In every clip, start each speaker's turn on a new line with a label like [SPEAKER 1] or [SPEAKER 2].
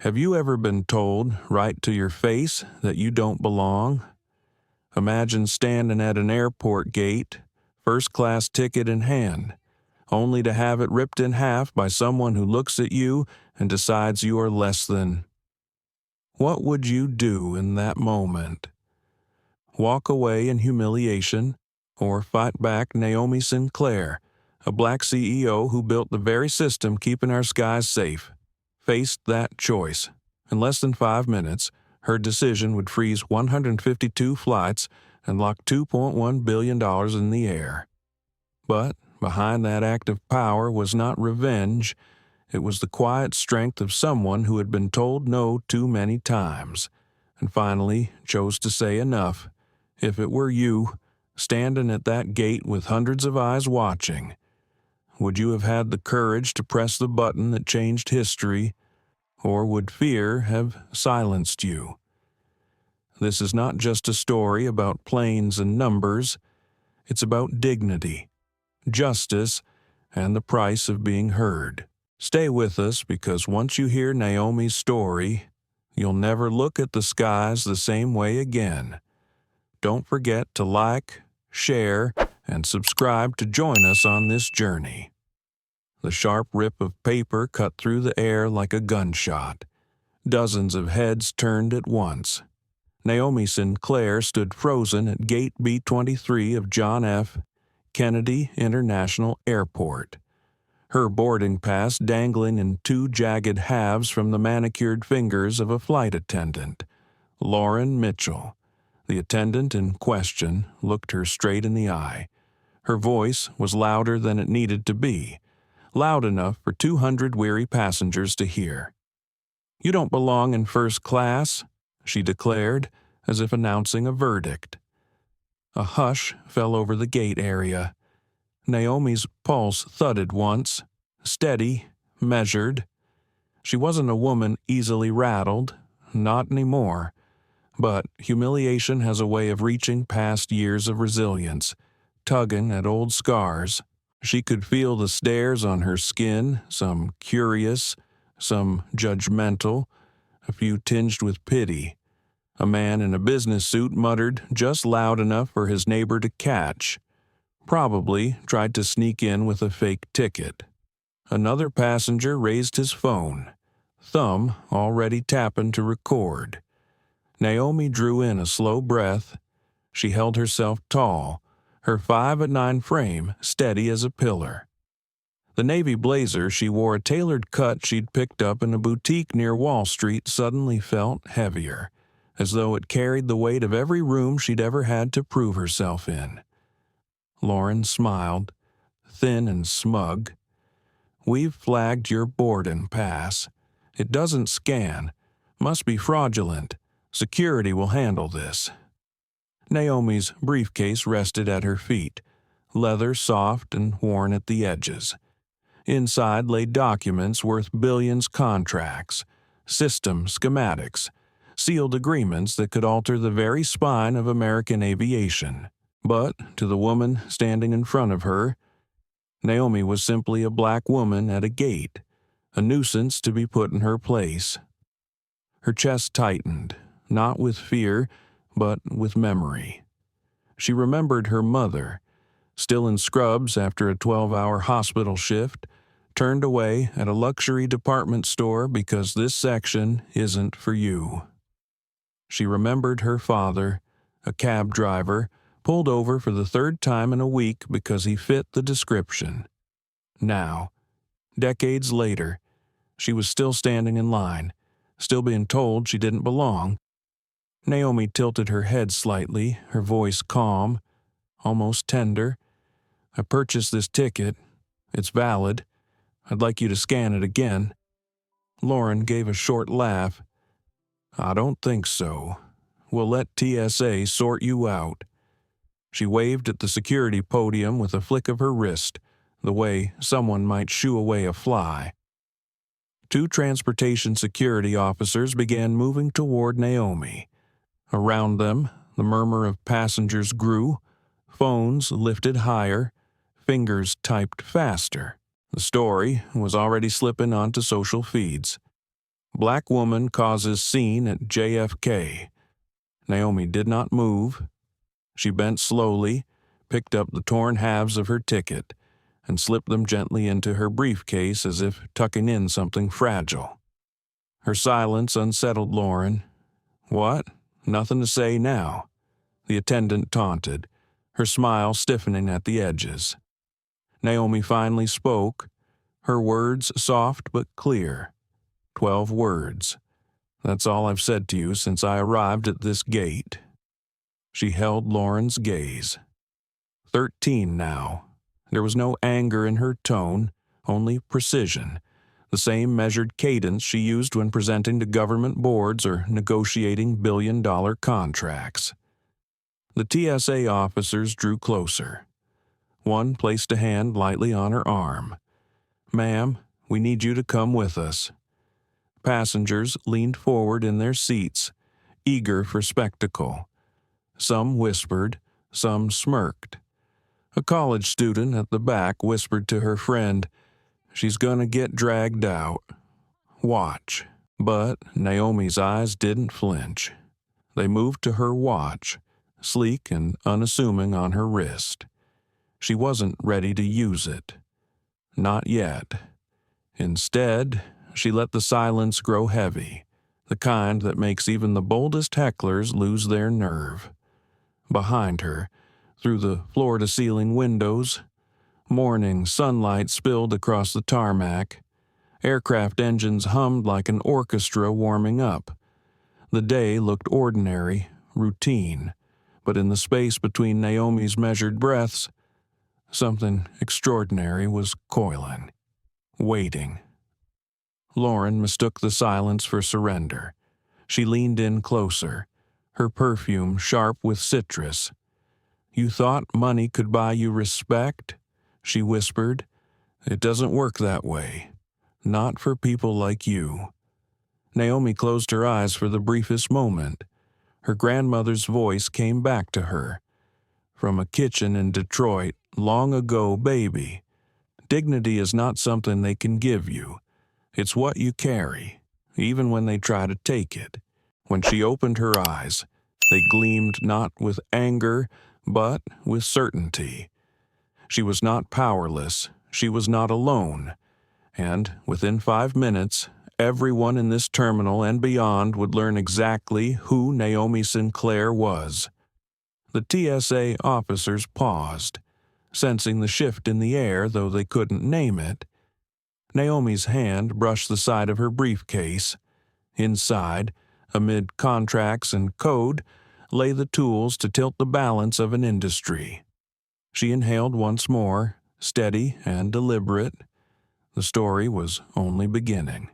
[SPEAKER 1] Have you ever been told right to your face that you don't belong? Imagine standing at an airport gate, first-class ticket in hand, only to have it ripped in half by someone who looks at you and decides you are less than. What would you do in that moment? Walk away in humiliation, or fight back Naomi Sinclair, a black CEO who built the very system keeping our skies safe, faced that choice. In less than 5 minutes, her decision would freeze 152 flights and lock $2.1 billion in the air. But behind that act of power was not revenge. It was the quiet strength of someone who had been told no too many times, and finally chose to say enough. If it were you, standing at that gate with hundreds of eyes watching, would you have had the courage to press the button that changed history, or would fear have silenced you? This is not just a story about planes and numbers. It's about dignity, justice, and the price of being heard. Stay with us, because once you hear Naomi's story, you'll never look at the skies the same way again. Don't forget to like, share, and subscribe to join us on this journey. The sharp rip of paper cut through the air like a gunshot. Dozens of heads turned at once. Naomi Sinclair stood frozen at Gate B-23 of John F. Kennedy International Airport, her boarding pass dangling in 2 jagged halves from the manicured fingers of a flight attendant. Lauren Mitchell, the attendant in question, looked her straight in the eye. Her voice was louder than it needed to be, loud enough for 200 weary passengers to hear. "You don't belong in first class," she declared, as if announcing a verdict. A hush fell over the gate area. Naomi's pulse thudded once, steady, measured. She wasn't a woman easily rattled, not anymore. But humiliation has a way of reaching past years of resilience, tugging at old scars. She could feel the stares on her skin, some curious, some judgmental, a few tinged with pity. A man in a business suit muttered just loud enough for his neighbor to catch. Probably tried to sneak in with a fake ticket. Another passenger raised his phone, thumb already tapping to record. Naomi drew in a slow breath. She held herself tall, her 5'9" frame steady as a pillar. The navy blazer she wore, a tailored cut she'd picked up in a boutique near Wall Street, suddenly felt heavier, as though it carried the weight of every room she'd ever had to prove herself in. Lauren smiled, thin and smug. "We've flagged your boarding pass. It doesn't scan. Must be fraudulent. Security will handle this." Naomi's briefcase rested at her feet, leather soft and worn at the edges. Inside lay documents worth billions, contracts, system schematics, sealed agreements that could alter the very spine of American aviation. But to the woman standing in front of her, Naomi was simply a black woman at a gate, a nuisance to be put in her place. Her chest tightened, not with fear, but with memory. She remembered her mother, still in scrubs after a 12-hour hospital shift, turned away at a luxury department store because this section isn't for you. She remembered her father, a cab driver, pulled over for the 3rd time in a week because he fit the description. Now, decades later, she was still standing in line, still being told she didn't belong. Naomi tilted her head slightly, her voice calm, almost tender. "I purchased this ticket. It's valid. I'd like you to scan it again." Lauren gave a short laugh. "I don't think so. We'll let TSA sort you out." She waved at the security podium with a flick of her wrist, the way someone might shoo away a fly. 2 transportation security officers began moving toward Naomi. Around them, the murmur of passengers grew, phones lifted higher, fingers typed faster. The story was already slipping onto social feeds. Black woman causes scene at JFK. Naomi did not move. She bent slowly, picked up the torn halves of her ticket, and slipped them gently into her briefcase as if tucking in something fragile. Her silence unsettled Lauren. "What? Nothing to say now?" the attendant taunted, her smile stiffening at the edges. Naomi finally spoke, her words soft but clear. 12 words. "That's all I've said to you since I arrived at this gate." She held Lauren's gaze. 13 now. There was no anger in her tone, only precision, the same measured cadence she used when presenting to government boards or negotiating billion-dollar contracts. The TSA officers drew closer. One placed a hand lightly on her arm. "Ma'am, we need you to come with us." Passengers leaned forward in their seats, eager for spectacle. Some whispered, some smirked. A college student at the back whispered to her friend, "She's gonna get dragged out. Watch." But Naomi's eyes didn't flinch. They moved to her watch, sleek and unassuming on her wrist. She wasn't ready to use it. Not yet. Instead, she let the silence grow heavy, the kind that makes even the boldest hecklers lose their nerve. Behind her, through the floor-to-ceiling windows, morning sunlight spilled across the tarmac. Aircraft engines hummed like an orchestra warming up. The day looked ordinary, routine, but in the space between Naomi's measured breaths, something extraordinary was coiling, waiting. Lauren mistook the silence for surrender. She leaned in closer, her perfume sharp with citrus. "You thought money could buy you respect?" she whispered. "It doesn't work that way. Not for people like you." Naomi closed her eyes for the briefest moment. Her grandmother's voice came back to her. From a kitchen in Detroit, long ago, baby. Dignity is not something they can give you. It's what you carry, even when they try to take it. When she opened her eyes, they gleamed not with anger, but with certainty. She was not powerless, she was not alone, and within 5 minutes, everyone in this terminal and beyond would learn exactly who Naomi Sinclair was. The TSA officers paused, sensing the shift in the air, though they couldn't name it. Naomi's hand brushed the side of her briefcase. Inside, amid contracts and code, lay the tools to tilt the balance of an industry. She inhaled once more, steady and deliberate. The story was only beginning.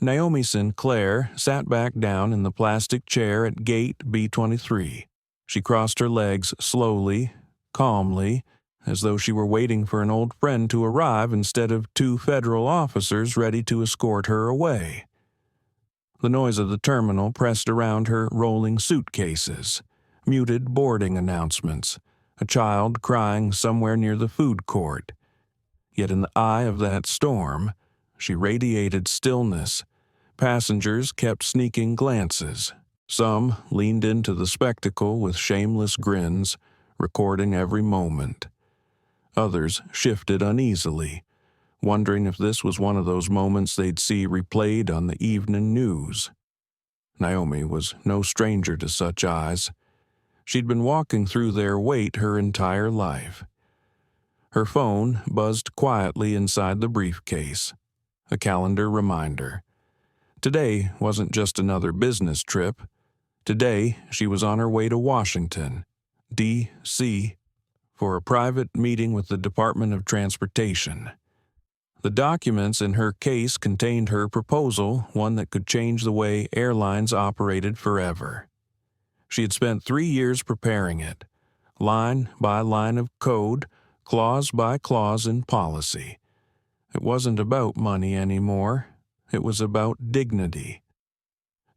[SPEAKER 1] Naomi Sinclair sat back down in the plastic chair at gate B-23. She crossed her legs slowly, calmly, as though she were waiting for an old friend to arrive instead of 2 federal officers ready to escort her away. The noise of the terminal pressed around her rolling suitcases, muted boarding announcements, a child crying somewhere near the food court. Yet in the eye of that storm, she radiated stillness. Passengers kept sneaking glances. Some leaned into the spectacle with shameless grins, recording every moment. Others shifted uneasily, wondering if this was one of those moments they'd see replayed on the evening news. Naomi was no stranger to such eyes. She'd been walking through their wait her entire life. Her phone buzzed quietly inside the briefcase, a calendar reminder. Today wasn't just another business trip. Today she was on her way to Washington, D.C., for a private meeting with the Department of Transportation. The documents in her case contained her proposal, one that could change the way airlines operated forever. She had spent 3 years preparing it, line by line of code, clause by clause in policy. It wasn't about money anymore. It was about dignity.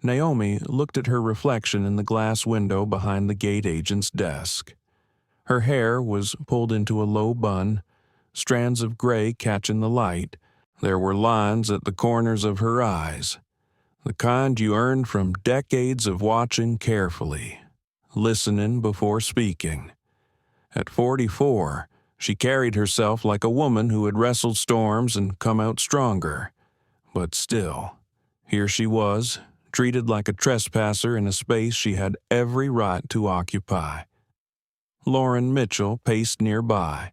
[SPEAKER 1] Naomi looked at her reflection in the glass window behind the gate agent's desk. Her hair was pulled into a low bun, strands of gray catching the light, There were lines at the corners of her eyes, the kind you earned from decades of watching carefully, listening before speaking. At 44, she carried herself like a woman who had wrestled storms and come out stronger. But still, here she was, treated like a trespasser in a space she had every right to occupy. Lauren Mitchell paced nearby,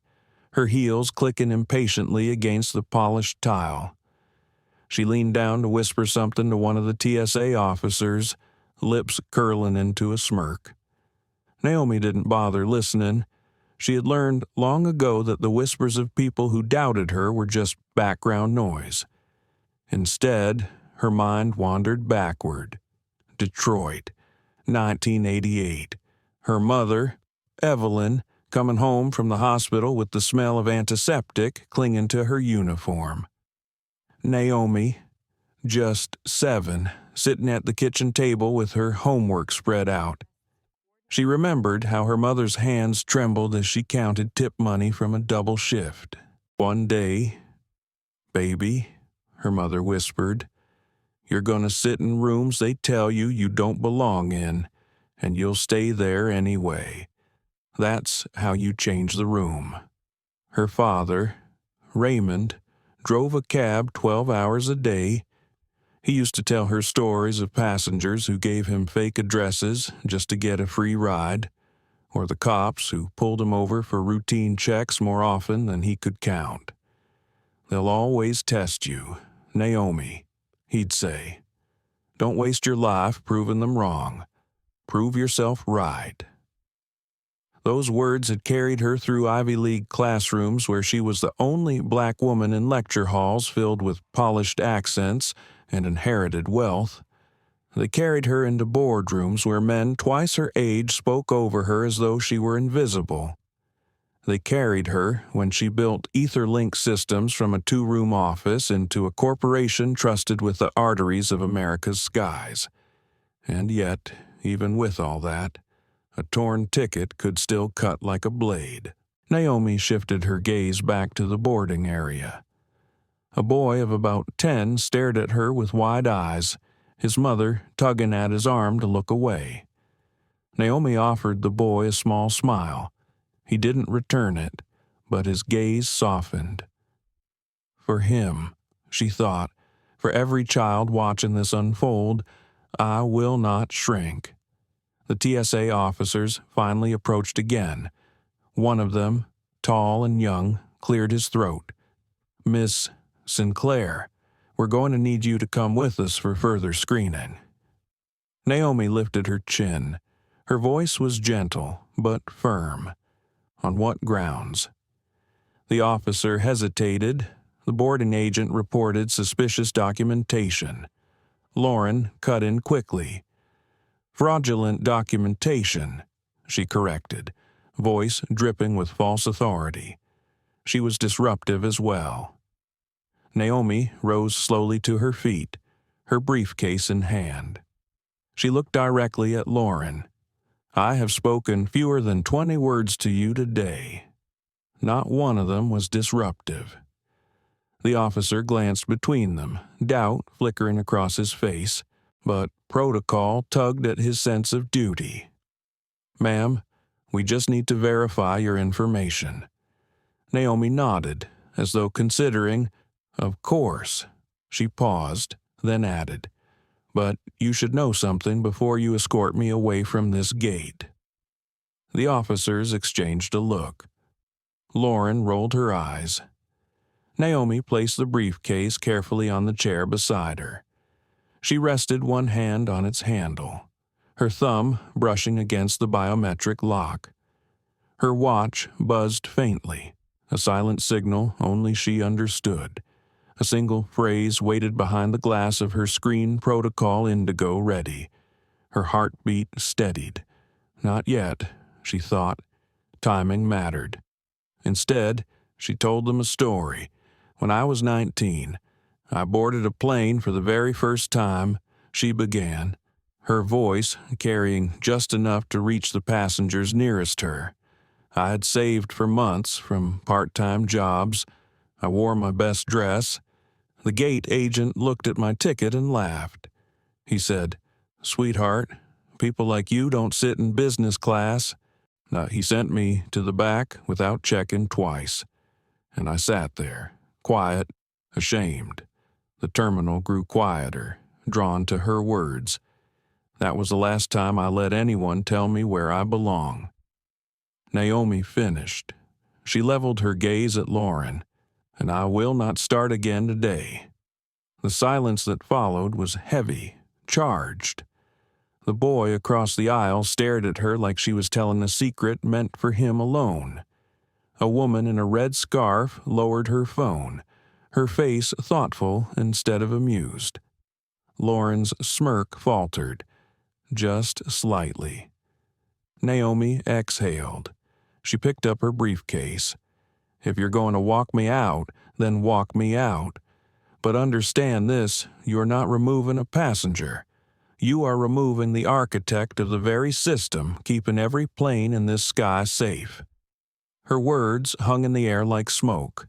[SPEAKER 1] her heels clicking impatiently against the polished tile. She leaned down to whisper something to one of the TSA officers, lips curling into a smirk. Naomi didn't bother listening. She had learned long ago that the whispers of people who doubted her were just background noise. Instead, her mind wandered backward. Detroit, 1988. Her mother, Evelyn, coming home from the hospital with the smell of antiseptic clinging to her uniform. Naomi, just 7, sitting at the kitchen table with her homework spread out. She remembered how her mother's hands trembled as she counted tip money from a double shift. One day, "Baby," her mother whispered, "you're going to sit in rooms they tell you don't belong in, and you'll stay there anyway. That's how you change the room." Her father, Raymond, drove a cab 12 hours a day. He used to tell her stories of passengers who gave him fake addresses just to get a free ride, or the cops who pulled him over for routine checks more often than he could count. "They'll always test you, Naomi," he'd say. "Don't waste your life proving them wrong. Prove yourself right." Those words had carried her through Ivy League classrooms where she was the only black woman in lecture halls filled with polished accents and inherited wealth. They carried her into boardrooms where men twice her age spoke over her as though she were invisible. They carried her when she built Etherlink systems from a 2-room office into a corporation trusted with the arteries of America's skies. And yet, even with all that, a torn ticket could still cut like a blade. Naomi shifted her gaze back to the boarding area. A boy of about 10 stared at her with wide eyes, his mother tugging at his arm to look away. Naomi offered the boy a small smile. He didn't return it, but his gaze softened. For him, she thought, for every child watching this unfold, I will not shrink. The TSA officers finally approached again. One of them, tall and young, cleared his throat. "Miss Sinclair, we're going to need you to come with us for further screening." Naomi lifted her chin. Her voice was gentle, but firm. On what grounds? The officer hesitated. The boarding agent reported suspicious documentation. Lauren cut in quickly. "Fraudulent documentation," she corrected, voice dripping with false authority. She was disruptive as well. Naomi rose slowly to her feet, her briefcase in hand. She looked directly at Lauren. "I have spoken fewer than 20 words to you today. Not one of them was disruptive." The officer glanced between them, doubt flickering across his face, but protocol tugged at his sense of duty. "Ma'am, we just need to verify your information." Naomi nodded, as though considering, "Of course." She paused, then added, "But you should know something before you escort me away from this gate." The officers exchanged a look. Lauren rolled her eyes. Naomi placed the briefcase carefully on the chair beside her. She rested one hand on its handle, her thumb brushing against the biometric lock. Her watch buzzed faintly, a silent signal only she understood. A single phrase waited behind the glass of her screen protocol indigo ready. Her heartbeat steadied. Not yet, she thought. Timing mattered. Instead, she told them a story. "When I was 19, I boarded a plane for the very first time," she began, her voice carrying just enough to reach the passengers nearest her. "I had saved for months from part-time jobs. I wore my best dress. The gate agent looked at my ticket and laughed. He said, "Sweetheart, people like you don't sit in business class." He sent me to the back without checking twice, and I sat there, quiet, ashamed. The terminal grew quieter, drawn to her words. That was the last time I let anyone tell me where I belong. Naomi finished. She leveled her gaze at Lauren, and I will not start again today. The silence that followed was heavy, charged. The boy across the aisle stared at her like she was telling a secret meant for him alone. A woman in a red scarf lowered her phone, her face thoughtful instead of amused. Lauren's smirk faltered, just slightly. Naomi exhaled. She picked up her briefcase. "If you're going to walk me out, then walk me out. But understand this, you're not removing a passenger. You are removing the architect of the very system keeping every plane in this sky safe." Her words hung in the air like smoke.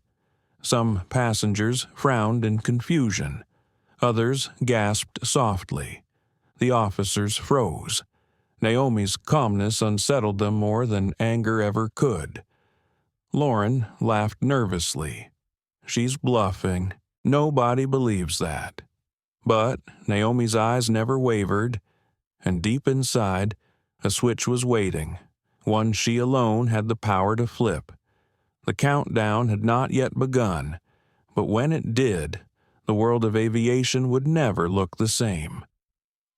[SPEAKER 1] Some passengers frowned in confusion. Others gasped softly. The officers froze. Naomi's calmness unsettled them more than anger ever could. Lauren laughed nervously. "She's bluffing. Nobody believes that." But Naomi's eyes never wavered, and deep inside, a switch was waiting, one she alone had the power to flip. The countdown had not yet begun, but when it did, the world of aviation would never look the same.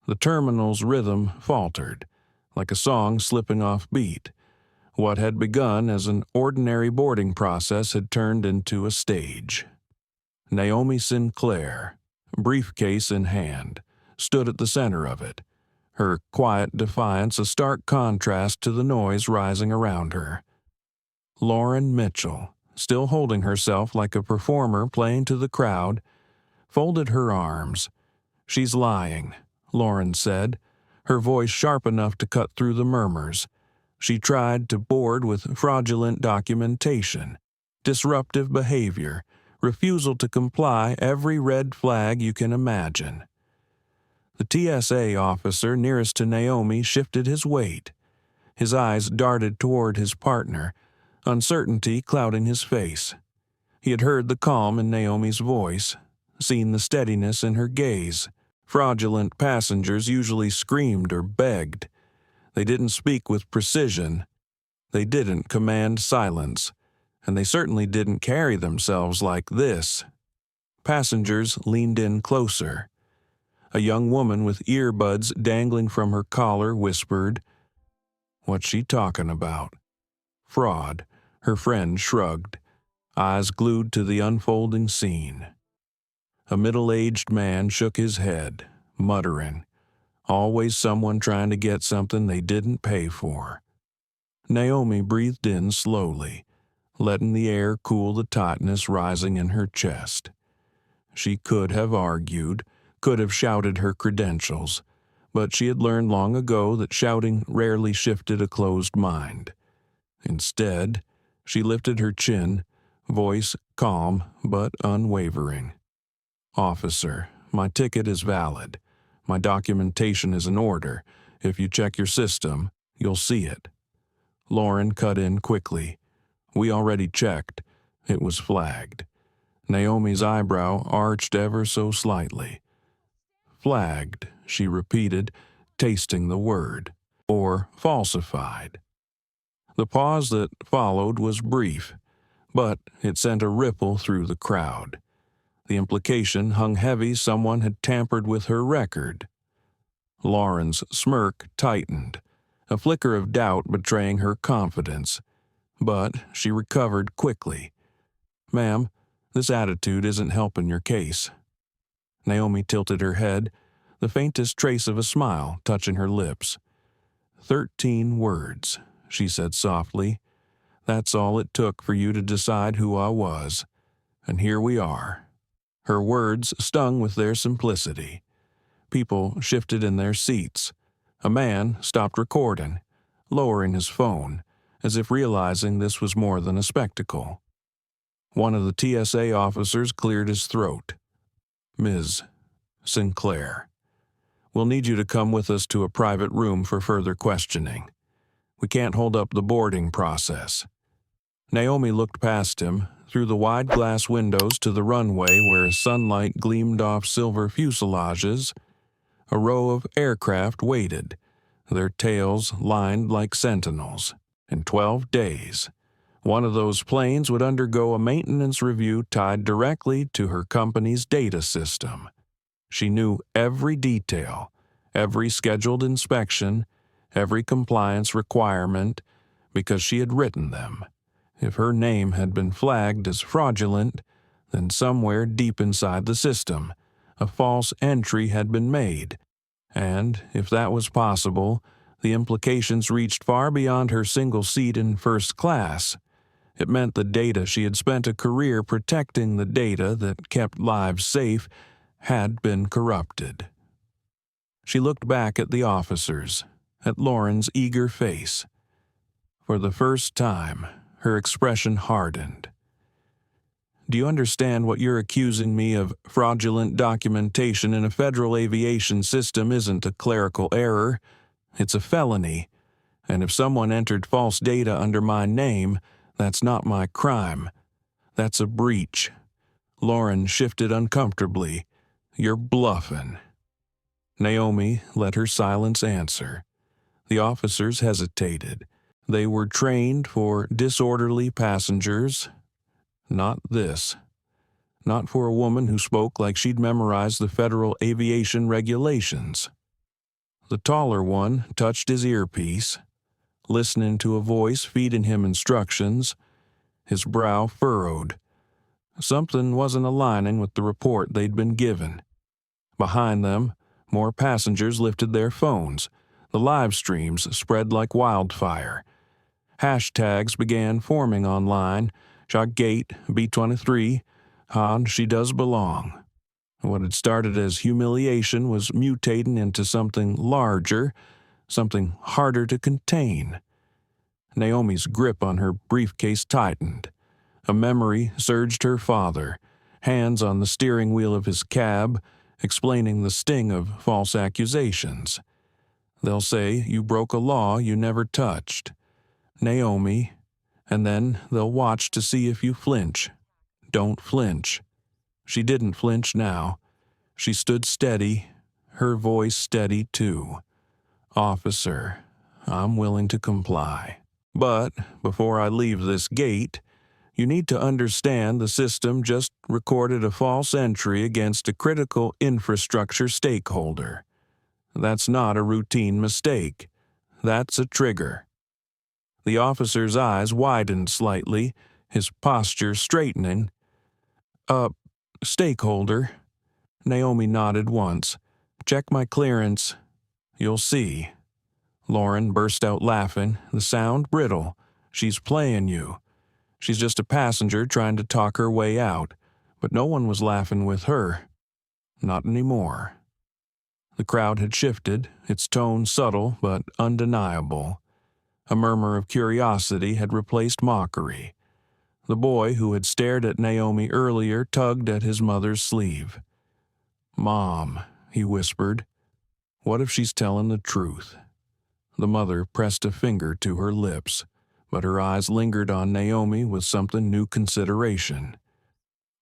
[SPEAKER 1] The terminal's rhythm faltered, like a song slipping off beat. What had begun as an ordinary boarding process had turned into a stage. Naomi Sinclair, briefcase in hand, stood at the center of it, her quiet defiance a stark contrast to the noise rising around her. Lauren Mitchell, still holding herself like a performer playing to the crowd, folded her arms. "She's lying," Lauren said, her voice sharp enough to cut through the murmurs. "She tried to board with fraudulent documentation, disruptive behavior, refusal to comply, every red flag you can imagine." The TSA officer nearest to Naomi shifted his weight. His eyes darted toward his partner, uncertainty clouding his face. He had heard the calm in Naomi's voice, seen the steadiness in her gaze. Fraudulent passengers usually screamed or begged. They didn't speak with precision. They didn't command silence. And they certainly didn't carry themselves like this. Passengers leaned in closer. A young woman with earbuds dangling from her collar whispered, "What's she talking about?" "Fraud," her friend shrugged, eyes glued to the unfolding scene. A middle-aged man shook his head, muttering, "Always someone trying to get something they didn't pay for." Naomi breathed in slowly, letting the air cool the tightness rising in her chest. She could have argued, could have shouted her credentials, but she had learned long ago that shouting rarely shifted a closed mind. Instead, she lifted her chin, voice calm but unwavering. "Officer, my ticket is valid. My documentation is in order. If you check your system, you'll see it." Lauren cut in quickly. "We already checked. It was flagged." Naomi's eyebrow arched ever so slightly. "Flagged," she repeated, tasting the word. "Or falsified." The pause that followed was brief, but it sent a ripple through the crowd. The implication hung heavy someone had tampered with her record. Lauren's smirk tightened, a flicker of doubt betraying her confidence. But she recovered quickly. "Ma'am, this attitude isn't helping your case." Naomi tilted her head, the faintest trace of a smile touching her lips. 13 words, she said softly. "That's all it took for you to decide who I was. And here we are." Her words stung with their simplicity. People shifted in their seats. A man stopped recording, lowering his phone, as if realizing this was more than a spectacle. One of the TSA officers cleared his throat. Ms. Sinclair. We'll need you to come with us to a private room for further questioning. We can't hold up the boarding process." Naomi looked past him, through the wide glass windows to the runway where sunlight gleamed off silver fuselages. A row of aircraft waited, their tails lined like sentinels. In 12 days, one of those planes would undergo a maintenance review tied directly to her company's data system. She knew every detail, every scheduled inspection, every compliance requirement, because she had written them. If her name had been flagged as fraudulent, then somewhere deep inside the system, a false entry had been made. And, if that was possible, the implications reached far beyond her single seat in first class. It meant the data she had spent a career protecting, the data that kept lives safe, had been corrupted. She looked back at the officers, at Lauren's eager face. For the first time, her expression hardened. "Do you understand what you're accusing me of? Fraudulent documentation in a federal aviation system isn't a clerical error. It's a felony. And if someone entered false data under my name, that's not my crime. That's a breach." Lauren shifted uncomfortably. "You're bluffing." Naomi let her silence answer. The officers hesitated. They were trained for disorderly passengers. Not this. Not for a woman who spoke like she'd memorized the federal aviation regulations. The taller one touched his earpiece, listening to a voice feeding him instructions. His brow furrowed. Something wasn't aligning with the report they'd been given. Behind them, more passengers lifted their phones. The live streams spread like wildfire. Hashtags began forming online. Shot Gate, B-23, Han, she does belong. What had started as humiliation was mutating into something larger, something harder to contain. Naomi's grip on her briefcase tightened. A memory surged her father, hands on the steering wheel of his cab, explaining the sting of false accusations. "They'll say you broke a law you never touched, Naomi, and then they'll watch to see if you flinch. Don't flinch." She didn't flinch now. She stood steady, her voice steady too. "Officer, I'm willing to comply. But before I leave this gate, you need to understand the system just recorded a false entry against a critical infrastructure stakeholder. That's not a routine mistake. That's a trigger." The officer's eyes widened slightly, his posture straightening. Stakeholder." Naomi nodded once. "Check my clearance. You'll see." Lauren burst out laughing, the sound brittle. "She's playing you. She's just a passenger trying to talk her way out." But no one was laughing with her. Not anymore. The crowd had shifted, its tone subtle but undeniable. A murmur of curiosity had replaced mockery. The boy who had stared at Naomi earlier tugged at his mother's sleeve. "Mom," he whispered, "what if she's telling the truth?" The mother pressed a finger to her lips, but her eyes lingered on Naomi with something new consideration.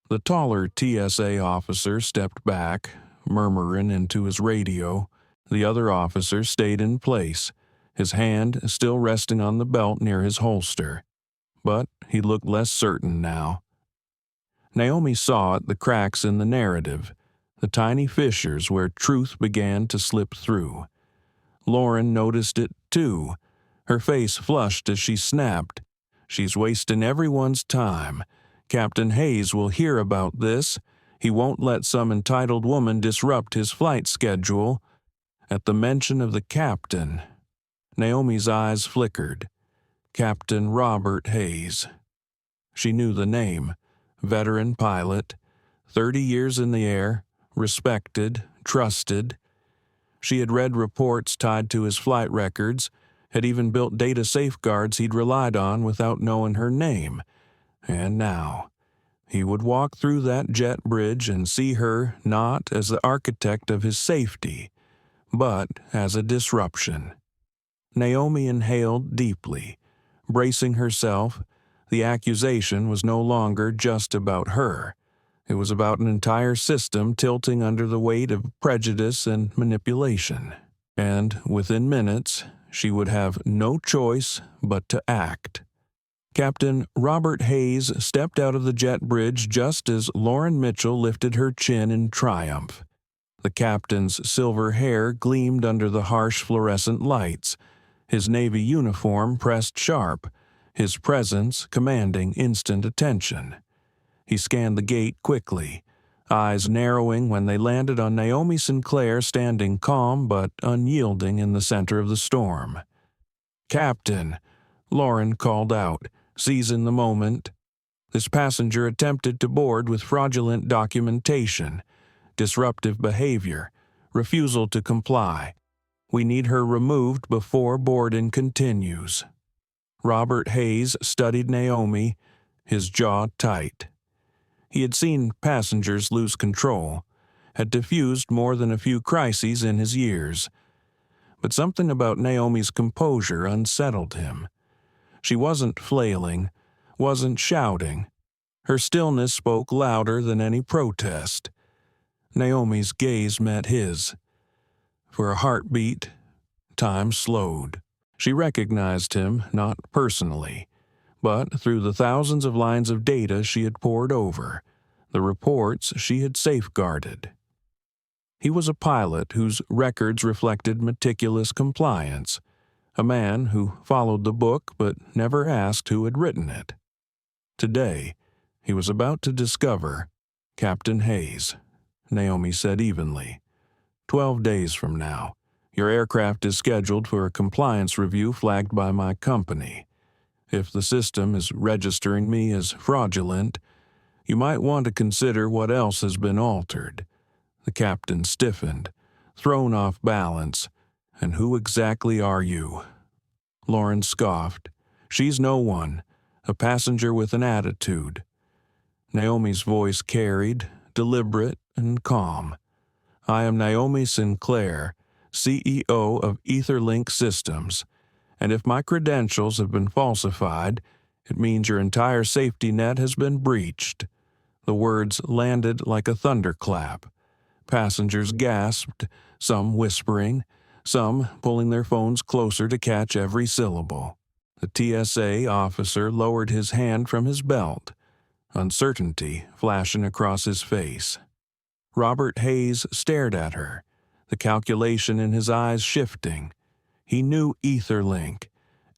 [SPEAKER 1] The taller TSA officer stepped back, murmuring into his radio. The other officer stayed in place, his hand still resting on the belt near his holster. But he looked less certain now. Naomi saw it, the cracks in the narrative, the tiny fissures where truth began to slip through. Lauren noticed it too. Her face flushed as she snapped. "She's wasting everyone's time. Captain Hayes will hear about this. He won't let some entitled woman disrupt his flight schedule." At the mention of the captain, Naomi's eyes flickered. Captain Robert Hayes. She knew the name. Veteran pilot, 30 years in the air, respected, trusted. She had read reports tied to his flight records, had even built data safeguards he'd relied on without knowing her name. And now, He would walk through that jet bridge and see her not as the architect of his safety, but as a disruption. Naomi inhaled deeply, bracing herself. The accusation was no longer just about her. It was about an entire system tilting under the weight of prejudice and manipulation. And within minutes, she would have no choice but to act. Captain Robert Hayes stepped out of the jet bridge just as Lauren Mitchell lifted her chin in triumph. The captain's silver hair gleamed under the harsh fluorescent lights, his Navy uniform pressed sharp, his presence commanding instant attention. He scanned the gate quickly, eyes narrowing when they landed on Naomi Sinclair standing calm but unyielding in the center of the storm. "Captain," Lauren called out, seizing the moment. This passenger attempted to board with fraudulent documentation, disruptive behavior, refusal to comply. We need her removed before boarding continues. Robert Hayes studied Naomi, his jaw tight. He had seen passengers lose control, had diffused more than a few crises in his years. But something about Naomi's composure unsettled him. She wasn't flailing, wasn't shouting. Her stillness spoke louder than any protest. Naomi's gaze met his. For a heartbeat, time slowed. She recognized him, not personally, but through the thousands of lines of data she had pored over, the reports she had safeguarded. He was a pilot whose records reflected meticulous compliance, a man who followed the book but never asked who had written it. Today, he was about to discover Captain Hayes, Naomi said evenly. 12 days from now, your aircraft is scheduled for a compliance review flagged by my company. If the system is registering me as fraudulent, you might want to consider what else has been altered. The captain stiffened, thrown off balance. And who exactly are you? Lauren scoffed. She's no one, a passenger with an attitude. Naomi's voice carried, deliberate and calm. I am Naomi Sinclair, CEO of Etherlink Systems, and if my credentials have been falsified, it means your entire safety net has been breached. The words landed like a thunderclap. Passengers gasped, some whispering, some pulling their phones closer to catch every syllable. The TSA officer lowered his hand from his belt, uncertainty flashing across his face. Robert Hayes stared at her, the calculation in his eyes shifting. He knew Etherlink.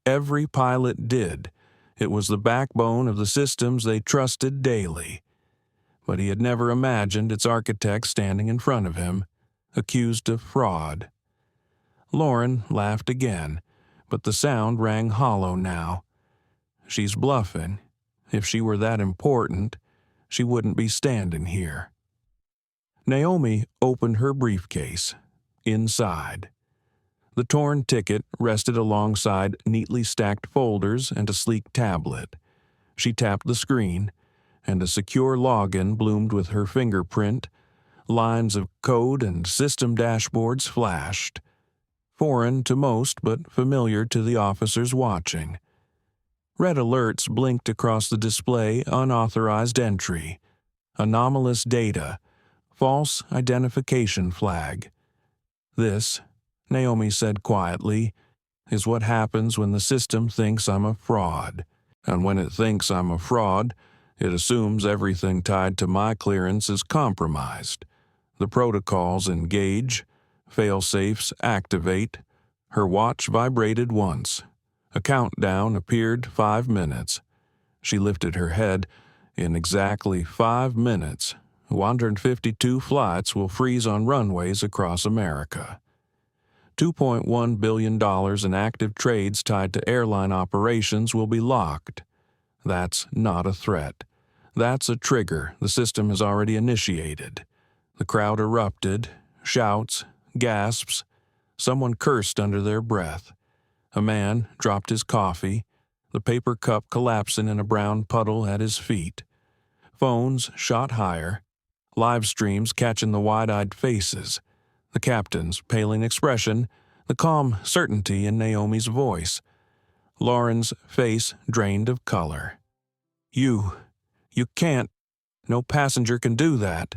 [SPEAKER 1] Every pilot did. It was the backbone of the systems they trusted daily. But he had never imagined its architect standing in front of him, accused of fraud. Lauren laughed again, but the sound rang hollow now. She's bluffing. If she were that important, she wouldn't be standing here. Naomi opened her briefcase. Inside, the torn ticket rested alongside neatly stacked folders and a sleek tablet. She tapped the screen, and a secure login bloomed with her fingerprint. Lines of code and system dashboards flashed. Foreign to most, but familiar to the officers watching. Red alerts blinked across the display, unauthorized entry. Anomalous data. False identification flag. This, Naomi said quietly, is what happens when the system thinks I'm a fraud. And when it thinks I'm a fraud, it assumes everything tied to my clearance is compromised. The protocols engage, fail-safes activate. Her watch vibrated once. A countdown appeared 5 minutes. She lifted her head. In exactly 5 minutes, 152 flights will freeze on runways across America. $2.1 billion in active trades tied to airline operations will be locked. That's not a threat. That's a trigger the system has already initiated. The crowd erupted, shouts, gasps. Someone cursed under their breath. A man dropped his coffee, the paper cup collapsing in a brown puddle at his feet. Phones shot higher, live streams catching the wide-eyed faces, the captain's paling expression, the calm certainty in Naomi's voice. Lauren's face drained of color. You can't. No passenger can do that."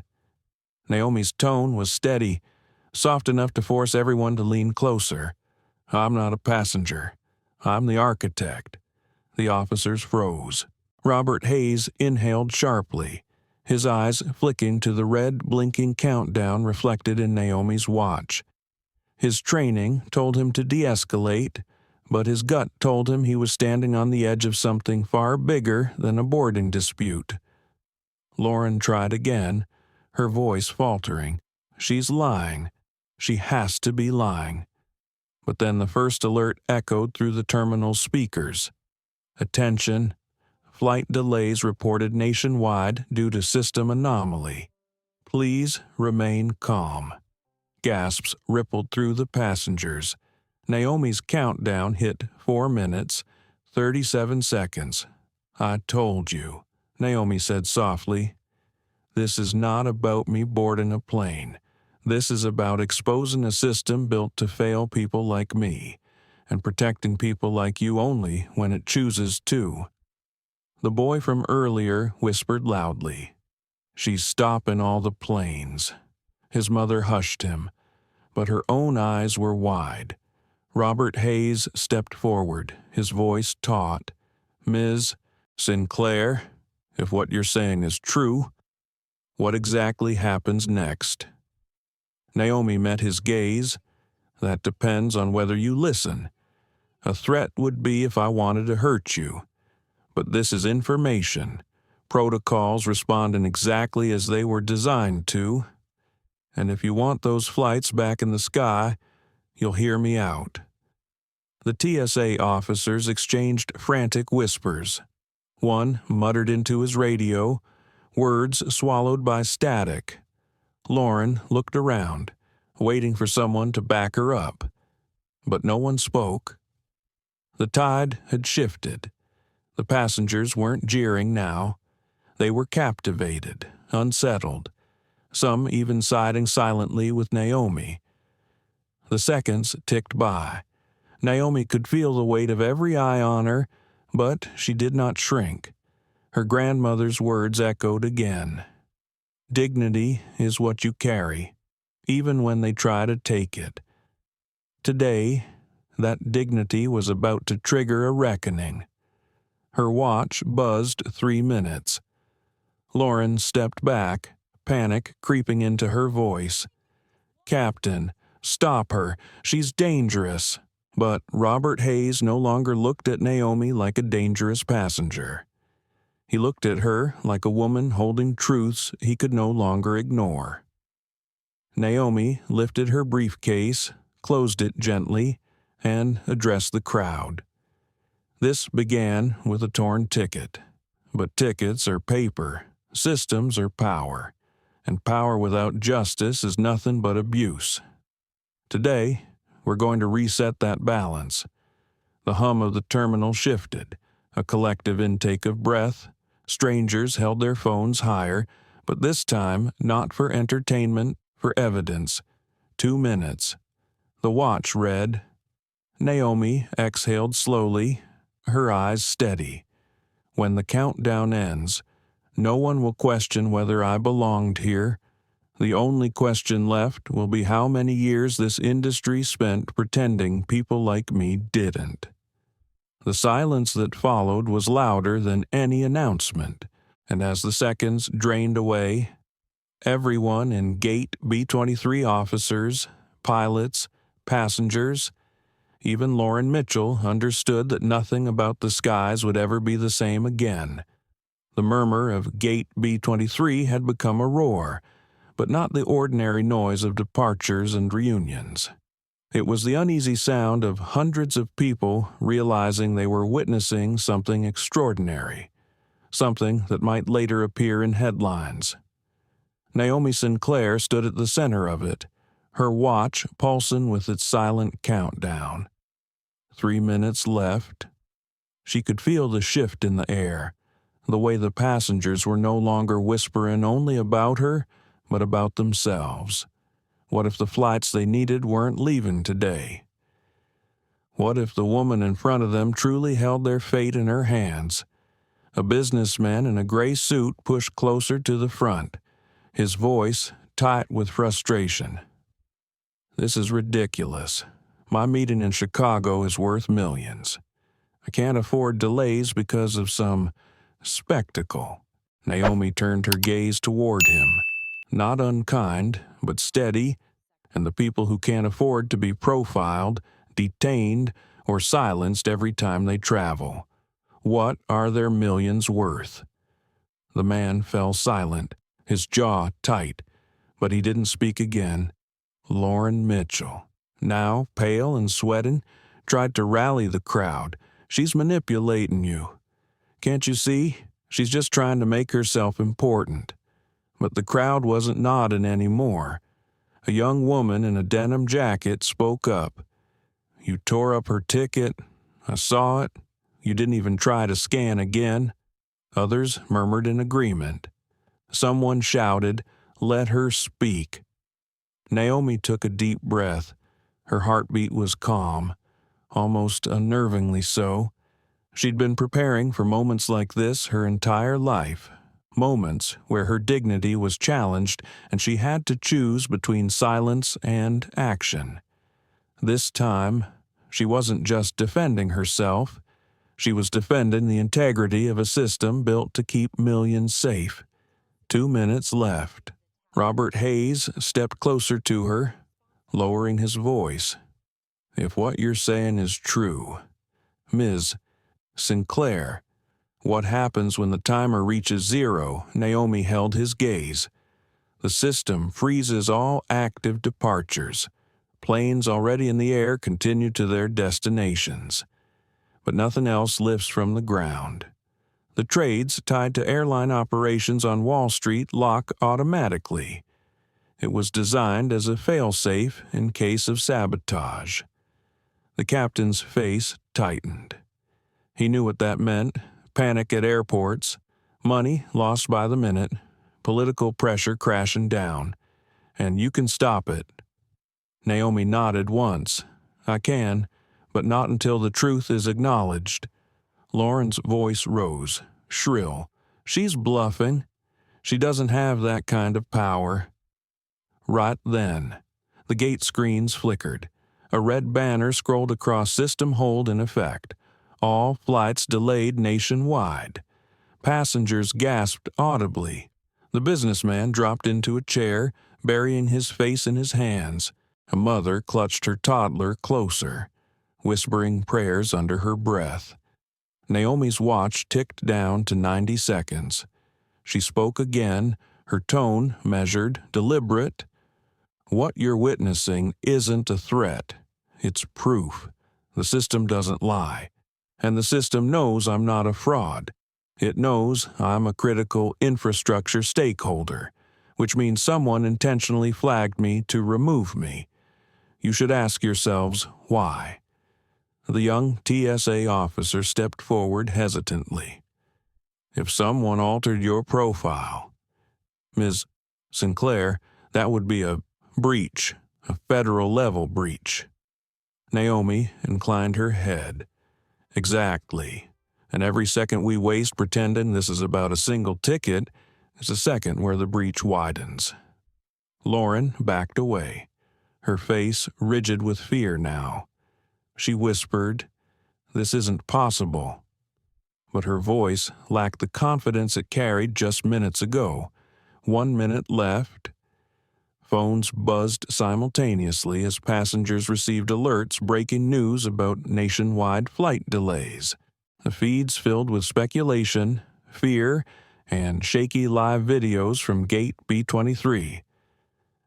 [SPEAKER 1] Naomi's tone was steady, soft enough to force everyone to lean closer. "I'm not a passenger. I'm the architect." The officers froze. Robert Hayes inhaled sharply, his eyes flicking to the red, blinking countdown reflected in Naomi's watch. His training told him to de-escalate, but his gut told him he was standing on the edge of something far bigger than a boarding dispute. Lauren tried again, her voice faltering. "She's lying. She has to be lying." But then the first alert echoed through the terminal speakers. "Attention. Flight delays reported nationwide due to system anomaly. Please remain calm." Gasps rippled through the passengers. Naomi's countdown hit 4 minutes, 37 seconds. "I told you," Naomi said softly. "This is not about me boarding a plane. This is about exposing a system built to fail people like me, and protecting people like you only when it chooses to." The boy from earlier whispered loudly, "She's stopping all the planes." His mother hushed him, but her own eyes were wide. Robert Hayes stepped forward, his voice taut. "Ms. Sinclair, if what you're saying is true, what exactly happens next?" Naomi met his gaze. "That depends on whether you listen. A threat would be if I wanted to hurt you. But this is information, protocols responding exactly as they were designed to. And if you want those flights back in the sky, you'll hear me out." The TSA officers exchanged frantic whispers. One muttered into his radio, words swallowed by static. Lauren looked around, waiting for someone to back her up. But no one spoke. The tide had shifted. The passengers weren't jeering now. They were captivated, unsettled, some even siding silently with Naomi. The seconds ticked by. Naomi could feel the weight of every eye on her, but she did not shrink. Her grandmother's words echoed again. "Dignity is what you carry, even when they try to take it." Today, that dignity was about to trigger a reckoning. Her watch buzzed 3 minutes. Lauren stepped back, panic creeping into her voice. "Captain, stop her. She's dangerous." But Robert Hayes no longer looked at Naomi like a dangerous passenger. He looked at her like a woman holding truths he could no longer ignore. Naomi lifted her briefcase, closed it gently, and addressed the crowd. This began with a torn ticket. But tickets are paper, systems are power, and power without justice is nothing but abuse. Today, we're going to reset that balance. The hum of the terminal shifted, a collective intake of breath. Strangers held their phones higher, but this time not for entertainment, for evidence. 2 minutes. The watch read. Naomi exhaled slowly, her eyes steady. "When the countdown ends, no one will question whether I belonged here. The only question left will be how many years this industry spent pretending people like me didn't." The silence that followed was louder than any announcement, and as the seconds drained away, everyone in Gate B-23 officers, pilots, passengers, even Lauren Mitchell understood that nothing about the skies would ever be the same again. The murmur of Gate B-23 had become a roar, but not the ordinary noise of departures and reunions. It was the uneasy sound of hundreds of people realizing they were witnessing something extraordinary, something that might later appear in headlines. Naomi Sinclair stood at the center of it, her watch pulsing with its silent countdown. 3 minutes left. She could feel the shift in the air, the way the passengers were no longer whispering only about her, but about themselves. What if the flights they needed weren't leaving today? What if the woman in front of them truly held their fate in her hands? A businessman in a gray suit pushed closer to the front, his voice tight with frustration. "This is ridiculous. My meeting in Chicago is worth millions. I can't afford delays because of some spectacle." Naomi turned her gaze toward him, not unkind, but steady, and the people who can't afford to be profiled, detained, or silenced every time they travel. What are their millions worth? The man fell silent, his jaw tight, but he didn't speak again. Lauren Mitchell, now pale and sweating, tried to rally the crowd. "She's manipulating you. Can't you see? She's just trying to make herself important." But the crowd wasn't nodding anymore. A young woman in a denim jacket spoke up. "You tore up her ticket. I saw it. You didn't even try to scan again." Others murmured in agreement. Someone shouted, "Let her speak." Naomi took a deep breath. Her heartbeat was calm, almost unnervingly so. She'd been preparing for moments like this her entire life, moments where her dignity was challenged and she had to choose between silence and action. This time, she wasn't just defending herself. She was defending the integrity of a system built to keep millions safe. 2 minutes left. Robert Hayes stepped closer to her, lowering his voice. "If what you're saying is true, Ms. Sinclair, what happens when the timer reaches 0? Naomi held his gaze. "The system freezes all active departures. Planes already in the air continue to their destinations. But nothing else lifts from the ground. The trades tied to airline operations on Wall Street lock automatically. It was designed as a fail-safe in case of sabotage." The captain's face tightened. He knew what that meant: panic at airports, money lost by the minute, political pressure crashing down. "And you can stop it." Naomi nodded once. "I can, but not until the truth is acknowledged." Lauren's voice rose, shrill. "She's bluffing. She doesn't have that kind of power." Right then, the gate screens flickered. A red banner scrolled across "System hold in effect. All flights delayed nationwide." Passengers gasped audibly. The businessman dropped into a chair, burying his face in his hands. A mother clutched her toddler closer, whispering prayers under her breath. Naomi's watch ticked down to 90 seconds. She spoke again, her tone measured, deliberate. "What you're witnessing isn't a threat. It's proof. The system doesn't lie. And the system knows I'm not a fraud. It knows I'm a critical infrastructure stakeholder, which means someone intentionally flagged me to remove me. You should ask yourselves why." The young TSA officer stepped forward hesitantly. "If someone altered your profile, Ms. Sinclair, that would be a breach, a federal-level breach." Naomi inclined her head. "Exactly. And every second we waste pretending this is about a single ticket is a second where the breach widens." Lauren backed away, her face rigid with fear now. She whispered, "This isn't possible." But her voice lacked the confidence it carried just minutes ago. 1 minute left. Phones buzzed simultaneously as passengers received alerts breaking news about nationwide flight delays. The feeds filled with speculation, fear, and shaky live videos from Gate B-23.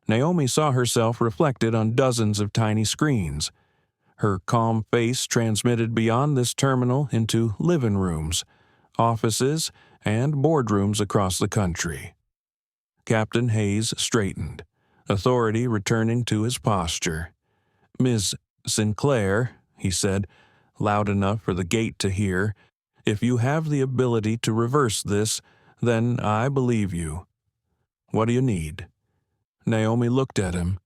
[SPEAKER 1] Naomi saw herself reflected on dozens of tiny screens. Her calm face transmitted beyond this terminal into living rooms, offices, and boardrooms across the country. Captain Hayes straightened, authority returning to his posture. "Ms. Sinclair," he said, loud enough for the gate to hear, If you have the ability to reverse this, then I believe you. What do you need?" Naomi looked at him,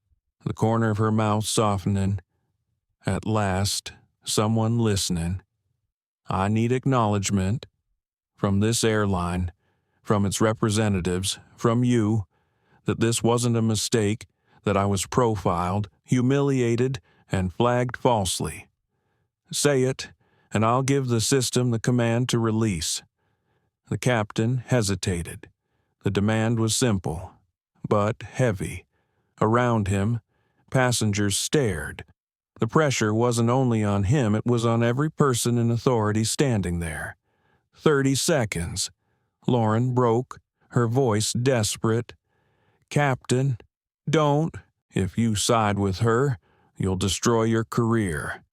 [SPEAKER 1] the corner of her mouth softening. At last, someone listening. "I need acknowledgement from this airline, from its representatives, from you, that this wasn't a mistake, that I was profiled, humiliated, and flagged falsely. Say it, and I'll give the system the command to release." The captain hesitated. The demand was simple, but heavy. Around him, passengers stared. The pressure wasn't only on him, it was on every person in authority standing there. 30 seconds. Lauren broke, her voice desperate. "Captain, don't. If you side with her, you'll destroy your career.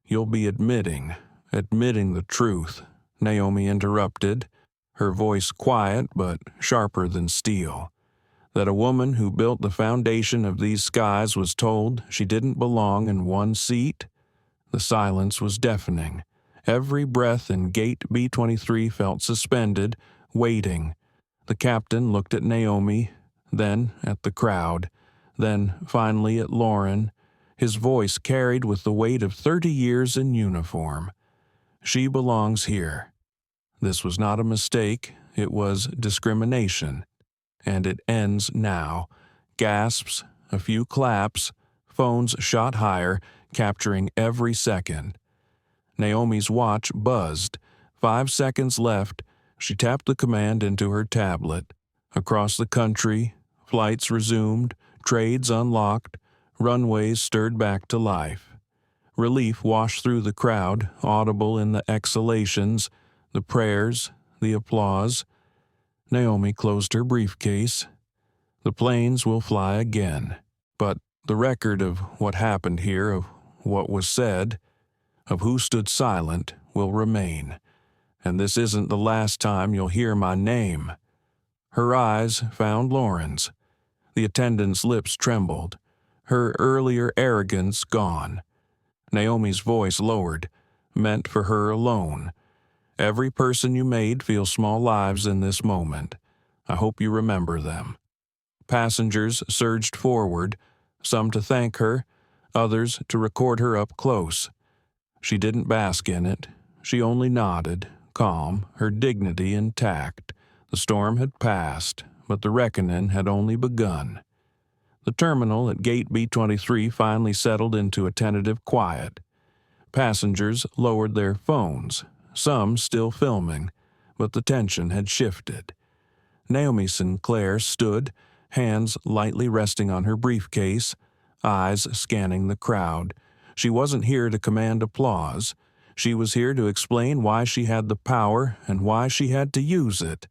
[SPEAKER 1] You'll be admitting the truth," Naomi interrupted, her voice quiet but sharper than steel. "That a woman who built the foundation of these skies was told she didn't belong in one seat?" The silence was deafening. Every breath in Gate B-23 felt suspended, waiting. The captain looked at Naomi, then at the crowd, then finally at Lauren, his voice carried with the weight of 30 years in uniform. "She belongs here." This was not a mistake, it was discrimination. And it ends now. Gasps, a few claps, phones shot higher, capturing every second. Naomi's watch buzzed. 5 seconds left. She tapped the command into her tablet. Across the country, flights resumed, trades unlocked, runways stirred back to life. Relief washed through the crowd, audible in the exhalations, the prayers, the applause. Naomi closed her briefcase. The planes will fly again, but the record of what happened here, of what was said, of who stood silent, will remain. And this isn't the last time you'll hear my name. Her eyes found Lauren's. The attendant's lips trembled, her earlier arrogance gone. Naomi's voice lowered, meant for her alone. "Every person you made feels small lives in this moment. I hope you remember them." Passengers surged forward, some to thank her, others to record her up close. She didn't bask in it. She only nodded, calm, her dignity intact. The storm had passed, but the reckoning had only begun. The terminal at Gate B-23 finally settled into a tentative quiet. Passengers lowered their phones, some still filming, but the tension had shifted. Naomi Sinclair stood, hands lightly resting on her briefcase, eyes scanning the crowd. She wasn't here to command applause. She was here to explain why she had the power and why she had to use it.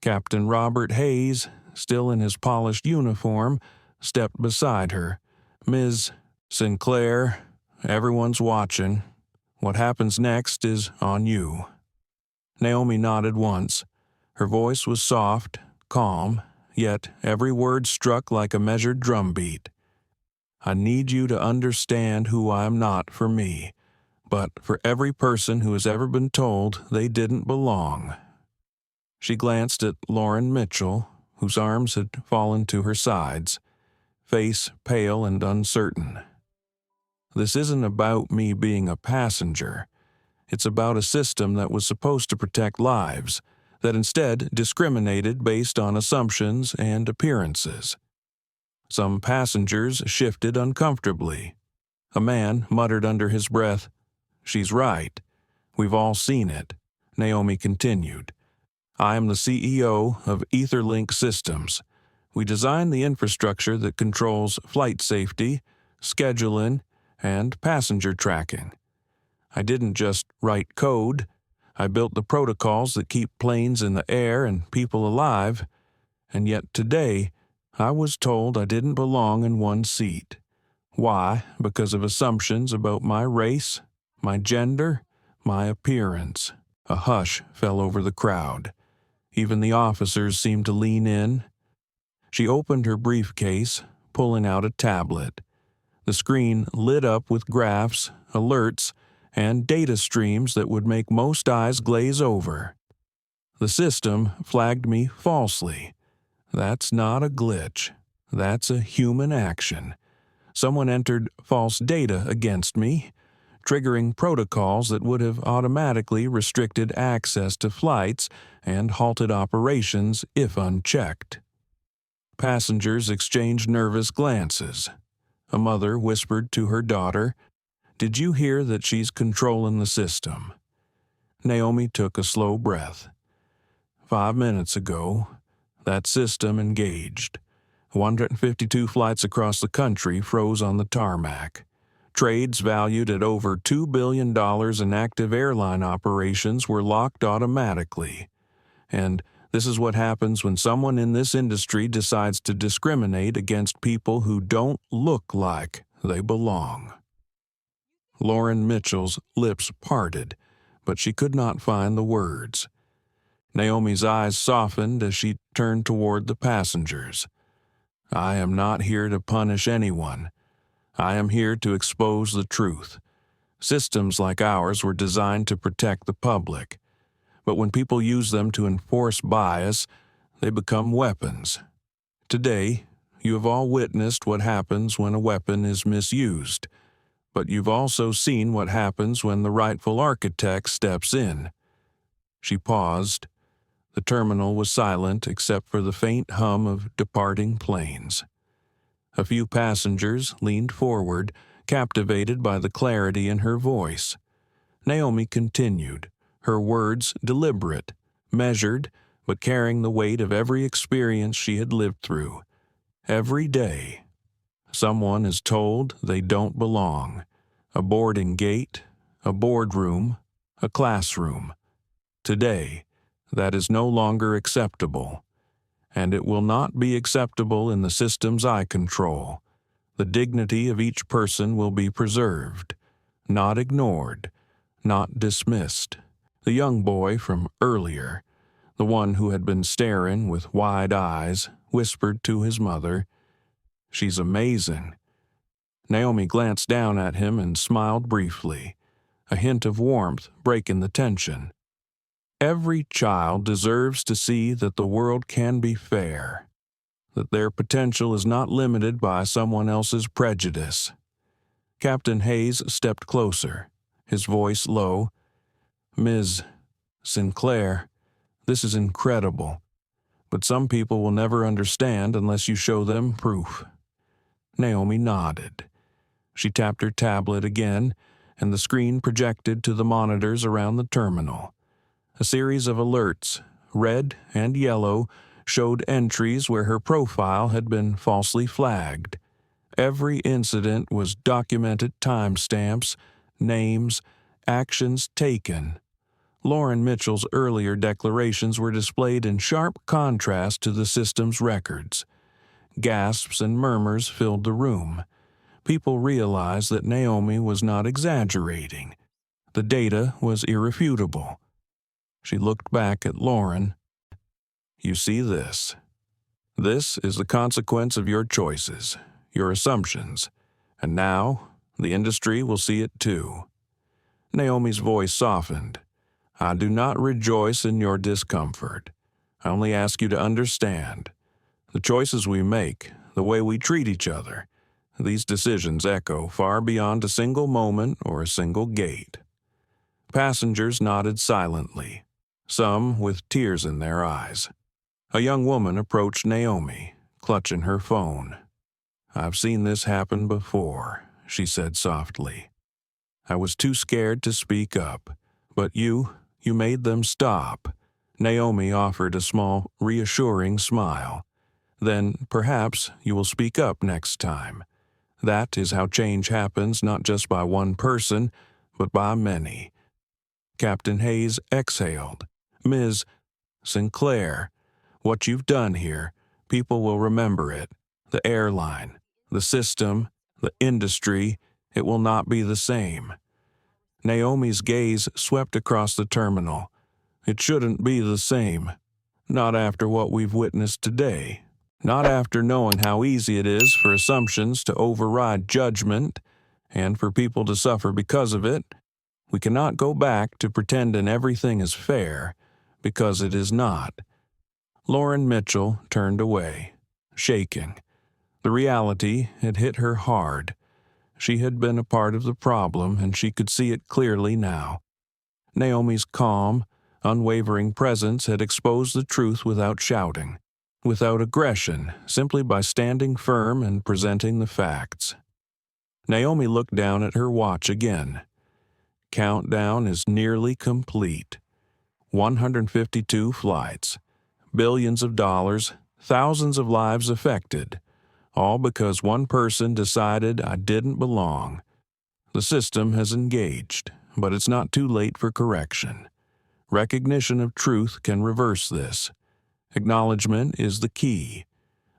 [SPEAKER 1] Captain Robert Hayes, still in his polished uniform, stepped beside her. "Ms. Sinclair, everyone's watching. What happens next is on you." Naomi nodded once. Her voice was soft, calm, yet every word struck like a measured drumbeat. "I need you to understand who I am not for me, but for every person who has ever been told they didn't belong." She glanced at Lauren Mitchell, whose arms had fallen to her sides, face pale and uncertain. "This isn't about me being a passenger. It's about a system that was supposed to protect lives, that instead discriminated based on assumptions and appearances." Some passengers shifted uncomfortably. A man muttered under his breath, "She's right. We've all seen it." Naomi continued, "I am the CEO of Etherlink Systems. We design the infrastructure that controls flight safety, scheduling, and passenger tracking. I didn't just write code. I built the protocols that keep planes in the air and people alive. And yet today, I was told I didn't belong in one seat. Why? Because of assumptions about my race, my gender, my appearance." A hush fell over the crowd. Even the officers seemed to lean in. She opened her briefcase, pulling out a tablet. The screen lit up with graphs, alerts, and data streams that would make most eyes glaze over. The system flagged me falsely. That's not a glitch. That's a human action. Someone entered false data against me, triggering protocols that would have automatically restricted access to flights and halted operations if unchecked. Passengers exchanged nervous glances. A mother whispered to her daughter, "Did you hear that she's controlling the system?" Naomi took a slow breath. 5 minutes ago, that system engaged. 152 flights across the country froze on the tarmac. Trades valued at over $2 billion in active airline operations were locked automatically. And this is what happens when someone in this industry decides to discriminate against people who don't look like they belong. Lauren Mitchell's lips parted, but she could not find the words. Naomi's eyes softened as she turned toward the passengers. I am not here to punish anyone. I am here to expose the truth. Systems like ours were designed to protect the public. But when people use them to enforce bias, they become weapons. Today, you have all witnessed what happens when a weapon is misused. But you've also seen what happens when the rightful architect steps in. She paused. The terminal was silent except for the faint hum of departing planes. A few passengers leaned forward, captivated by the clarity in her voice. Naomi continued, her words deliberate, measured, but carrying the weight of every experience she had lived through. Every day, someone is told they don't belong. A boarding gate, a boardroom, a classroom. Today, that is no longer acceptable. And it will not be acceptable in the systems I control. The dignity of each person will be preserved, not ignored, not dismissed. The young boy from earlier, the one who had been staring with wide eyes, whispered to his mother, "She's amazing." Naomi glanced down at him and smiled briefly, a hint of warmth breaking the tension. Every child deserves to see that the world can be fair, that their potential is not limited by someone else's prejudice. Captain Hayes stepped closer, his voice low. "Ms. Sinclair, this is incredible, but some people will never understand unless you show them proof." Naomi nodded. She tapped her tablet again, and the screen projected to the monitors around the terminal. A series of alerts, red and yellow, showed entries where her profile had been falsely flagged. Every incident was documented timestamps, names, actions taken. Lauren Mitchell's earlier declarations were displayed in sharp contrast to the system's records. Gasps and murmurs filled the room. People realized that Naomi was not exaggerating. The data was irrefutable. She looked back at Lauren. "You see this. This is the consequence of your choices, your assumptions, and now the industry will see it too." Naomi's voice softened. "I do not rejoice in your discomfort. I only ask you to understand. The choices we make, the way we treat each other, these decisions echo far beyond a single moment or a single gate." Passengers nodded silently, some with tears in their eyes. A young woman approached Naomi, clutching her phone. "I've seen this happen before," she said softly. "I was too scared to speak up, but you made them stop." Naomi offered a small, reassuring smile. "Then perhaps you will speak up next time. That is how change happens, not just by one person, but by many." Captain Hayes exhaled. "Ms. Sinclair, what you've done here, people will remember it. The airline, the system, the industry, it will not be the same." Naomi's gaze swept across the terminal. "It shouldn't be the same. Not after what we've witnessed today. Not after knowing how easy it is for assumptions to override judgment and for people to suffer because of it. We cannot go back to pretending everything is fair, because it is not. Lauren Mitchell turned away, shaking. The reality had hit her hard. She had been a part of the problem, and she could see it clearly now. Naomi's calm, unwavering presence had exposed the truth without shouting, without aggression, simply by standing firm and presenting the facts. Naomi looked down at her watch again. Countdown is nearly complete. 152 flights, billions of dollars, thousands of lives affected, all because one person decided I didn't belong. The system has engaged, but it's not too late for correction. Recognition of truth can reverse this. Acknowledgement is the key.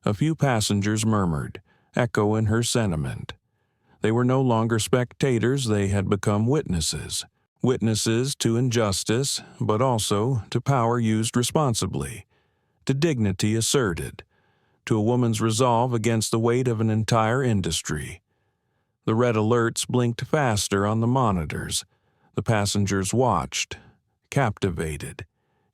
[SPEAKER 1] A few passengers murmured, echoing her sentiment. They were no longer spectators, they had become witnesses. Witnesses to injustice, but also to power used responsibly, to dignity asserted, to a woman's resolve against the weight of an entire industry. The red alerts blinked faster on the monitors. The passengers watched, captivated.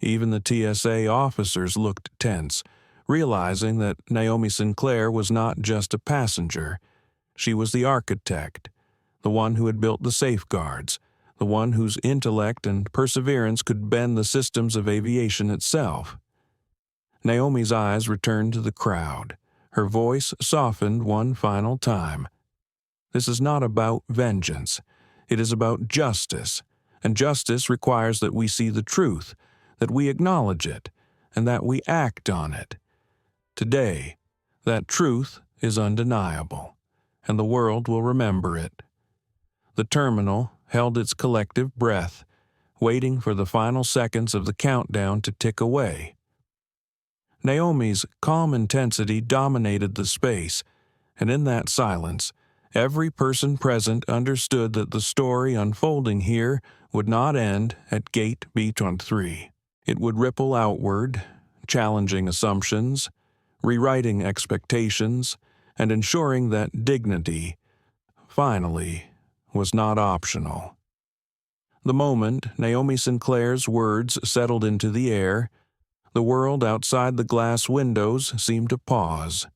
[SPEAKER 1] Even the TSA officers looked tense, realizing that Naomi Sinclair was not just a passenger. She was the architect, the one who had built the safeguards, the one whose intellect and perseverance could bend the systems of aviation itself. Naomi's eyes returned to the crowd. Her voice softened one final time. This is not about vengeance. It is about justice, and justice requires that we see the truth, that we acknowledge it, and that we act on it. Today, that truth is undeniable, and the world will remember it. The terminal held its collective breath, waiting for the final seconds of the countdown to tick away. Naomi's calm intensity dominated the space, and in that silence, every person present understood that the story unfolding here would not end at Gate B23. It would ripple outward, challenging assumptions, rewriting expectations, and ensuring that dignity, finally, was not optional. The moment Naomi Sinclair's words settled into the air, the world outside the glass windows seemed to pause.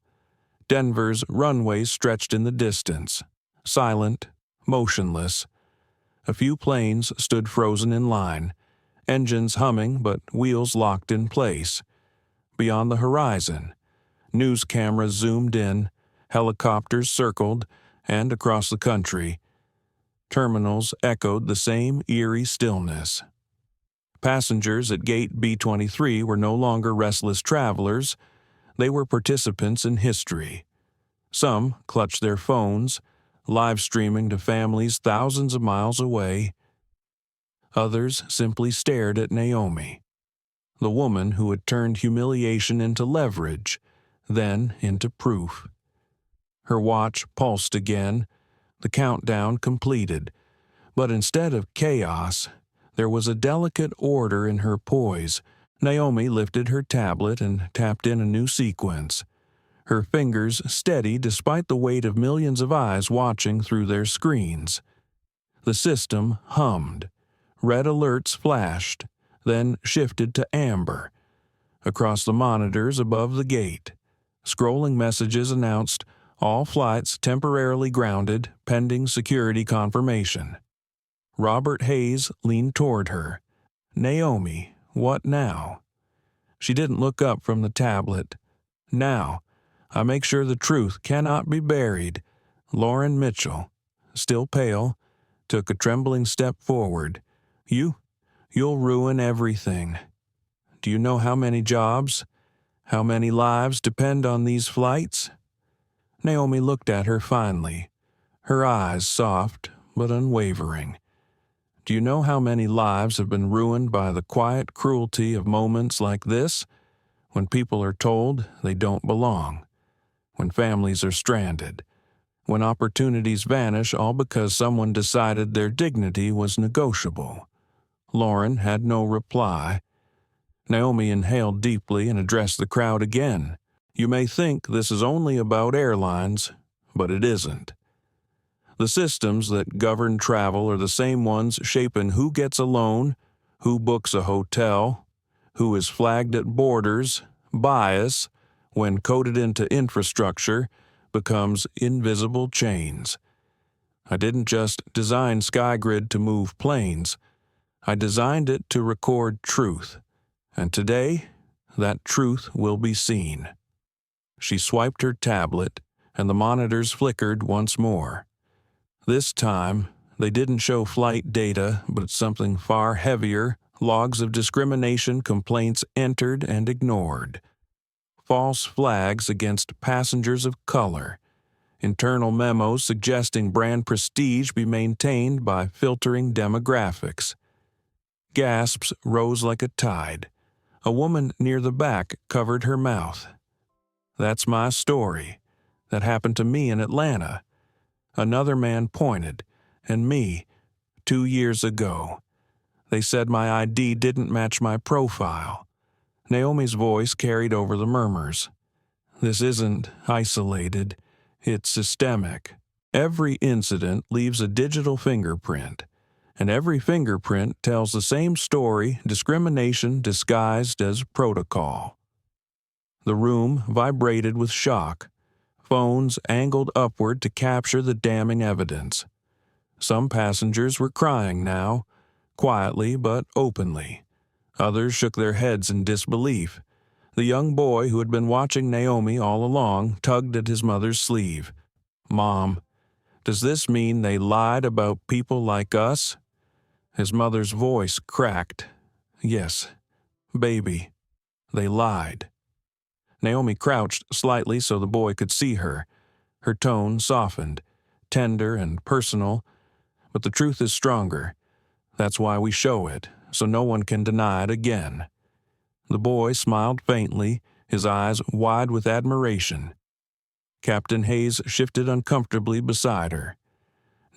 [SPEAKER 1] Denver's runways stretched in the distance, silent, motionless. A few planes stood frozen in line, engines humming but wheels locked in place. Beyond the horizon, news cameras zoomed in, helicopters circled, and across the country, terminals echoed the same eerie stillness. Passengers at Gate B23 were no longer restless travelers. They were participants in history. Some clutched their phones, live streaming to families thousands of miles away. Others simply stared at Naomi, the woman who had turned humiliation into leverage, then into proof. Her watch pulsed again, the countdown completed, but instead of chaos, there was a delicate order in her poise. Naomi lifted her tablet and tapped in a new sequence, her fingers steady despite the weight of millions of eyes watching through their screens. The system hummed. Red alerts flashed, then shifted to amber. Across the monitors above the gate, scrolling messages announced all flights temporarily grounded pending security confirmation. Robert Hayes leaned toward her. "Naomi, what now?" She didn't look up from the tablet. "Now, I make sure the truth cannot be buried." Lauren Mitchell, still pale, took a trembling step forward. You'll ruin everything. Do you know how many jobs, how many lives depend on these flights?" Naomi looked at her finally, her eyes soft but unwavering. "Do you know how many lives have been ruined by the quiet cruelty of moments like this, when people are told they don't belong, when families are stranded, when opportunities vanish all because someone decided their dignity was negotiable?" Lauren had no reply. Naomi inhaled deeply and addressed the crowd again. "You may think this is only about airlines, but it isn't. The systems that govern travel are the same ones shaping who gets a loan, who books a hotel, who is flagged at borders. Bias, when coded into infrastructure, becomes invisible chains. I didn't just design SkyGrid to move planes. I designed it to record truth. And today, that truth will be seen. She swiped her tablet, and the monitors flickered once more. This time, they didn't show flight data, but something far heavier, logs of discrimination complaints entered and ignored. False flags against passengers of color. Internal memos suggesting brand prestige be maintained by filtering demographics. Gasps rose like a tide. A woman near the back covered her mouth. That's my story. That happened to me in Atlanta. Another man pointed, and me, 2 years ago. They said my ID didn't match my profile. Naomi's voice carried over the murmurs. This isn't isolated. It's systemic. Every incident leaves a digital fingerprint, and every fingerprint tells the same story, discrimination disguised as protocol. The room vibrated with shock. Phones angled upward to capture the damning evidence. Some passengers were crying now, quietly but openly. Others shook their heads in disbelief. The young boy who had been watching Naomi all along tugged at his mother's sleeve. "Mom, does this mean they lied about people like us?" His mother's voice cracked. "Yes, baby, they lied." Naomi crouched slightly so the boy could see her. Her tone softened, tender and personal, but the truth is stronger. That's why we show it, so no one can deny it again. The boy smiled faintly, his eyes wide with admiration. Captain Hayes shifted uncomfortably beside her.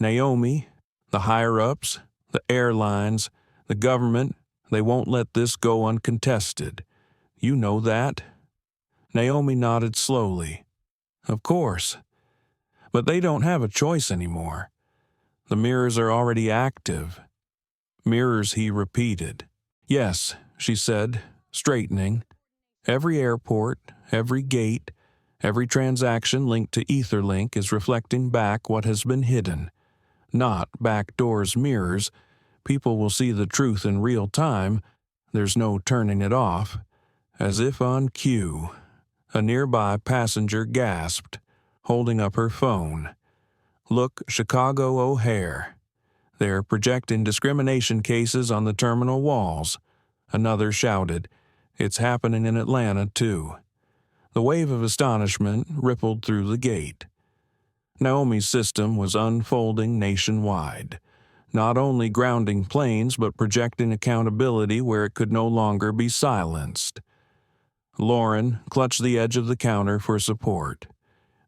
[SPEAKER 1] "Naomi, the higher-ups, the airlines, the government, they won't let this go uncontested. You know that?" Naomi nodded slowly. "Of course. But they don't have a choice anymore. The mirrors are already active." "Mirrors," he repeated. "Yes," she said, straightening. "Every airport, every gate, every transaction linked to Etherlink is reflecting back what has been hidden. Not back doors mirrors. People will see the truth in real time. There's no turning it off." As if on cue, a nearby passenger gasped, holding up her phone. "Look, Chicago O'Hare. They're projecting discrimination cases on the terminal walls." Another shouted, "It's happening in Atlanta, too." The wave of astonishment rippled through the gate. Naomi's system was unfolding nationwide, not only grounding planes but projecting accountability where it could no longer be silenced. Lauren clutched the edge of the counter for support.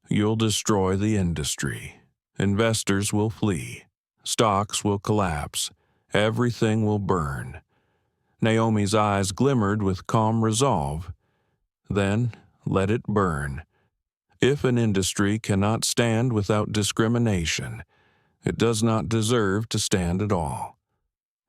[SPEAKER 1] "You'll destroy the industry. Investors will flee. Stocks will collapse. Everything will burn." Naomi's eyes glimmered with calm resolve. "Then let it burn. If an industry cannot stand without discrimination, it does not deserve to stand at all."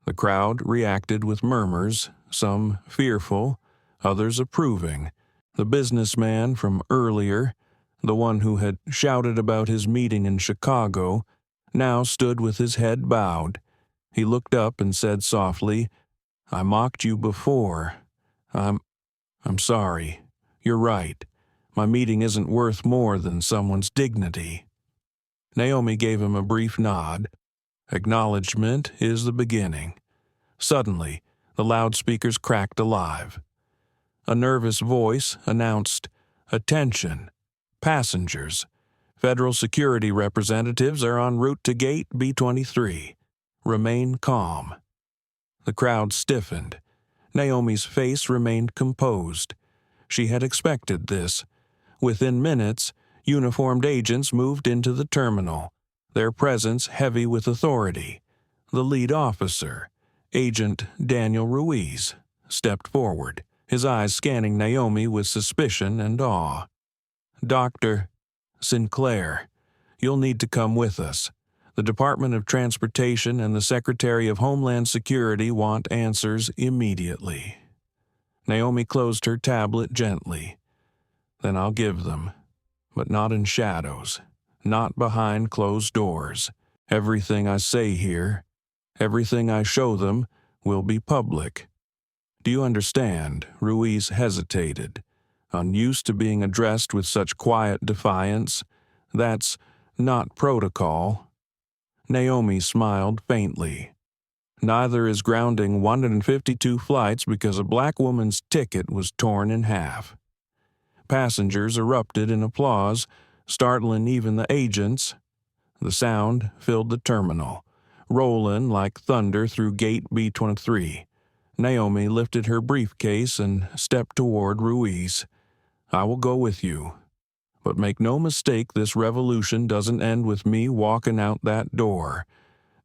[SPEAKER 1] The crowd reacted with murmurs, some fearful, others approving. The businessman from earlier, the one who had shouted about his meeting in Chicago, now stood with his head bowed. He looked up and said softly, "I mocked you before. I'm sorry. You're right. My meeting isn't worth more than someone's dignity." Naomi gave him a brief nod. Acknowledgement is the beginning. Suddenly, the loudspeakers cracked alive. A nervous voice announced, "Attention, passengers. Federal security representatives are en route to gate B-23. Remain calm." The crowd stiffened. Naomi's face remained composed. She had expected this. Within minutes, uniformed agents moved into the terminal, their presence heavy with authority. The lead officer, Agent Daniel Ruiz, stepped forward, his eyes scanning Naomi with suspicion and awe. "Dr. Sinclair, you'll need to come with us. The Department of Transportation and the Secretary of Homeland Security want answers immediately." Naomi closed her tablet gently. "Then I'll give them, but not in shadows, not behind closed doors. Everything I say here, everything I show them, will be public." "Do you understand?" Ruiz hesitated, unused to being addressed with such quiet defiance. "That's not protocol." Naomi smiled faintly. "Neither is grounding 152 flights because a black woman's ticket was torn in half." Passengers erupted in applause, startling even the agents. The sound filled the terminal, rolling like thunder through gate B-23. Naomi lifted her briefcase and stepped toward Ruiz. "I will go with you. But make no mistake, this revolution doesn't end with me walking out that door.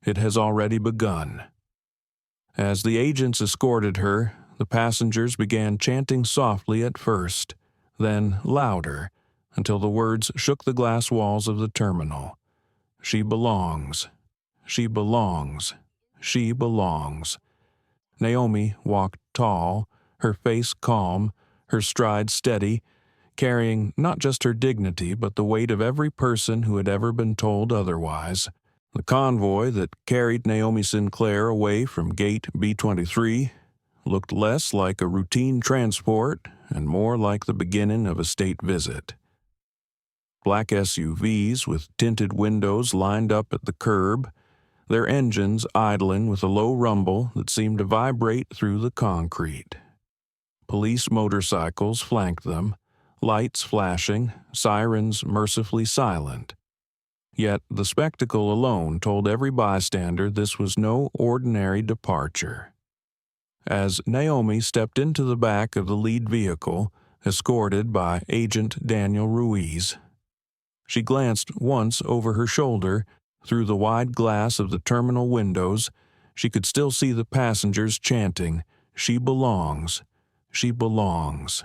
[SPEAKER 1] It has already begun." As the agents escorted her, the passengers began chanting softly at first, then louder, until the words shook the glass walls of the terminal. "She belongs. She belongs. She belongs." Naomi walked tall, her face calm, her stride steady, carrying not just her dignity but the weight of every person who had ever been told otherwise. The convoy that carried Naomi Sinclair away from gate B-23 looked less like a routine transport and more like the beginning of a state visit. Black SUVs with tinted windows lined up at the curb, their engines idling with a low rumble that seemed to vibrate through the concrete. Police motorcycles flanked them, lights flashing, sirens mercifully silent. Yet the spectacle alone told every bystander this was no ordinary departure. As Naomi stepped into the back of the lead vehicle, escorted by Agent Daniel Ruiz, she glanced once over her shoulder. Through the wide glass of the terminal windows, she could still see the passengers chanting, "She belongs. She belongs."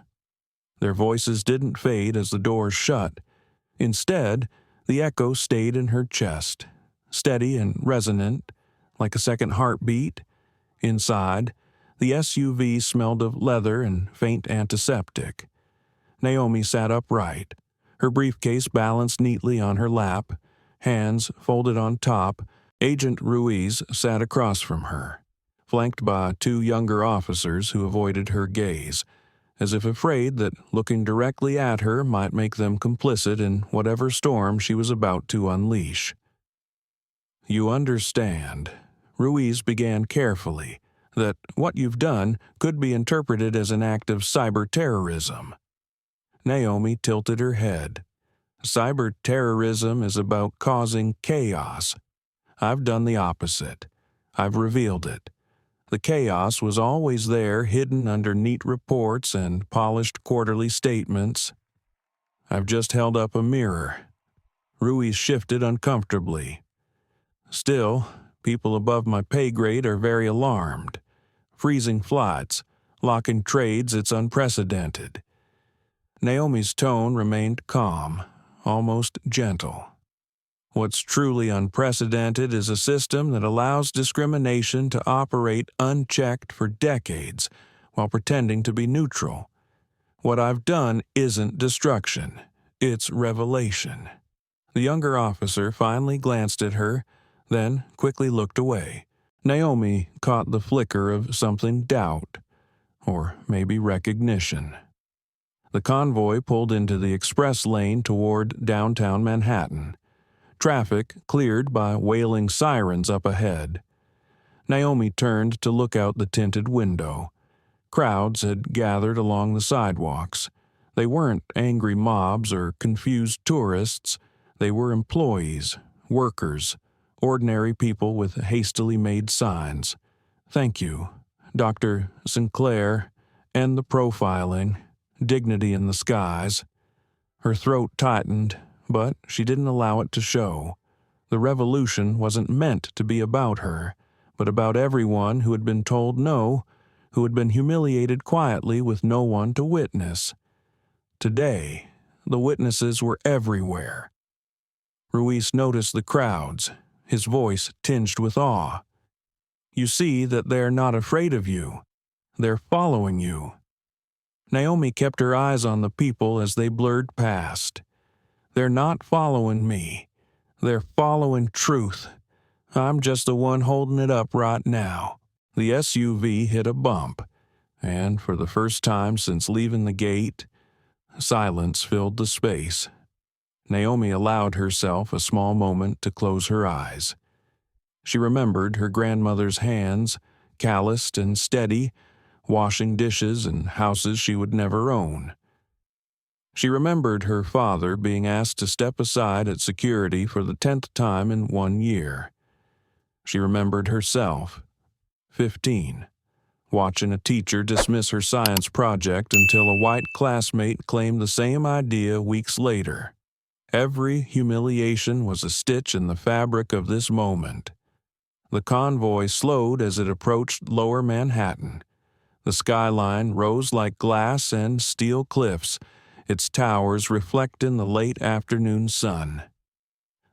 [SPEAKER 1] Their voices didn't fade as the doors shut. Instead, the echo stayed in her chest, steady and resonant, like a second heartbeat. Inside, the SUV smelled of leather and faint antiseptic. Naomi sat upright, her briefcase balanced neatly on her lap, hands folded on top. Agent Ruiz sat across from her, flanked by two younger officers who avoided her gaze, as if afraid that looking directly at her might make them complicit in whatever storm she was about to unleash. "You understand," Ruiz began carefully, "that what you've done could be interpreted as an act of cyber-terrorism." Naomi tilted her head. "Cyber-terrorism is about causing chaos. I've done the opposite. I've revealed it. The chaos was always there, hidden under neat reports and polished quarterly statements. I've just held up a mirror." Ruiz shifted uncomfortably. "Still, people above my pay grade are very alarmed. Freezing flights, locking trades, it's unprecedented." Naomi's tone remained calm, almost gentle. "What's truly unprecedented is a system that allows discrimination to operate unchecked for decades while pretending to be neutral. What I've done isn't destruction, it's revelation." The younger officer finally glanced at her, then quickly looked away. Naomi caught the flicker of something doubt, or maybe recognition. The convoy pulled into the express lane toward downtown Manhattan. Traffic cleared by wailing sirens up ahead. Naomi turned to look out the tinted window. Crowds had gathered along the sidewalks. They weren't angry mobs or confused tourists. They were employees, workers, ordinary people with hastily made signs. "Thank you, Dr. Sinclair," and the profiling, "dignity in the skies." Her throat tightened, but she didn't allow it to show. The revolution wasn't meant to be about her, but about everyone who had been told no, who had been humiliated quietly with no one to witness. Today, the witnesses were everywhere. Ruiz noticed the crowds, his voice tinged with awe. "You see that they're not afraid of you. They're following you." Naomi kept her eyes on the people as they blurred past. "They're not following me. They're following truth. I'm just the one holding it up right now." The SUV hit a bump, and for the first time since leaving the gate, silence filled the space. Naomi allowed herself a small moment to close her eyes. She remembered her grandmother's hands, calloused and steady, washing dishes in houses she would never own. She remembered her father being asked to step aside at security for the 10th time in 1 year. She remembered herself, 15, watching a teacher dismiss her science project until a white classmate claimed the same idea weeks later. Every humiliation was a stitch in the fabric of this moment. The convoy slowed as it approached Lower Manhattan. The skyline rose like glass and steel cliffs, its towers reflecting the late afternoon sun.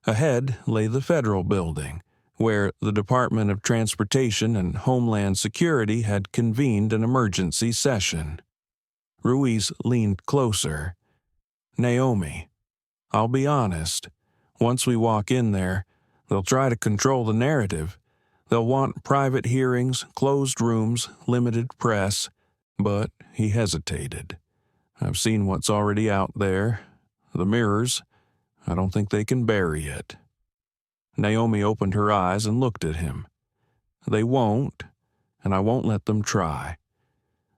[SPEAKER 1] Ahead lay the Federal Building, where the Department of Transportation and Homeland Security had convened an emergency session. Ruiz leaned closer. "Naomi, I'll be honest. Once we walk in there, they'll try to control the narrative. They'll want private hearings, closed rooms, limited press." But he hesitated. "I've seen what's already out there. The mirrors. I don't think they can bury it." Naomi opened her eyes and looked at him. "They won't, and I won't let them try."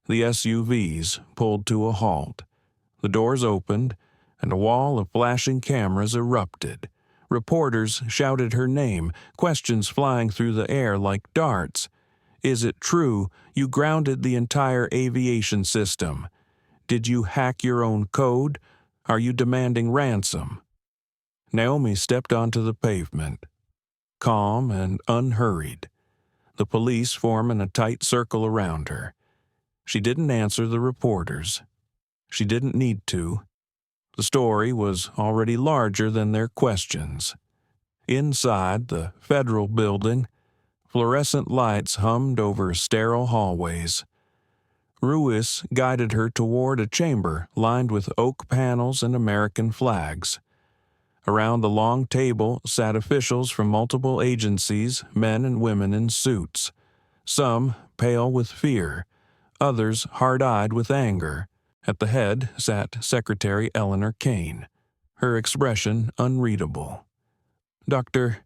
[SPEAKER 1] The SUVs pulled to a halt. The doors opened, and a wall of flashing cameras erupted. Reporters shouted her name, questions flying through the air like darts. "Is it true you grounded the entire aviation system? Did you hack your own code? Are you demanding ransom?" Naomi stepped onto the pavement, calm and unhurried, the police forming a tight circle around her. She didn't answer the reporters. She didn't need to. The story was already larger than their questions. Inside the Federal Building, fluorescent lights hummed over sterile hallways. Ruiz guided her toward a chamber lined with oak panels and American flags. Around the long table sat officials from multiple agencies, men and women in suits. Some pale with fear, others hard-eyed with anger. At the head sat Secretary Eleanor Kane, her expression unreadable. "Dr.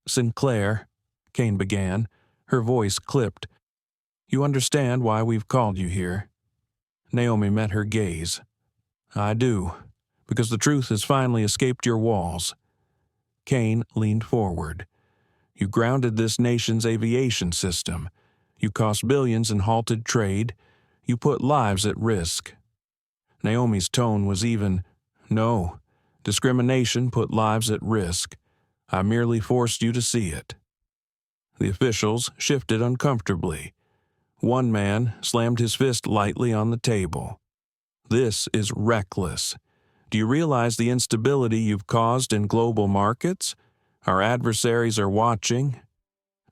[SPEAKER 1] Sinclair," Kane began, her voice clipped. "You understand why we've called you here?" Naomi met her gaze. "I do, because the truth has finally escaped your walls." Kane leaned forward. "You grounded this nation's aviation system. You cost billions and halted trade. You put lives at risk." Naomi's tone was even. "No, discrimination put lives at risk. I merely forced you to see it." The officials shifted uncomfortably. One man slammed his fist lightly on the table. "This is reckless. Do you realize the instability you've caused in global markets? Our adversaries are watching."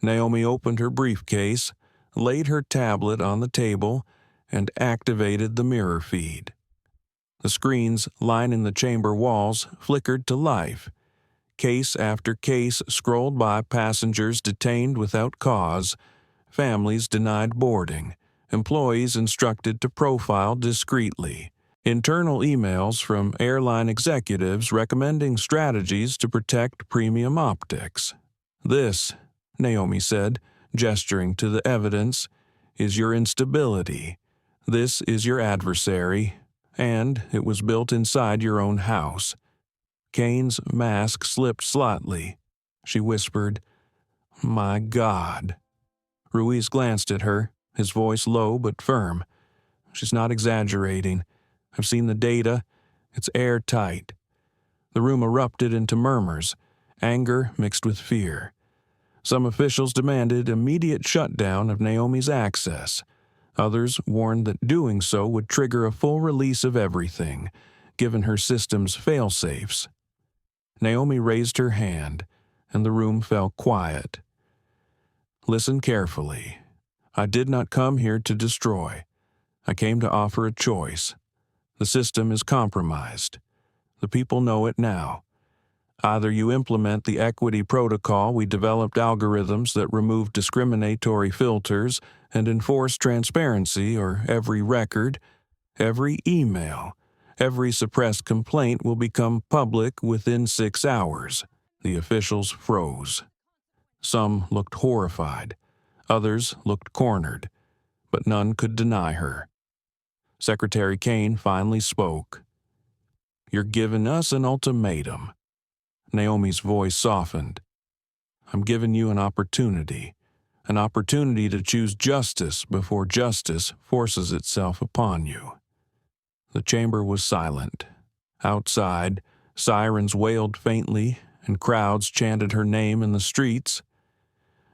[SPEAKER 1] Naomi opened her briefcase, laid her tablet on the table, and activated the mirror feed. The screens lining the chamber walls flickered to life. Case after case scrolled by passengers detained without cause, families denied boarding, employees instructed to profile discreetly, internal emails from airline executives recommending strategies to protect premium optics. "This," Naomi said, gesturing to the evidence, "is your instability. This is your adversary. And it was built inside your own house." Kane's mask slipped slightly. She whispered, "My God." Ruiz glanced at her, his voice low but firm. "She's not exaggerating. I've seen the data. It's airtight." The room erupted into murmurs, anger mixed with fear. Some officials demanded immediate shutdown of Naomi's access. Others warned that doing so would trigger a full release of everything, given her system's fail-safes. Naomi raised her hand, and the room fell quiet. Listen carefully. I did not come here to destroy. I came to offer a choice. The system is compromised. The people know it now. Either you implement the equity protocol, we developed algorithms that remove discriminatory filters and enforce transparency, or every record, every email, every suppressed complaint will become public within 6 hours. The officials froze. Some looked horrified. Others looked cornered, but none could deny her. Secretary Kane finally spoke. "You're giving us an ultimatum." Naomi's voice softened. "I'm giving you an opportunity to choose justice before justice forces itself upon you." The chamber was silent. Outside, sirens wailed faintly, and crowds chanted her name in the streets.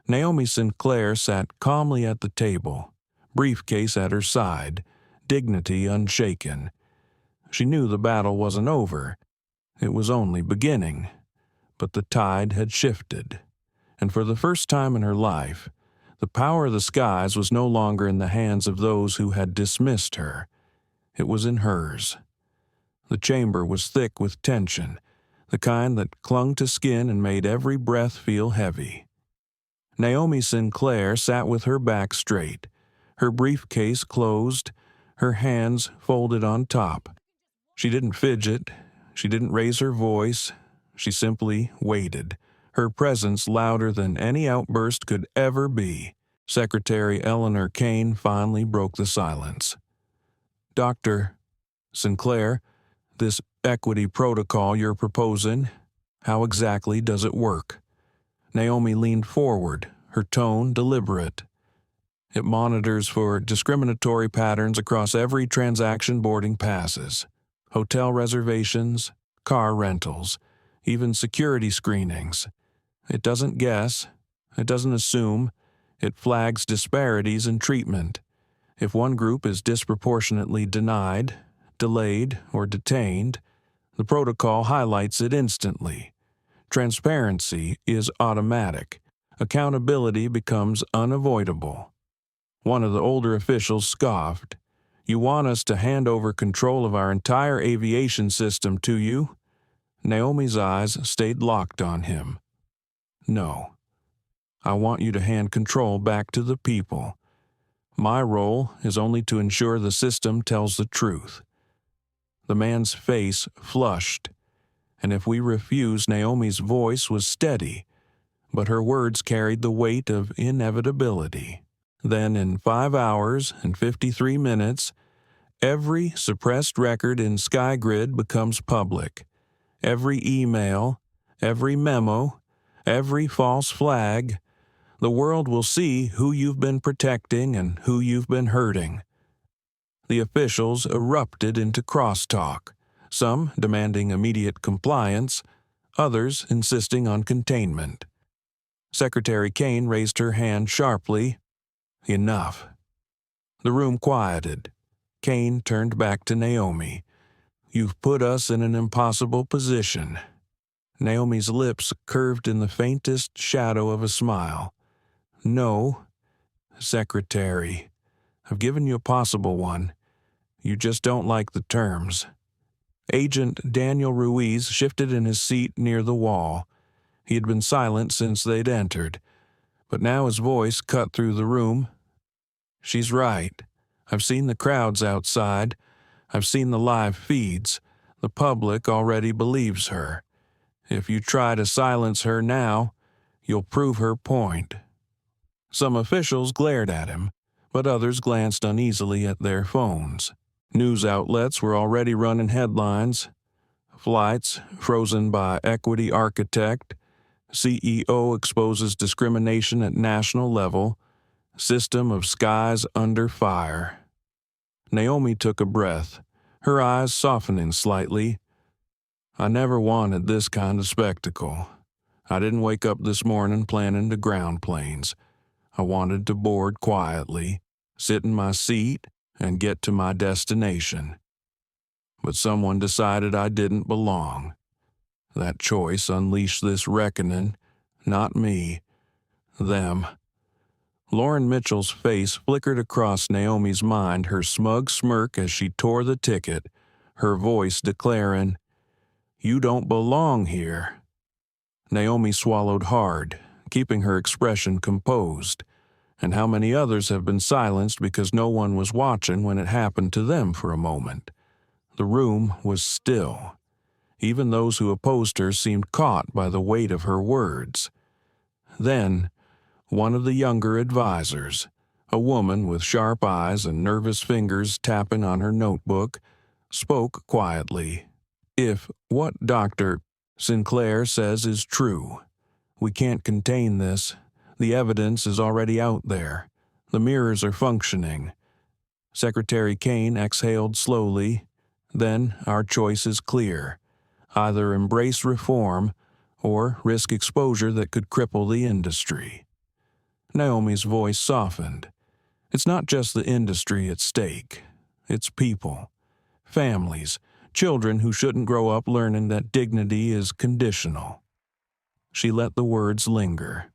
[SPEAKER 1] Naomi Sinclair sat calmly at the table, briefcase at her side, dignity unshaken. She knew the battle wasn't over. It was only beginning. But the tide had shifted, and for the first time in her life, the power of the skies was no longer in the hands of those who had dismissed her. It was in hers. The chamber was thick with tension, the kind that clung to skin and made every breath feel heavy. Naomi Sinclair sat with her back straight, her briefcase closed, her hands folded on top. She didn't fidget, she didn't raise her voice. She simply waited, her presence louder than any outburst could ever be. Secretary Eleanor Kane finally broke the silence. "Dr. Sinclair, this equity protocol you're proposing, how exactly does it work?" Naomi leaned forward, her tone deliberate. "It monitors for discriminatory patterns across every transaction boarding passes. Hotel reservations, car rentals, even security screenings. It doesn't guess, it doesn't assume, it flags disparities in treatment. If one group is disproportionately denied, delayed, or detained, the protocol highlights it instantly. Transparency is automatic. Accountability becomes unavoidable." One of the older officials scoffed. "You want us to hand over control of our entire aviation system to you?" Naomi's eyes stayed locked on him. "No. I want you to hand control back to the people. My role is only to ensure the system tells the truth." The man's face flushed, and if we refuse, Naomi's voice was steady, but her words carried the weight of inevitability. "Then in 5 hours and 53 minutes, every suppressed record in SkyGrid becomes public. Every email, every memo, every false flag. The world will see who you've been protecting and who you've been hurting." The officials erupted into crosstalk, some demanding immediate compliance, others insisting on containment. Secretary Kane raised her hand sharply. "Enough." The room quieted. Kane turned back to Naomi. "You've put us in an impossible position." Naomi's lips curved in the faintest shadow of a smile. "No, Secretary. I've given you a possible one. You just don't like the terms." Agent Daniel Ruiz shifted in his seat near the wall. He had been silent since they'd entered, but now his voice cut through the room. "She's right. I've seen the crowds outside. I've seen the live feeds. The public already believes her. If you try to silence her now, you'll prove her point." Some officials glared at him, but others glanced uneasily at their phones. News outlets were already running headlines. "Flights frozen by equity architect. CEO exposes discrimination at national level. System of skies under fire." Naomi took a breath, her eyes softening slightly. "I never wanted this kind of spectacle. I didn't wake up this morning planning to ground planes. I wanted to board quietly, sit in my seat, and get to my destination. But someone decided I didn't belong. That choice unleashed this reckoning, Not me. Them. Lauren Mitchell's face flickered across Naomi's mind, her smug smirk as she tore the ticket, her voice declaring, "You don't belong here." Naomi swallowed hard, keeping her expression composed. And how many others have been silenced because no one was watching when it happened to them for a moment? The room was still. Even those who opposed her seemed caught by the weight of her words. Then, one of the younger advisors, a woman with sharp eyes and nervous fingers tapping on her notebook, spoke quietly. "If what Dr. Sinclair says is true, we can't contain this. The evidence is already out there. The mirrors are functioning." Secretary Kane exhaled slowly. "Then our choice is clear. Either embrace reform or risk exposure that could cripple the industry." Naomi's voice softened. "It's not just the industry at stake. It's people, families, children who shouldn't grow up learning that dignity is conditional." She let the words linger.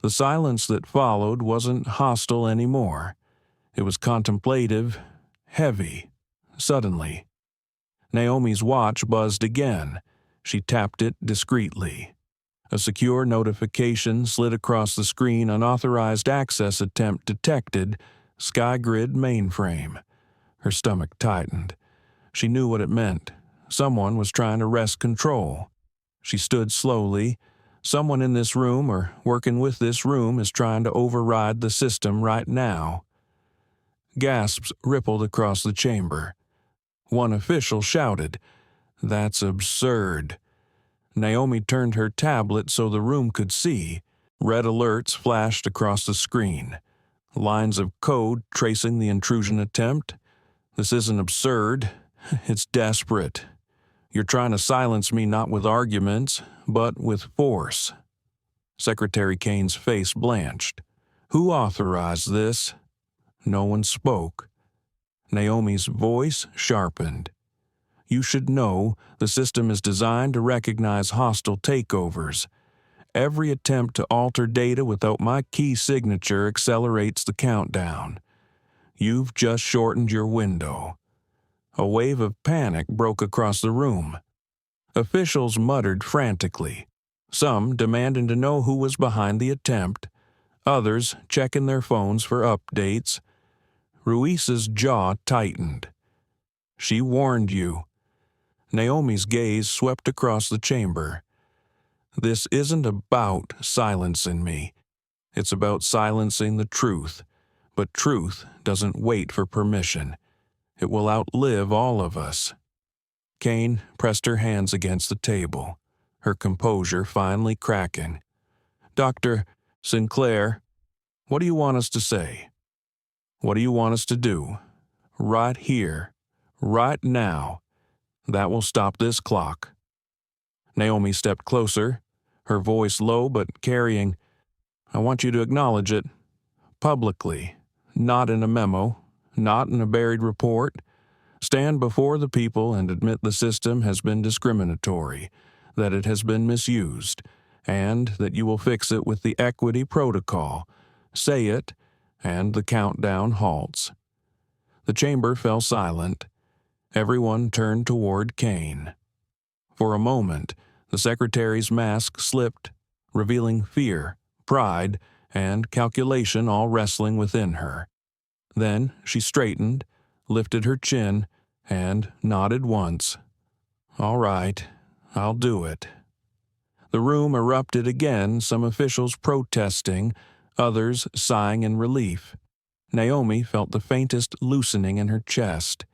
[SPEAKER 1] The silence that followed wasn't hostile anymore. It was contemplative, heavy. Suddenly, Naomi's watch buzzed again. She tapped it discreetly. A secure notification slid across the screen. "Unauthorized access attempt detected. SkyGrid mainframe." Her stomach tightened. She knew what it meant. Someone was trying to wrest control. She stood slowly. Someone in this room or working with this room is trying to override the system right now. Gasps rippled across the chamber. One official shouted, "That's absurd." Naomi turned her tablet so the room could see. Red alerts flashed across the screen. Lines of code tracing the intrusion attempt. "This isn't absurd. It's desperate. You're trying to silence me not with arguments, but with force." Secretary Kane's face blanched. "Who authorized this?" No one spoke. Naomi's voice sharpened. "You should know the system is designed to recognize hostile takeovers. Every attempt to alter data without my key signature accelerates the countdown. You've just shortened your window." A wave of panic broke across the room. Officials muttered frantically, some demanding to know who was behind the attempt, others checking their phones for updates. Ruiz's jaw tightened. "She warned you." Naomi's gaze swept across the chamber. "This isn't about silencing me. It's about silencing the truth. But truth doesn't wait for permission. It will outlive all of us." Kane pressed her hands against the table, her composure finally cracking. "Dr. Sinclair, what do you want us to say? What do you want us to do? Right here, right now. That will stop this clock." Naomi stepped closer, her voice low but carrying, "I want you to acknowledge it. Publicly. Not in a memo. Not in a buried report. Stand before the people and admit the system has been discriminatory, that it has been misused, and that you will fix it with the equity protocol. Say it, and the countdown halts." The chamber fell silent. Everyone turned toward Kane. For a moment, the secretary's mask slipped, revealing fear, pride, and calculation all wrestling within her. Then she straightened, lifted her chin, and nodded once. "All right, I'll do it." The room erupted again, some officials protesting, others sighing in relief. Naomi felt the faintest loosening in her chest.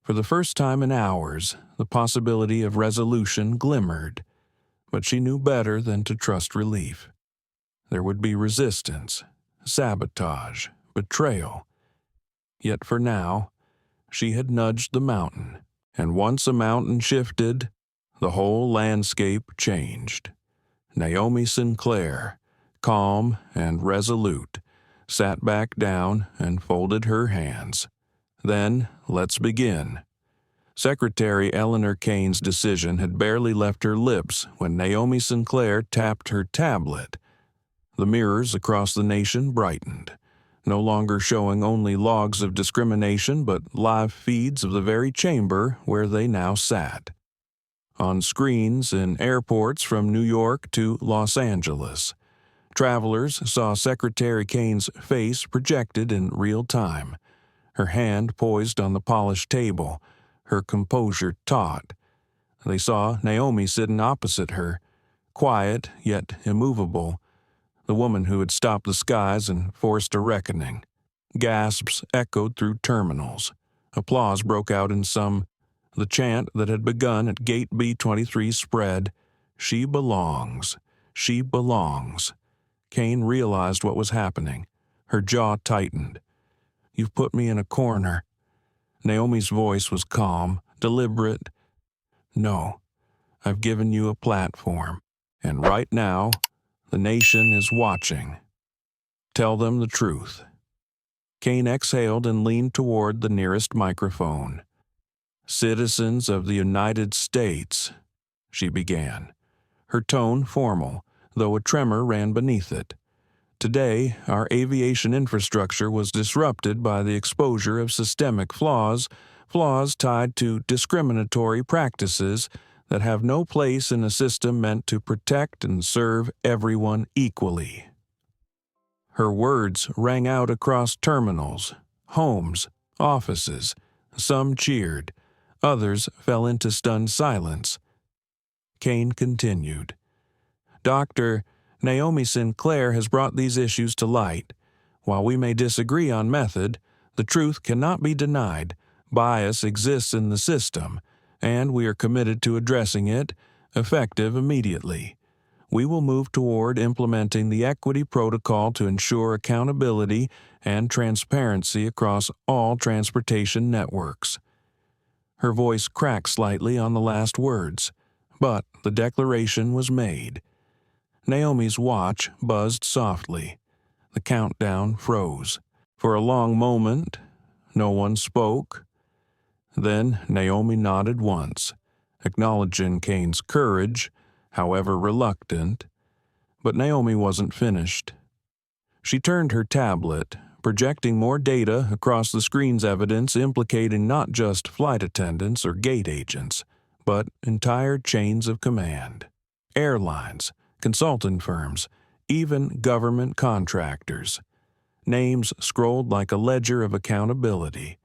[SPEAKER 1] For the first time in hours, the possibility of resolution glimmered, but she knew better than to trust relief. There would be resistance, sabotage, betrayal. Yet for now, she had nudged the mountain, and once a mountain shifted, the whole landscape changed. Naomi Sinclair, calm and resolute, sat back down and folded her hands. "Then let's begin." Secretary Eleanor Kane's decision had barely left her lips when Naomi Sinclair tapped her tablet. The mirrors across the nation brightened, no longer showing only logs of discrimination but live feeds of the very chamber where they now sat. On screens in airports from New York to Los Angeles, travelers saw Secretary Kane's face projected in real time, her hand poised on the polished table, her composure taut. They saw Naomi sitting opposite her, quiet yet immovable, the woman who had stopped the skies and forced a reckoning. Gasps echoed through terminals. Applause broke out in some. The chant that had begun at Gate B-23 spread, "She belongs. She belongs." Kane realized what was happening. Her jaw tightened. "You've put me in a corner." Naomi's voice was calm, deliberate. "No, I've given you a platform, and right now, the nation is watching. Tell them the truth." Kane exhaled and leaned toward the nearest microphone. "Citizens of the United States," she began, her tone formal, though a tremor ran beneath it. "Today, our aviation infrastructure was disrupted by the exposure of systemic flaws tied to discriminatory practices that have no place in a system meant to protect and serve everyone equally." Her words rang out across terminals, homes, offices. Some cheered, others fell into stunned silence. Kane continued. "Dr. Naomi Sinclair has brought these issues to light. While we may disagree on method, the truth cannot be denied. Bias exists in the system, and we are committed to addressing it, effective immediately. We will move toward implementing the equity protocol to ensure accountability and transparency across all transportation networks." Her voice cracked slightly on the last words, but the declaration was made. Naomi's watch buzzed softly. The countdown froze. For a long moment, no one spoke. Then Naomi nodded once, acknowledging Kane's courage, however reluctant. But Naomi wasn't finished. She turned her tablet, projecting more data across the screen's evidence implicating not just flight attendants or gate agents, but entire chains of command. Airlines, consulting firms, even government contractors. Names scrolled like a ledger of accountability.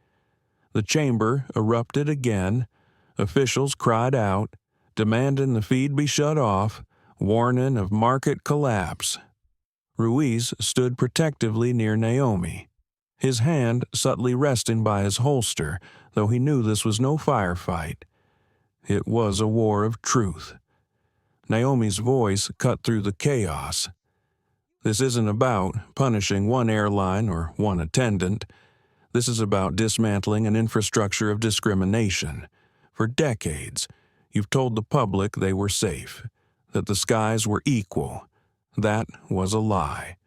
[SPEAKER 1] The chamber erupted again. Officials cried out, demanding the feed be shut off, warning of market collapse. Ruiz stood protectively near Naomi, his hand subtly resting by his holster, though he knew this was no firefight. It was a war of truth. Naomi's voice cut through the chaos. "This isn't about punishing one airline or one attendant. This is about dismantling an infrastructure of discrimination. For decades, you've told the public they were safe, that the skies were equal. That was a lie.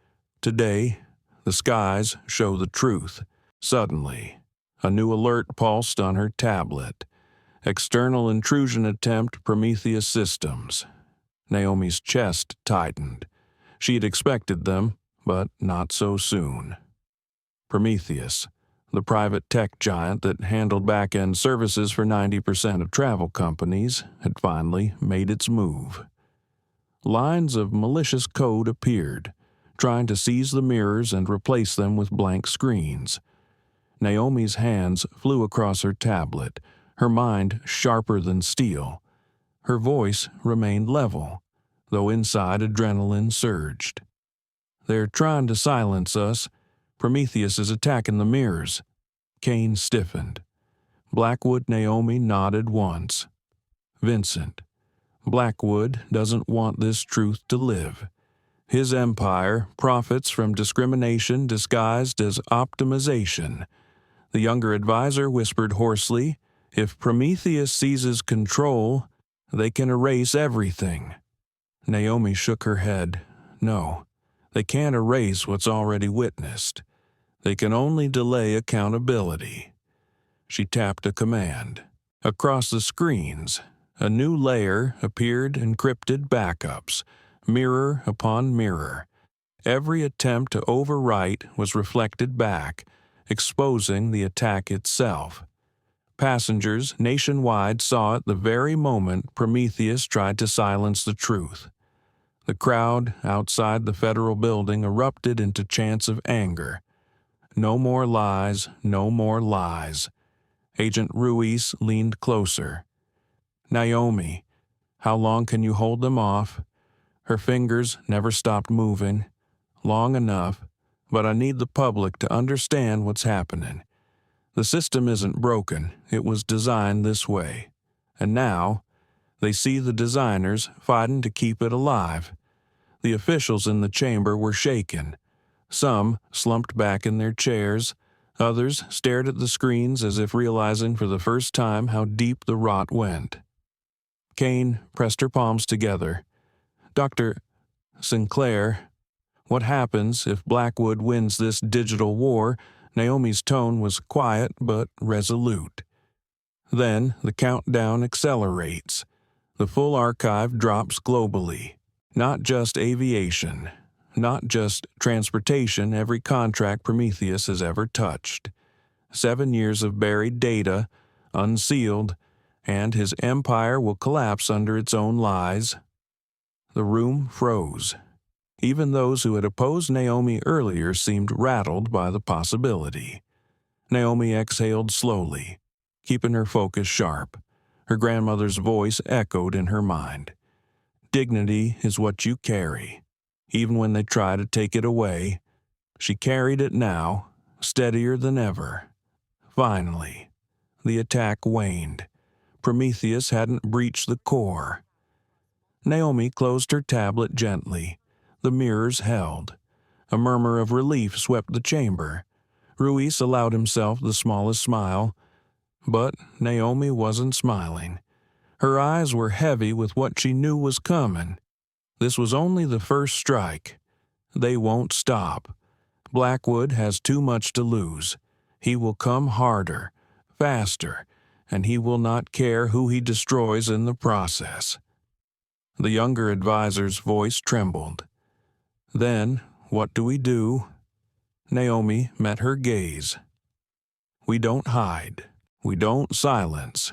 [SPEAKER 1] Today, the skies show the truth." Suddenly, a new alert pulsed on her tablet. "External intrusion attempt Prometheus systems." Naomi's chest tightened. She'd expected them, but not so soon. Prometheus, the private tech giant that handled back-end services for 90% of travel companies, had finally made its move. Lines of malicious code appeared, trying to seize the mirrors and replace them with blank screens. Naomi's hands flew across her tablet, her mind sharper than steel. Her voice remained level, though inside adrenaline surged. "They're trying to silence us. Prometheus is attacking the mirrors." Kane stiffened. Blackwood Naomi nodded once. "Vincent, Blackwood doesn't want this truth to live. His empire profits from discrimination disguised as optimization." The younger advisor whispered hoarsely, "If Prometheus seizes control, they can erase everything." Naomi shook her head. "No, they can't erase what's already witnessed. They can only delay accountability." She tapped a command. Across the screens, a new layer appeared, encrypted backups, mirror upon mirror. Every attempt to overwrite was reflected back, exposing the attack itself. Passengers nationwide saw it the very moment Prometheus tried to silence the truth. The crowd outside the federal building erupted into chants of anger. No more lies, no more lies. Agent Ruiz leaned closer. Naomi, how long can you hold them off? Her fingers never stopped moving. Long enough, but I need the public to understand what's happening. The system isn't broken, it was designed this way. And now, they see the designers fighting to keep it alive. The officials in the chamber were shaken. Some slumped back in their chairs. Others stared at the screens as if realizing for the first time how deep the rot went. Kane pressed her palms together. Dr. Sinclair, what happens if Blackwood wins this digital war? Naomi's tone was quiet but resolute. Then the countdown accelerates. The full archive drops globally. Not just aviation, not just transportation, every contract Prometheus has ever touched. 7 years of buried data, unsealed, and his empire will collapse under its own lies. The room froze. Even those who had opposed Naomi earlier seemed rattled by the possibility. Naomi exhaled slowly, keeping her focus sharp. Her grandmother's voice echoed in her mind. Dignity is what you carry. Even when they try to take it away, she carried it now, steadier than ever. Finally, the attack waned. Prometheus hadn't breached the core. Naomi closed her tablet gently. The mirrors held. A murmur of relief swept the chamber. Ruiz allowed himself the smallest smile, but Naomi wasn't smiling. Her eyes were heavy with what she knew was coming. This was only the first strike. They won't stop. Blackwood has too much to lose. He will come harder, faster, and he will not care who he destroys in the process. The younger advisor's voice trembled. Then, what do we do? Naomi met her gaze. We don't hide. We don't silence.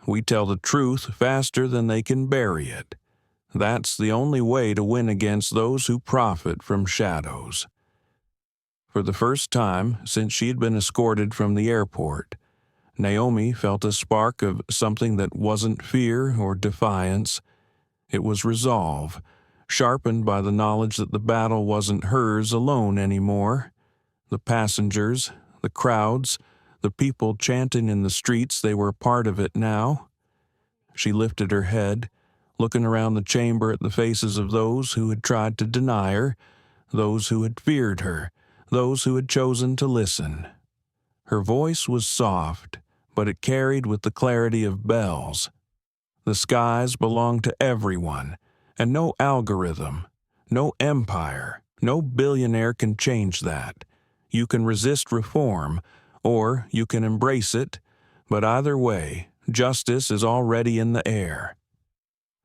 [SPEAKER 1] We tell the truth faster than they can bury it. That's the only way to win against those who profit from shadows. For the first time since she had been escorted from the airport, Naomi felt a spark of something that wasn't fear or defiance. It was resolve, sharpened by the knowledge that the battle wasn't hers alone anymore. The passengers, the crowds, the people chanting in the streets, they were part of it now. She lifted her head, looking around the chamber at the faces of those who had tried to deny her, those who had feared her, those who had chosen to listen. Her voice was soft, but it carried with the clarity of bells. The skies belong to everyone, and no algorithm, no empire, no billionaire can change that. You can resist reform, or you can embrace it, but either way, justice is already in the air.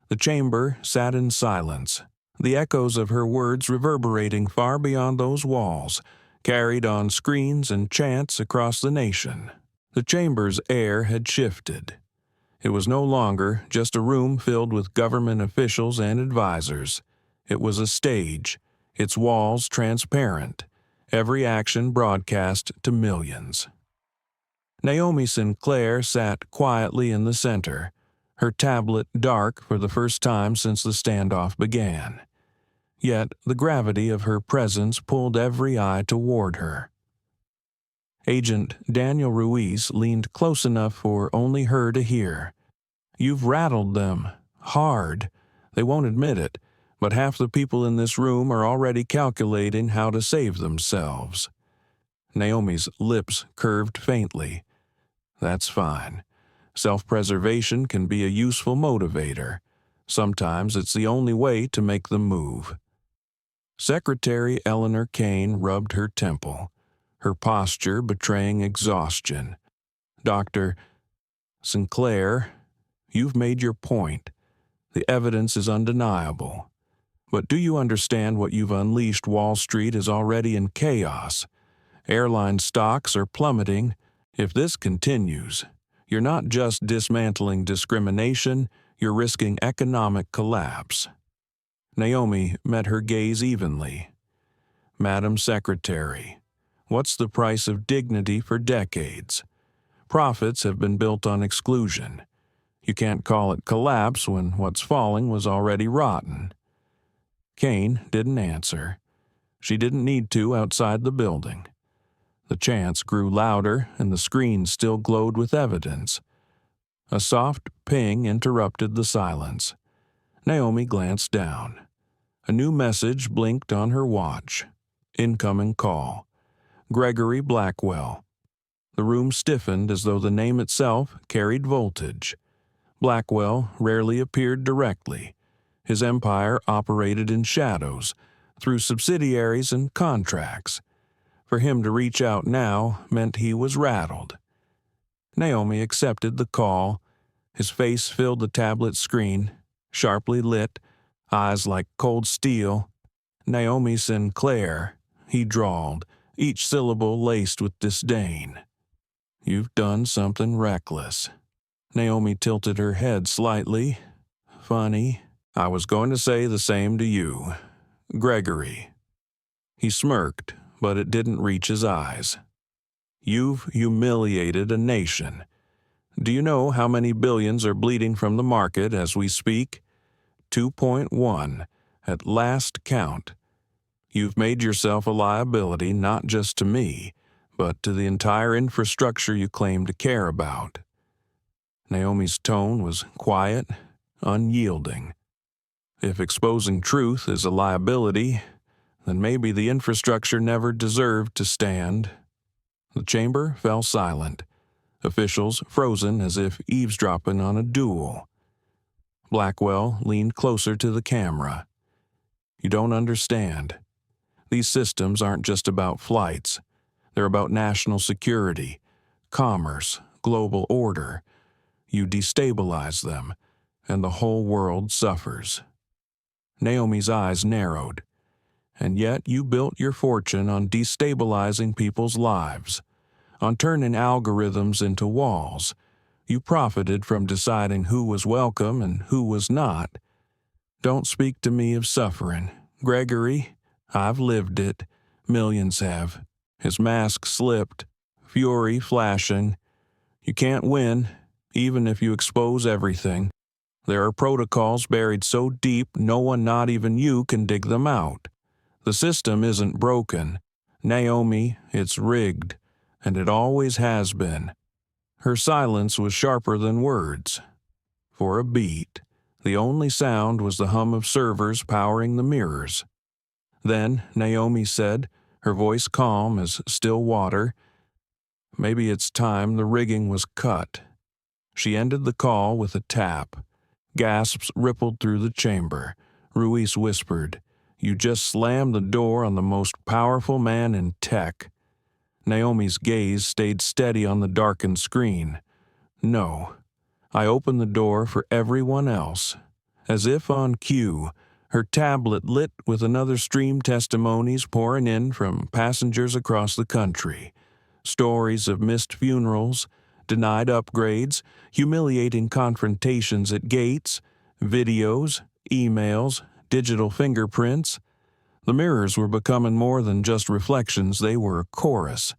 [SPEAKER 1] The chamber sat in silence, the echoes of her words reverberating far beyond those walls, carried on screens and chants across the nation. The chamber's air had shifted. It was no longer just a room filled with government officials and advisors. It was a stage, its walls transparent, every action broadcast to millions. Naomi Sinclair sat quietly in the center, her tablet dark for the first time since the standoff began. Yet the gravity of her presence pulled every eye toward her. Agent Daniel Ruiz leaned close enough for only her to hear. You've rattled them. Hard. They won't admit it, but half the people in this room are already calculating how to save themselves. Naomi's lips curved faintly. That's fine. Self-preservation can be a useful motivator. Sometimes it's the only way to make them move. Secretary Eleanor Kane rubbed her temple, her posture betraying exhaustion. Dr. Sinclair, you've made your point. The evidence is undeniable. But do you understand what you've unleashed? Wall Street is already in chaos. Airline stocks are plummeting. If this continues, you're not just dismantling discrimination, you're risking economic collapse. Naomi met her gaze evenly. Madam Secretary, what's the price of dignity for decades? Profits have been built on exclusion. You can't call it collapse when what's falling was already rotten. Kane didn't answer. She didn't need to outside the building. The chants grew louder, and the screen still glowed with evidence. A soft ping interrupted the silence. Naomi glanced down. A new message blinked on her watch. Incoming call. Gregory Blackwell. The room stiffened as though the name itself carried voltage. Blackwell rarely appeared directly. His empire operated in shadows, through subsidiaries and contracts. For him to reach out now meant he was rattled. Naomi accepted the call. His face filled the tablet screen, sharply lit, eyes like cold steel. Naomi Sinclair, he drawled, each syllable laced with disdain. You've done something reckless. Naomi tilted her head slightly. Funny. I was going to say the same to you. Gregory. He smirked, but it didn't reach his eyes. You've humiliated a nation. Do you know how many billions are bleeding from the market as we speak? 2.1, at last count. You've made yourself a liability not just to me, but to the entire infrastructure you claim to care about. Naomi's tone was quiet, unyielding. If exposing truth is a liability, then maybe the infrastructure never deserved to stand. The chamber fell silent, officials frozen as if eavesdropping on a duel. Blackwell leaned closer to the camera. You don't understand. These systems aren't just about flights. They're about national security, commerce, global order. You destabilize them, and the whole world suffers. Naomi's eyes narrowed. And yet you built your fortune on destabilizing people's lives, on turning algorithms into walls. You profited from deciding who was welcome and who was not. Don't speak to me of suffering. Gregory, I've lived it. Millions have. His mask slipped, fury flashing. You can't win, even if you expose everything. There are protocols buried so deep no one, not even you, can dig them out. The system isn't broken. Naomi, it's rigged, and it always has been. Her silence was sharper than words. For a beat, the only sound was the hum of servers powering the mirrors. Then Naomi said, her voice calm as still water, maybe it's time the rigging was cut. She ended the call with a tap. Gasps rippled through the chamber. Ruiz whispered, You just slammed the door on the most powerful man in tech. Naomi's gaze stayed steady on the darkened screen. No, I opened the door for everyone else. As if on cue, her tablet lit with another stream testimonies pouring in from passengers across the country. Stories of missed funerals, denied upgrades, humiliating confrontations at gates, videos, emails, digital fingerprints. The mirrors were becoming more than just reflections, they were a chorus.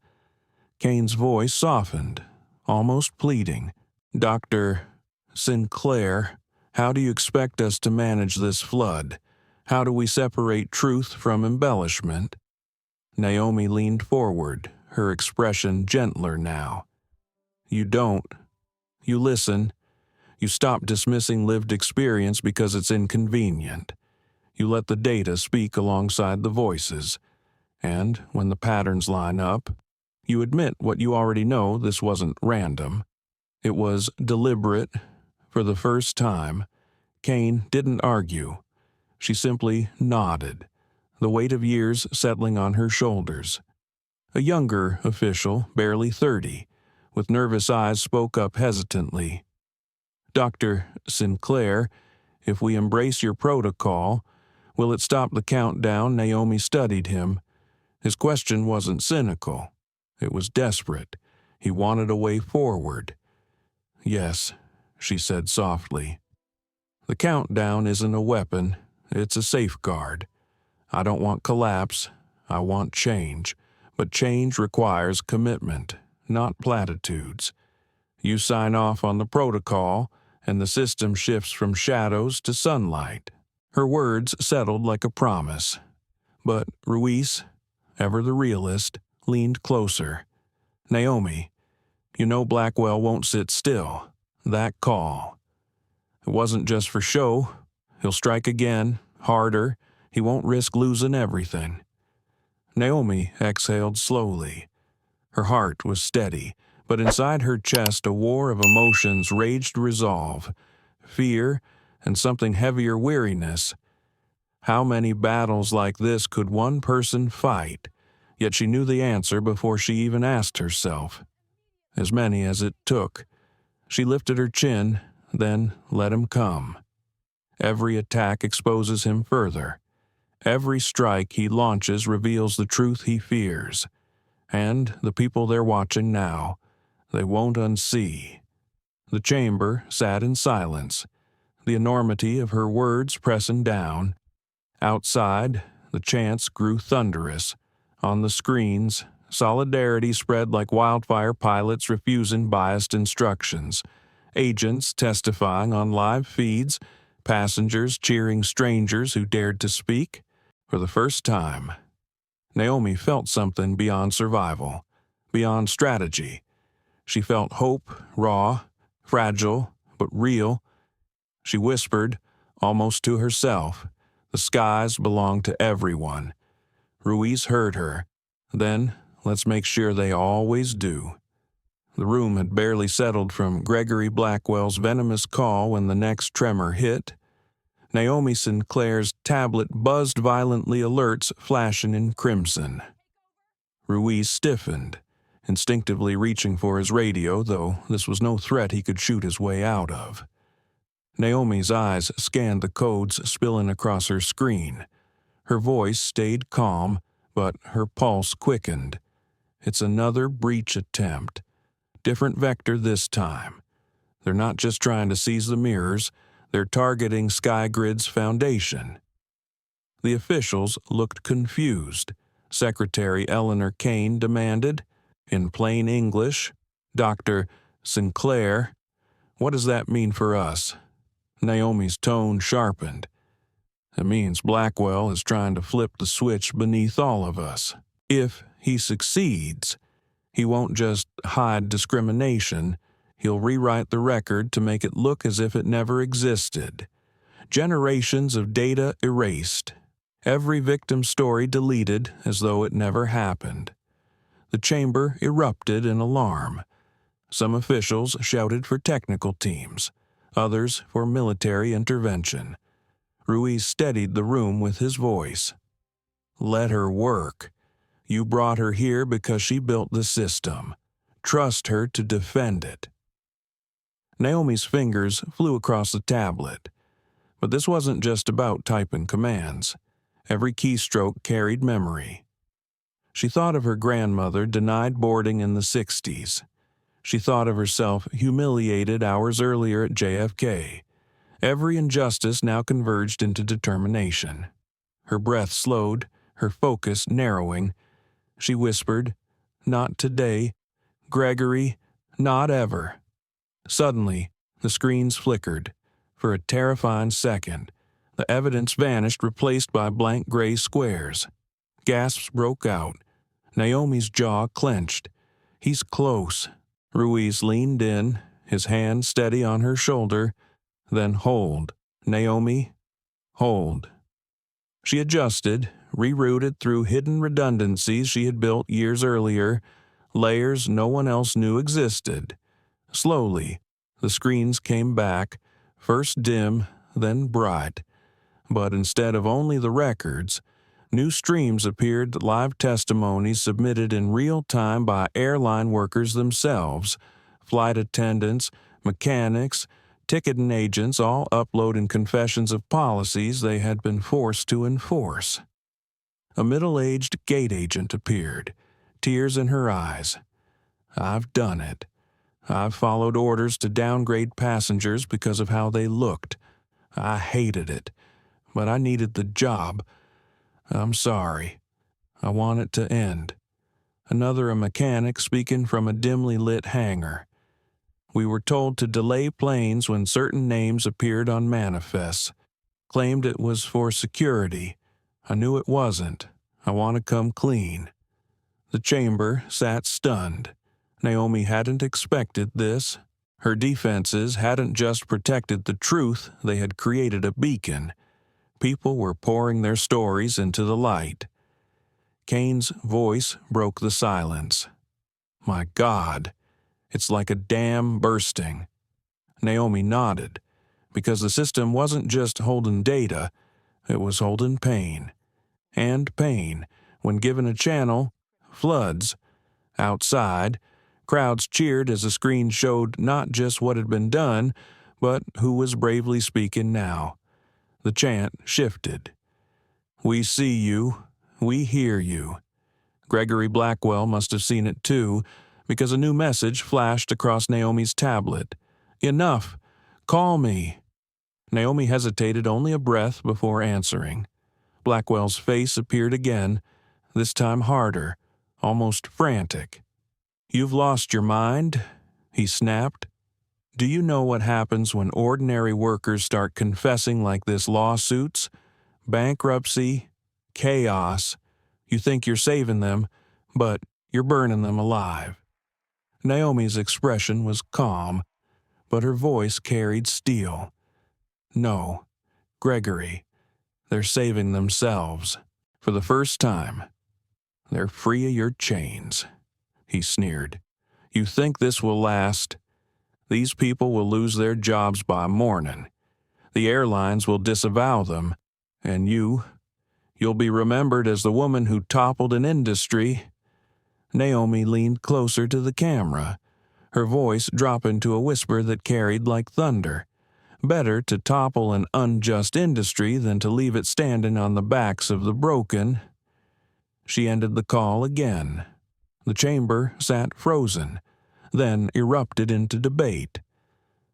[SPEAKER 1] Kane's voice softened, almost pleading. Dr. Sinclair, how do you expect us to manage this flood? How do we separate truth from embellishment? Naomi leaned forward, her expression gentler now. You don't. You listen. You stop dismissing lived experience because it's inconvenient. You let the data speak alongside the voices. And when the patterns line up, you admit what you already know. This wasn't random. It was deliberate. For the first time, Kane didn't argue. She simply nodded, the weight of years settling on her shoulders. A younger official, barely 30, with nervous eyes, spoke up hesitantly. "Dr. Sinclair, if we embrace your protocol, will it stop the countdown?" Naomi studied him. His question wasn't cynical. It was desperate. He wanted a way forward. "Yes," she said softly. "The countdown isn't a weapon. It's a safeguard. I don't want collapse. I want change. But change requires commitment, not platitudes. You sign off on the protocol, and the system shifts from shadows to sunlight." Her words settled like a promise. But Ruiz, ever the realist, leaned closer. "Naomi, you know Blackwell won't sit still. That call. It wasn't just for show. He'll strike again, harder. He won't risk losing everything." Naomi exhaled slowly. Her heart was steady, but inside her chest a war of emotions raged: resolve, fear, and something heavier: weariness. How many battles like this could one person fight? Yet she knew the answer before she even asked herself. As many as it took. She lifted her chin, then let him come. Every attack exposes him further. Every strike he launches reveals the truth he fears. And the people they're watching now, they won't unsee. The chamber sat in silence, the enormity of her words pressing down. Outside, the chants grew thunderous. On the screens, solidarity spread like wildfire, pilots refusing biased instructions, agents testifying on live feeds, passengers cheering strangers who dared to speak. For the first time, Naomi felt something beyond survival, beyond strategy. She felt hope, raw, fragile, but real. She whispered, almost to herself, "The skies belong to everyone." Ruiz heard her. "Then, let's make sure they always do." The room had barely settled from Gregory Blackwell's venomous call when the next tremor hit. Naomi Sinclair's tablet buzzed violently, alerts flashing in crimson. Ruiz stiffened, instinctively reaching for his radio, though this was no threat he could shoot his way out of. Naomi's eyes scanned the codes spilling across her screen. Her voice stayed calm, but her pulse quickened. It's another breach attempt. Different vector this time. They're not just trying to seize the mirrors, they're targeting SkyGrid's foundation. The officials looked confused. Secretary Eleanor Kane demanded, in plain English, "Dr. Sinclair, what does that mean for us?" Naomi's tone sharpened. "It means Blackwell is trying to flip the switch beneath all of us. If he succeeds, he won't just hide discrimination, he'll rewrite the record to make it look as if it never existed. Generations of data erased. Every victim's story deleted as though it never happened." The chamber erupted in alarm. Some officials shouted for technical teams, others for military intervention. Ruiz steadied the room with his voice. "Let her work. You brought her here because she built the system. Trust her to defend it." Naomi's fingers flew across the tablet. But this wasn't just about typing commands. Every keystroke carried memory. She thought of her grandmother denied boarding in the 60s. She thought of herself humiliated hours earlier at JFK. Every injustice now converged into determination. Her breath slowed, her focus narrowing. She whispered, "Not today. Gregory, not ever." Suddenly, the screens flickered. For a terrifying second, the evidence vanished, replaced by blank gray squares. Gasps broke out. Naomi's jaw clenched. "He's close." Ruiz leaned in, his hand steady on her shoulder. Then hold. "Naomi, hold." She adjusted, rerouted through hidden redundancies she had built years earlier, layers no one else knew existed. Slowly, the screens came back, first dim, then bright. But instead of only the records, New streams appeared, live testimonies submitted in real time by airline workers themselves, flight attendants, mechanics, ticketing agents, all uploading confessions of policies they had been forced to enforce. A middle-aged gate agent appeared, tears in her eyes. "I've done it. I've followed orders to downgrade passengers because of how they looked. I hated it, but I needed the job. I'm sorry. I want it to end." Another, a mechanic, speaking from a dimly lit hangar. "We were told to delay planes when certain names appeared on manifests. Claimed it was for security. I knew it wasn't. I want to come clean." The chamber sat stunned. Naomi hadn't expected this. Her defenses hadn't just protected the truth, they had created a beacon. People were pouring their stories into the light. Kane's voice broke the silence. "My God, it's like a dam bursting." Naomi nodded, because the system wasn't just holding data, it was holding pain. And pain, when given a channel, floods. Outside, crowds cheered as the screen showed not just what had been done, but who was bravely speaking now. The chant shifted. "We see you. We hear you." Gregory Blackwell must have seen it too, because a new message flashed across Naomi's tablet. "Enough! Call me!" Naomi hesitated only a breath before answering. Blackwell's face appeared again, this time harder, almost frantic. "You've lost your mind?" he snapped. "Do you know what happens when ordinary workers start confessing like this? Lawsuits, bankruptcy, chaos. You think you're saving them, but you're burning them alive." Naomi's expression was calm, but her voice carried steel. "No, Gregory, they're saving themselves. For the first time. They're free of your chains," he sneered. "You think this will last? These people will lose their jobs by morning. The airlines will disavow them, and you'll be remembered as the woman who toppled an industry." Naomi leaned closer to the camera, her voice dropping to a whisper that carried like thunder. Better to topple an unjust industry than to leave it standing on the backs of the broken. She ended the call again. The chamber sat frozen, then erupted into debate.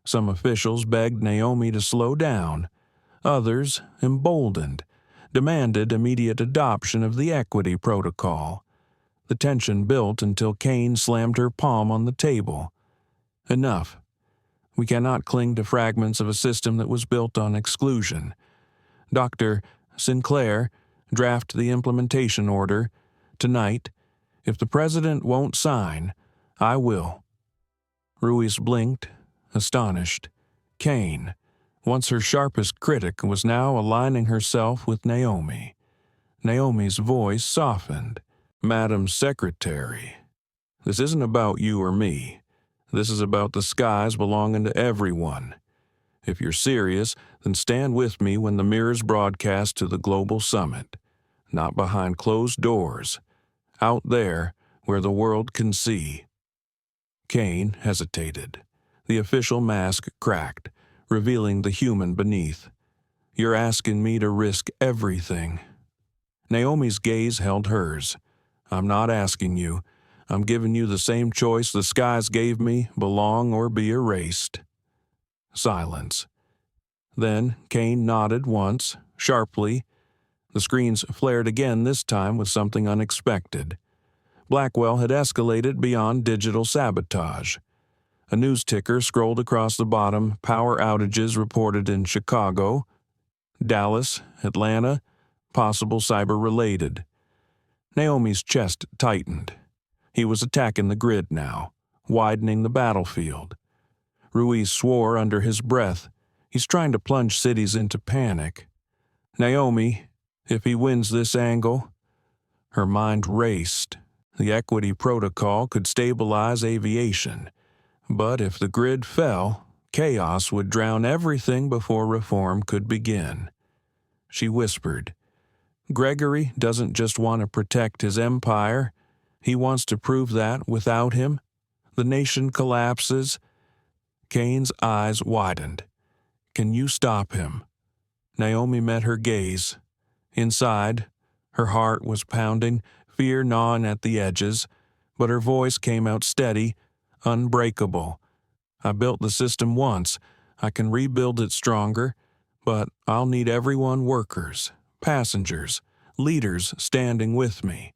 [SPEAKER 1] Some officials begged Naomi to slow down. Others, emboldened, demanded immediate adoption of the equity protocol. The tension built until Kane slammed her palm on the table. "Enough. We cannot cling to fragments of a system that was built on exclusion. Dr. Sinclair, draft the implementation order. Tonight. If the president won't sign, I will." Ruiz blinked, astonished. Kane, once her sharpest critic, was now aligning herself with Naomi. Naomi's voice softened. "Madam Secretary, this isn't about you or me. This is about the skies belonging to everyone. If you're serious, then stand with me when the mirrors broadcast to the global summit. Not behind closed doors. Out there, where the world can see." Kane hesitated. The official mask cracked, revealing the human beneath. "You're asking me to risk everything." Naomi's gaze held hers. "I'm not asking you. I'm giving you the same choice the skies gave me, belong or be erased." Silence. Then Kane nodded once, sharply. The screens flared again, this time with something unexpected. Blackwell had escalated beyond digital sabotage. A news ticker scrolled across the bottom, power outages reported in Chicago, Dallas, Atlanta, possible cyber-related. Naomi's chest tightened. He was attacking the grid now, widening the battlefield. Ruiz swore under his breath. He's trying to plunge cities into panic. "Naomi, if he wins this angle..." Her mind raced. The equity protocol could stabilize aviation. But if the grid fell, chaos would drown everything before reform could begin. She whispered, Gregory doesn't just want to protect his empire. He wants to prove that, without him, the nation collapses. Kane's eyes widened. Can you stop him? Naomi met her gaze. Inside, her heart was pounding, fear gnawing at the edges, but her voice came out steady, unbreakable. I built the system once. I can rebuild it stronger, but I'll need everyone, workers, passengers, leaders standing with me,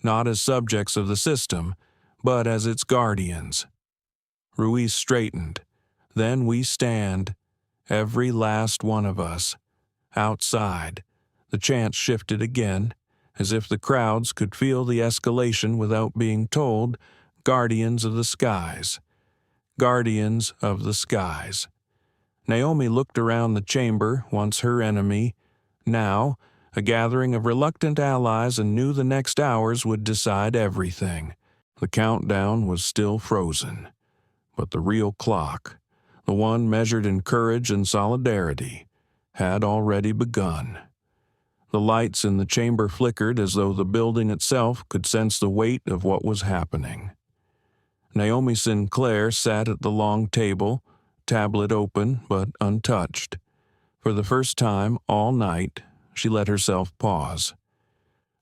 [SPEAKER 1] not as subjects of the system, but as its guardians. Ruiz straightened. Then we stand, every last one of us, outside. The chant shifted again, as if the crowds could feel the escalation without being told. Guardians of the skies. Guardians of the skies. Naomi looked around the chamber, once her enemy, now a gathering of reluctant allies, and knew the next hours would decide everything. The countdown was still frozen, but the real clock, the one measured in courage and solidarity, had already begun. The lights in the chamber flickered as though the building itself could sense the weight of what was happening. Naomi Sinclair sat at the long table, tablet open but untouched. For the first time all night, she let herself pause.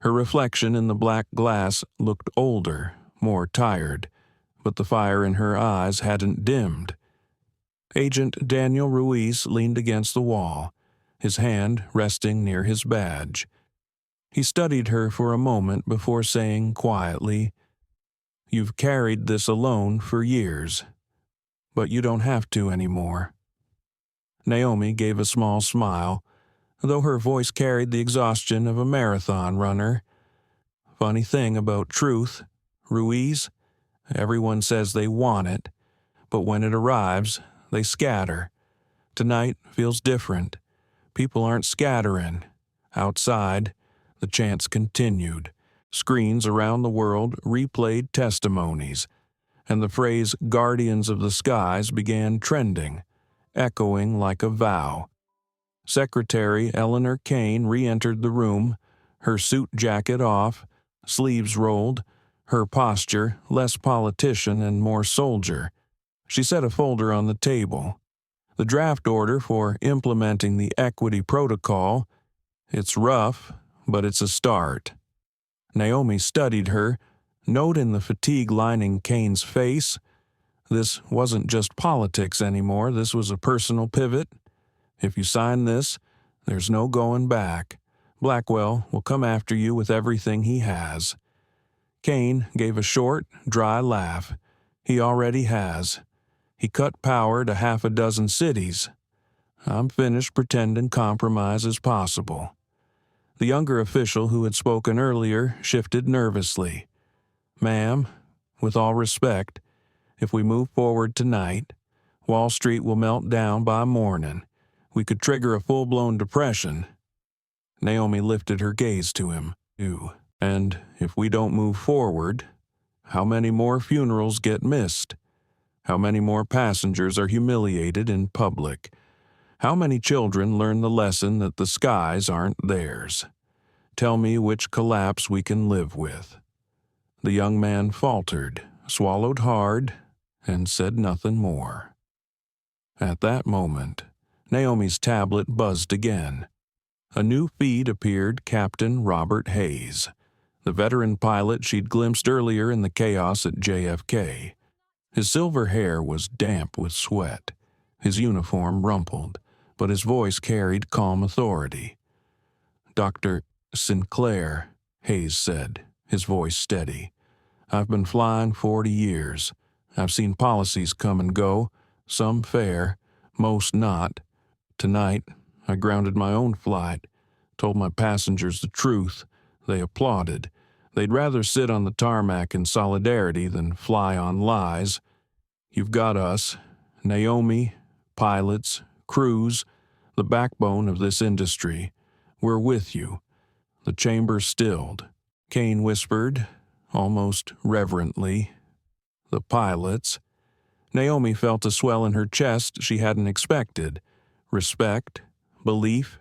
[SPEAKER 1] Her reflection in the black glass looked older, more tired, but the fire in her eyes hadn't dimmed. Agent Daniel Ruiz leaned against the wall, his hand resting near his badge. He studied her for a moment before saying quietly, "You've carried this alone for years, but you don't have to anymore." Naomi gave a small smile, though her voice carried the exhaustion of a marathon runner. Funny thing about truth, Ruiz, everyone says they want it, but when it arrives, they scatter. Tonight feels different. People aren't scattering. Outside, the chants continued. Screens around the world replayed testimonies, and the phrase "Guardians of the Skies" began trending, echoing like a vow. Secretary Eleanor Kane re-entered the room, her suit jacket off, sleeves rolled, her posture less politician and more soldier. She set a folder on the table. The draft order for implementing the equity protocol. It's rough, but it's a start. Naomi studied her, note in the fatigue lining Kane's face. This wasn't just politics anymore, this was a personal pivot. If you sign this, there's no going back. Blackwell will come after you with everything he has. Kane gave a short, dry laugh. He already has. He cut power to half a dozen cities. I'm finished pretending compromise is possible. The younger official who had spoken earlier shifted nervously. "Ma'am, with all respect, if we move forward tonight, Wall Street will melt down by morning. We could trigger a full-blown depression." Naomi lifted her gaze to him. "And if we don't move forward, how many more funerals get missed? How many more passengers are humiliated in public? How many children learn the lesson that the skies aren't theirs? Tell me which collapse we can live with." The young man faltered, swallowed hard, and said nothing more. At that moment, Naomi's tablet buzzed again. A new feed appeared. Captain Robert Hayes, the veteran pilot she'd glimpsed earlier in the chaos at JFK. His silver hair was damp with sweat, his uniform rumpled, but his voice carried calm authority. "Dr. Sinclair," Hayes said, his voice steady. "I've been flying 40 years. I've seen policies come and go, some fair, most not. Tonight, I grounded my own flight, told my passengers the truth. They applauded. They'd rather sit on the tarmac in solidarity than fly on lies. You've got us, Naomi, pilots, crews, the backbone of this industry. We're with you." The chamber stilled. Kane whispered, almost reverently, "The pilots." Naomi felt a swell in her chest she hadn't expected. Respect, belief.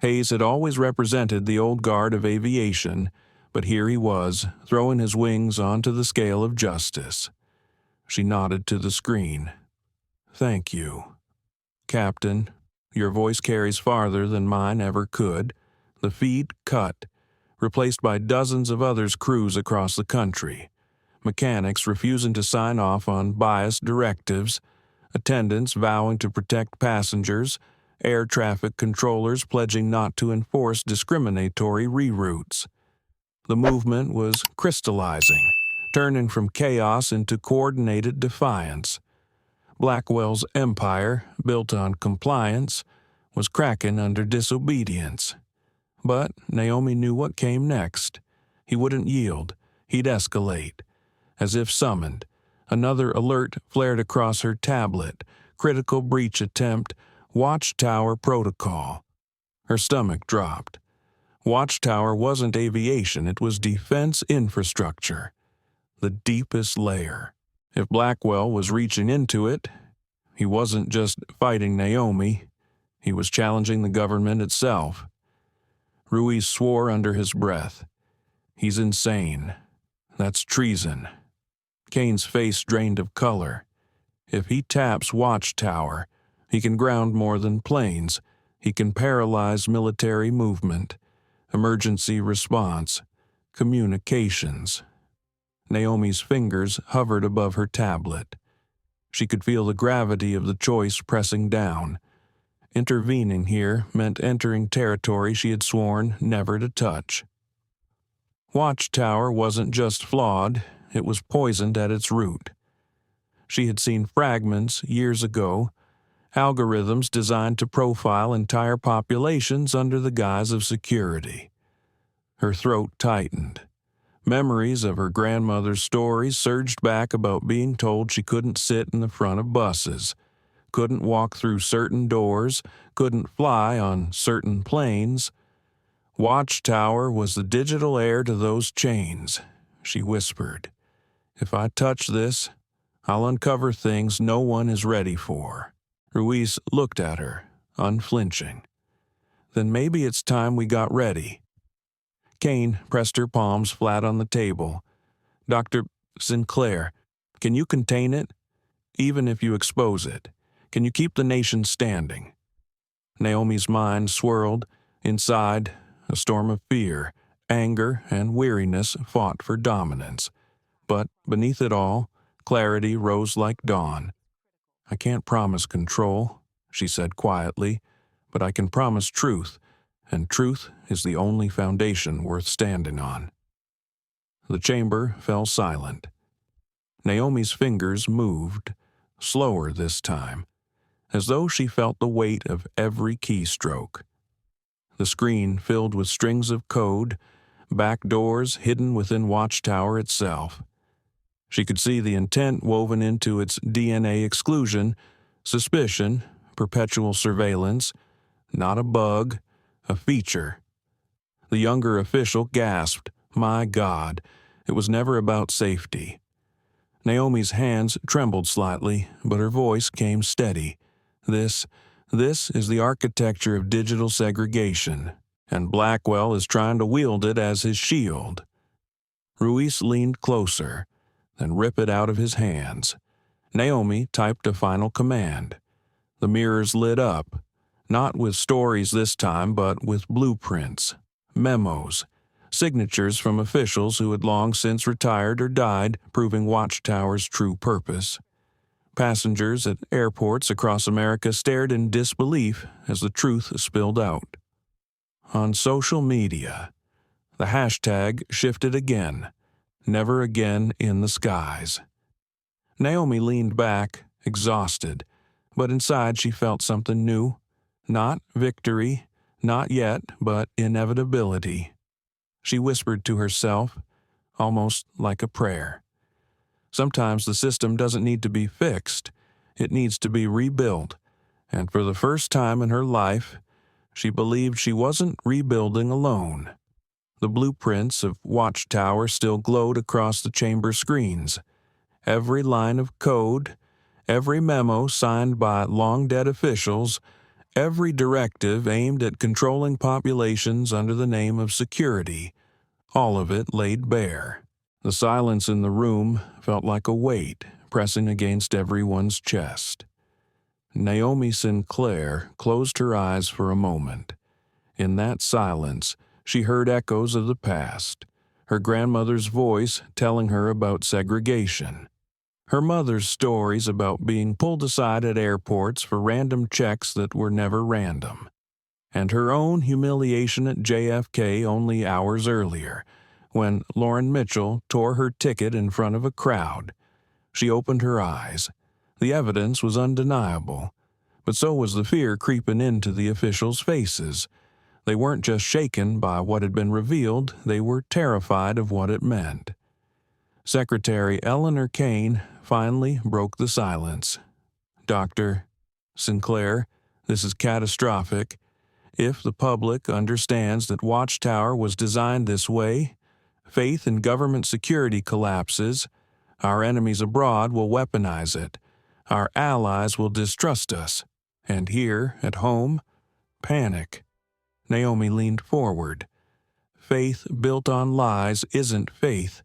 [SPEAKER 1] Hayes had always represented the old guard of aviation, but here he was, throwing his wings onto the scale of justice. She nodded to the screen. "Thank you." "Captain, your voice carries farther than mine ever could." The feed cut, replaced by dozens of others' crews across the country. Mechanics refusing to sign off on biased directives, attendants vowing to protect passengers, air traffic controllers pledging not to enforce discriminatory reroutes. The movement was crystallizing, turning from chaos into coordinated defiance. Blackwell's empire, built on compliance, was cracking under disobedience. But Naomi knew what came next. He wouldn't yield. He'd escalate. As if summoned, another alert flared across her tablet. Critical breach attempt, Watchtower protocol. Her stomach dropped. Watchtower wasn't aviation, it was defense infrastructure. The deepest layer. If Blackwell was reaching into it, he wasn't just fighting Naomi, he was challenging the government itself. Ruiz swore under his breath. He's insane. That's treason. Kane's face drained of color. If he taps Watchtower, he can ground more than planes. He can paralyze military movement, emergency response, communications. Naomi's fingers hovered above her tablet. She could feel the gravity of the choice pressing down. Intervening here meant entering territory she had sworn never to touch. Watchtower wasn't just flawed, it was poisoned at its root. She had seen fragments years ago, algorithms designed to profile entire populations under the guise of security. Her throat tightened. Memories of her grandmother's stories surged back about being told she couldn't sit in the front of buses, couldn't walk through certain doors, couldn't fly on certain planes. Watchtower was the digital heir to those chains, she whispered. If I touch this, I'll uncover things no one is ready for. Ruiz looked at her, unflinching. Then maybe it's time we got ready. Kane pressed her palms flat on the table. Dr. Sinclair, can you contain it? Even if you expose it, can you keep the nation standing? Naomi's mind swirled. Inside, a storm of fear, anger, and weariness fought for dominance. But beneath it all, clarity rose like dawn. I can't promise control, she said quietly, but I can promise truth, and truth is the only foundation worth standing on. The chamber fell silent. Naomi's fingers moved, slower this time, as though she felt the weight of every keystroke. The screen filled with strings of code, back doors hidden within Watchtower itself. She could see the intent woven into its DNA exclusion, suspicion, perpetual surveillance, not a bug, a feature. The younger official gasped, "My God, it was never about safety." Naomi's hands trembled slightly, but her voice came steady. This is the architecture of digital segregation, and Blackwell is trying to wield it as his shield. Ruiz leaned closer, then ripped it out of his hands. Naomi typed a final command. The mirrors lit up, not with stories this time, but with blueprints, memos, signatures from officials who had long since retired or died, proving Watchtower's true purpose. Passengers at airports across America stared in disbelief as the truth spilled out. On social media, the hashtag shifted again. Never again in the skies. Naomi leaned back, exhausted, but inside she felt something new. Not victory, not yet, but inevitability. She whispered to herself, almost like a prayer. Sometimes the system doesn't need to be fixed, it needs to be rebuilt, and for the first time in her life, she believed she wasn't rebuilding alone. The blueprints of Watchtower still glowed across the chamber screens. Every line of code, every memo signed by long-dead officials, Every directive aimed at controlling populations under the name of security, all of it laid bare. The silence in the room felt like a weight pressing against everyone's chest. Naomi Sinclair closed her eyes for a moment. In that silence, she heard echoes of the past, her grandmother's voice telling her about segregation, her mother's stories about being pulled aside at airports for random checks that were never random, and her own humiliation at JFK only hours earlier, when Lauren Mitchell tore her ticket in front of a crowd. She opened her eyes. The evidence was undeniable, but so was the fear creeping into the officials' faces. They weren't just shaken by what had been revealed, they were terrified of what it meant. Secretary Eleanor Kane finally broke the silence. "Dr. Sinclair, this is catastrophic. If the public understands that Watchtower was designed this way, faith in government security collapses, our enemies abroad will weaponize it, our allies will distrust us, and here, at home, panic." Naomi leaned forward. Faith built on lies isn't faith,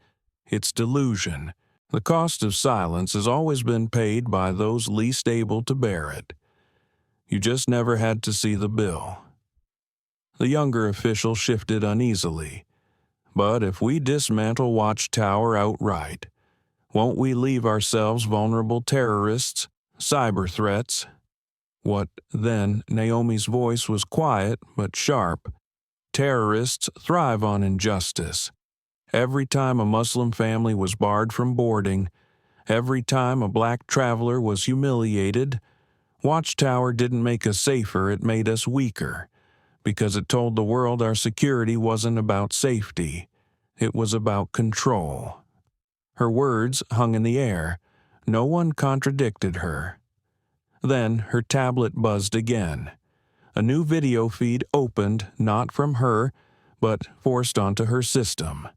[SPEAKER 1] it's delusion. The cost of silence has always been paid by those least able to bear it. You just never had to see the bill. The younger official shifted uneasily. "But if we dismantle Watchtower outright, won't we leave ourselves vulnerable terrorists, cyber threats?" What then? Naomi's voice was quiet but sharp. Terrorists thrive on injustice. Every time a Muslim family was barred from boarding, every time a black traveler was humiliated, Watchtower didn't make us safer, it made us weaker, because it told the world our security wasn't about safety, it was about control. Her words hung in the air. No one contradicted her. Then her tablet buzzed again. A new video feed opened, not from her, but forced onto her system.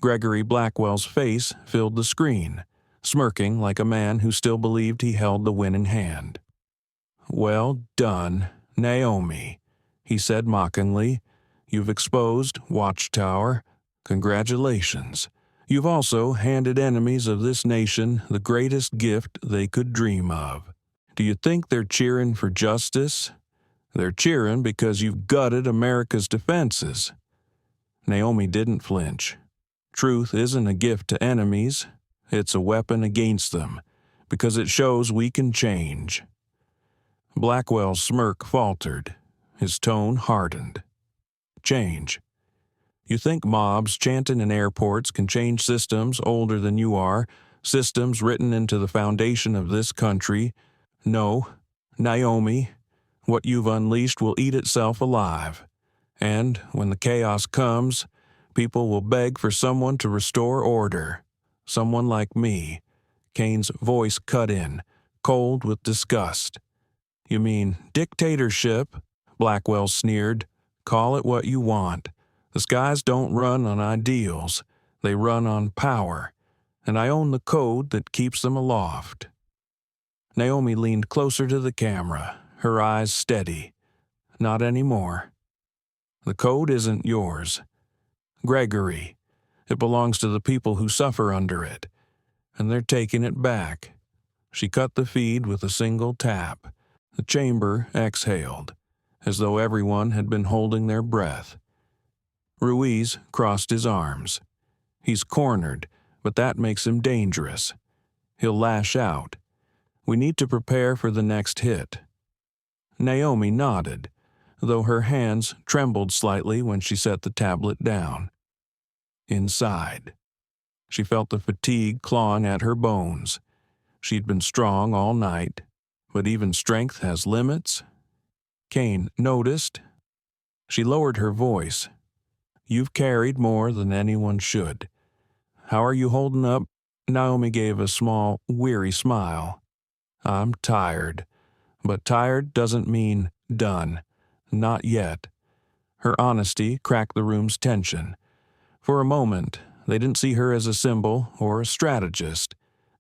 [SPEAKER 1] Gregory Blackwell's face filled the screen, smirking like a man who still believed he held the winning hand. "Well done, Naomi," he said mockingly. "You've exposed Watchtower. Congratulations. You've also handed enemies of this nation the greatest gift they could dream of. Do you think they're cheering for justice? They're cheering because you've gutted America's defenses." Naomi didn't flinch. Truth isn't a gift to enemies, it's a weapon against them, because it shows we can change. Blackwell's smirk faltered. His tone hardened. "Change. You think mobs chanting in airports can change systems older than you are, systems written into the foundation of this country? No, Naomi, what you've unleashed will eat itself alive. And when the chaos comes, people will beg for someone to restore order. Someone like me." Kane's voice cut in, cold with disgust. "You mean dictatorship?" Blackwell sneered. "Call it what you want. The skies don't run on ideals. They run on power. And I own the code that keeps them aloft." Naomi leaned closer to the camera, her eyes steady. "Not anymore. The code isn't yours. Gregory. It belongs to the people who suffer under it. And they're taking it back." She cut the feed with a single tap. The chamber exhaled, as though everyone had been holding their breath. Ruiz crossed his arms. "He's cornered, but that makes him dangerous. He'll lash out. We need to prepare for the next hit." Naomi nodded, though her hands trembled slightly when she set the tablet down. Inside, she felt the fatigue clawing at her bones. She'd been strong all night, but even strength has limits. Kane noticed. She lowered her voice. "You've carried more than anyone should. How are you holding up?" Naomi gave a small, weary smile. "I'm tired, but tired doesn't mean done. Not yet." Her honesty cracked the room's tension. For a moment, they didn't see her as a symbol or a strategist.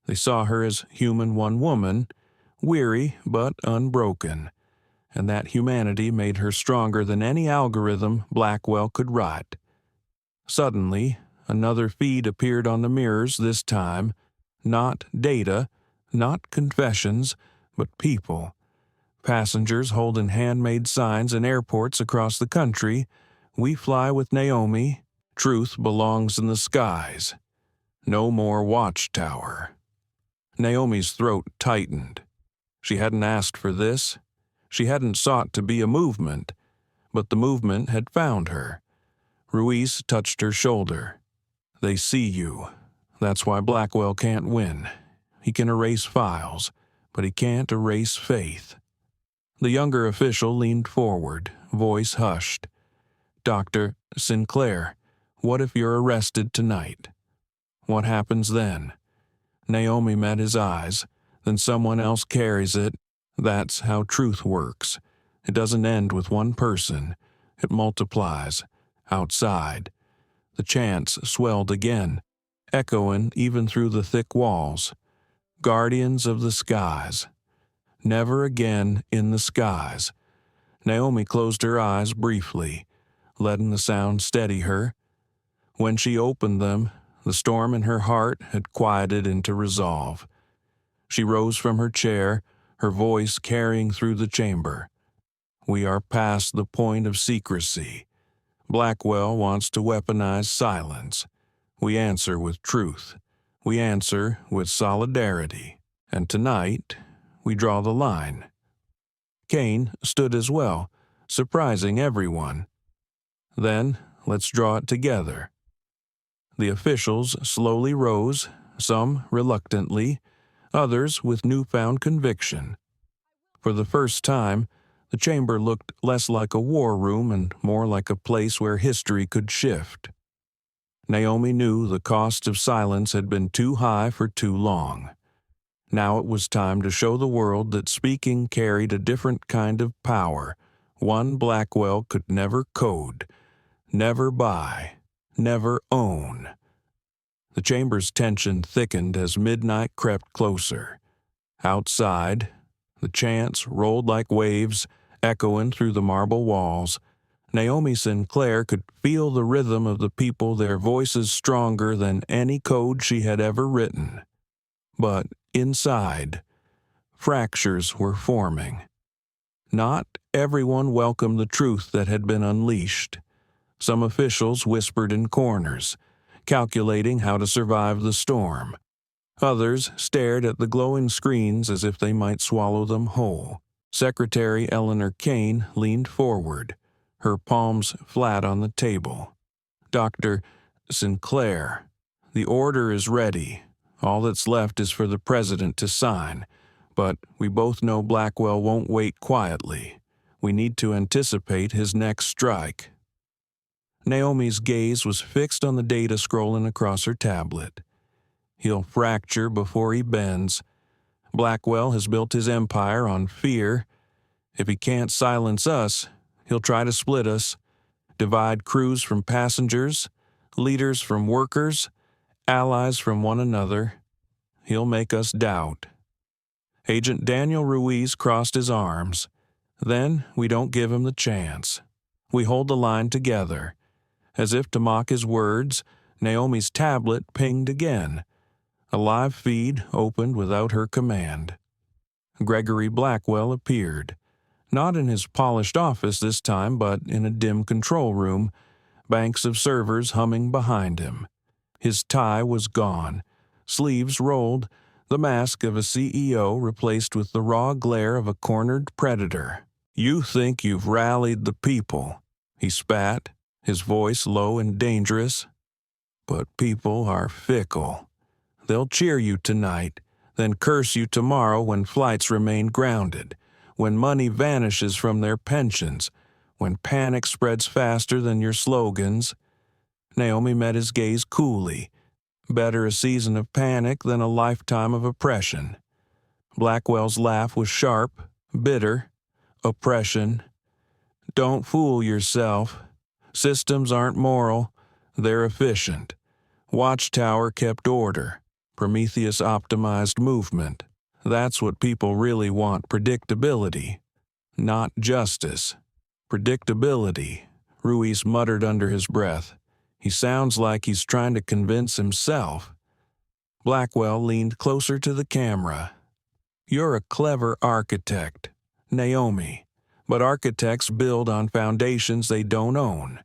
[SPEAKER 1] They saw her as human one woman, weary but unbroken. and that humanity made her stronger than any algorithm Blackwell could write. Suddenly, another feed appeared on the mirrors this time. Not data, not confessions, but people. Passengers holding handmade signs in airports across the country. We fly with Naomi. Truth belongs in the skies. No more watchtower. Naomi's throat tightened. She hadn't asked for this. She hadn't sought to be a movement, but the movement had found her. Ruiz touched her shoulder. They see you. That's why Blackwell can't win. He can erase files, but he can't erase faith. The younger official leaned forward, voice hushed. Dr. Sinclair, what if you're arrested tonight? What happens then? Naomi met his eyes. Then someone else carries it. That's how truth works. It doesn't end with one person. It multiplies. Outside. The chants swelled again, echoing even through the thick walls. Guardians of the skies. Never again in the skies. Naomi closed her eyes briefly, letting the sound steady her. When she opened them, the storm in her heart had quieted into resolve. She rose from her chair, her voice carrying through the chamber. We are past the point of secrecy. Blackwell wants to weaponize silence. We answer with truth. We answer with solidarity. And tonight, we draw the line. Kane stood as well, surprising everyone. Then, let's draw it together. The officials slowly rose, some reluctantly, others with newfound conviction. For the first time, the chamber looked less like a war room and more like a place where history could shift. Naomi knew the cost of silence had been too high for too long. Now it was time to show the world that speaking carried a different kind of power, one Blackwell could never code, never buy, never own. The chamber's tension thickened as midnight crept closer. Outside, the chants rolled like waves, echoing through the marble walls. Naomi Sinclair could feel the rhythm of the people, their voices stronger than any code she had ever written. But inside, fractures were forming. Not everyone welcomed the truth that had been unleashed. Some officials whispered in corners, calculating how to survive the storm. Others stared at the glowing screens as if they might swallow them whole. Secretary Eleanor Kane leaned forward, her palms flat on the table. Dr. Sinclair, the order is ready. All that's left is for the president to sign. But we both know Blackwell won't wait quietly. We need to anticipate his next strike. Naomi's gaze was fixed on the data scrolling across her tablet. He'll fracture before he bends. Blackwell has built his empire on fear. If he can't silence us, he'll try to split us, divide crews from passengers, leaders from workers, allies from one another. He'll make us doubt. Agent Daniel Ruiz crossed his arms. Then we don't give him the chance. We hold the line together. As if to mock his words, Naomi's tablet pinged again. A live feed opened without her command. Gregory Blackwell appeared. Not in his polished office this time, but in a dim control room, banks of servers humming behind him. His tie was gone, sleeves rolled, the mask of a CEO replaced with the raw glare of a cornered predator. You think you've rallied the people, he spat, his voice low and dangerous. But people are fickle. They'll cheer you tonight, then curse you tomorrow when flights remain grounded, when money vanishes from their pensions, when panic spreads faster than your slogans. Naomi met his gaze coolly. Better a season of panic than a lifetime of oppression. Blackwell's laugh was sharp, bitter. Oppression. Don't fool yourself. Systems aren't moral. They're efficient. Watchtower kept order. Prometheus optimized movement. That's what people really want, predictability. Not justice. Predictability, Ruiz muttered under his breath. He sounds like he's trying to convince himself. Blackwell leaned closer to the camera. You're a clever architect, Naomi, but architects build on foundations they don't own.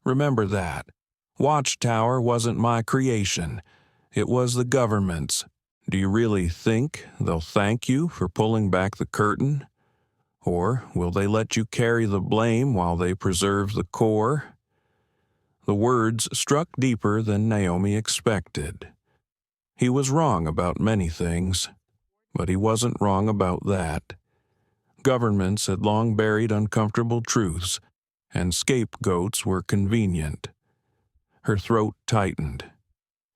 [SPEAKER 1] Remember that. Watchtower wasn't my creation. It was the government's. Do you really think they'll thank you for pulling back the curtain? Or will they let you carry the blame while they preserve the core? The words struck deeper than Naomi expected. He was wrong about many things, but he wasn't wrong about that. Governments had long buried uncomfortable truths, and scapegoats were convenient. Her throat tightened.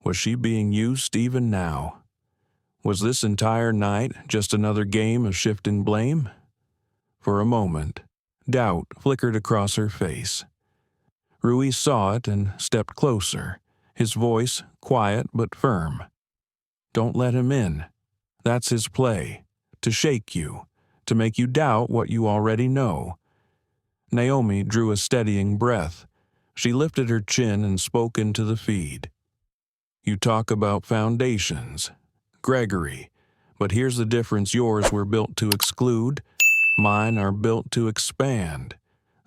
[SPEAKER 1] Was she being used even now? Was this entire night just another game of shifting blame? For a moment, doubt flickered across her face. Ruiz saw it and stepped closer, his voice quiet but firm. Don't let him in. That's his play, to shake you, to make you doubt what you already know. Naomi drew a steadying breath. She lifted her chin and spoke into the feed. You talk about foundations, Gregory, but here's the difference. Yours were built to exclude. Mine are built to expand.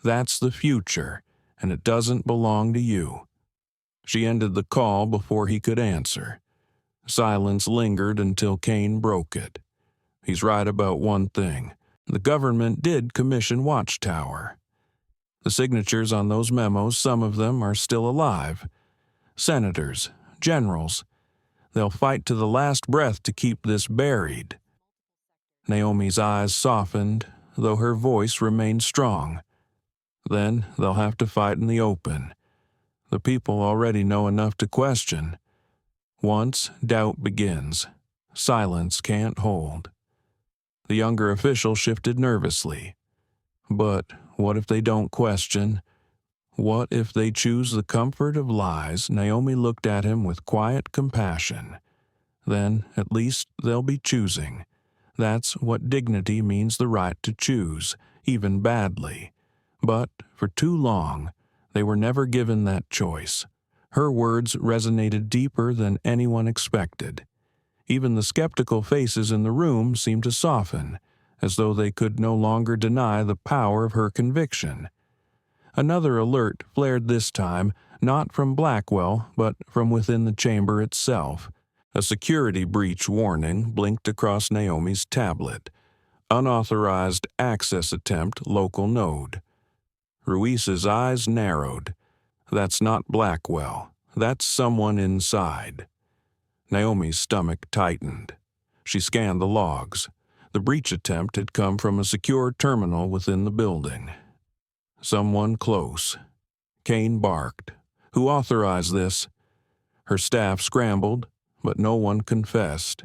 [SPEAKER 1] That's the future, and it doesn't belong to you. She ended the call before he could answer. Silence lingered until Kane broke it. He's right about one thing. The government did commission Watchtower. The signatures on those memos, some of them are still alive. Senators, generals. They'll fight to the last breath to keep this buried. Naomi's eyes softened, though her voice remained strong. Then they'll have to fight in the open. The people already know enough to question. Once doubt begins, silence can't hold. The younger official shifted nervously. But what if they don't question? What if they choose the comfort of lies? Naomi looked at him with quiet compassion. Then, at least, they'll be choosing. That's what dignity means, the right to choose, even badly. But, for too long, they were never given that choice. Her words resonated deeper than anyone expected. Even the skeptical faces in the room seemed to soften, as though they could no longer deny the power of her conviction. Another alert flared this time, not from Blackwell, but from within the chamber itself. A security breach warning blinked across Naomi's tablet. Unauthorized access attempt, local node. Ruiz's eyes narrowed. That's not Blackwell. That's someone inside. Naomi's stomach tightened. She scanned the logs. The breach attempt had come from a secure terminal within the building. Someone close. Kane barked. Who authorized this? Her staff scrambled, but no one confessed.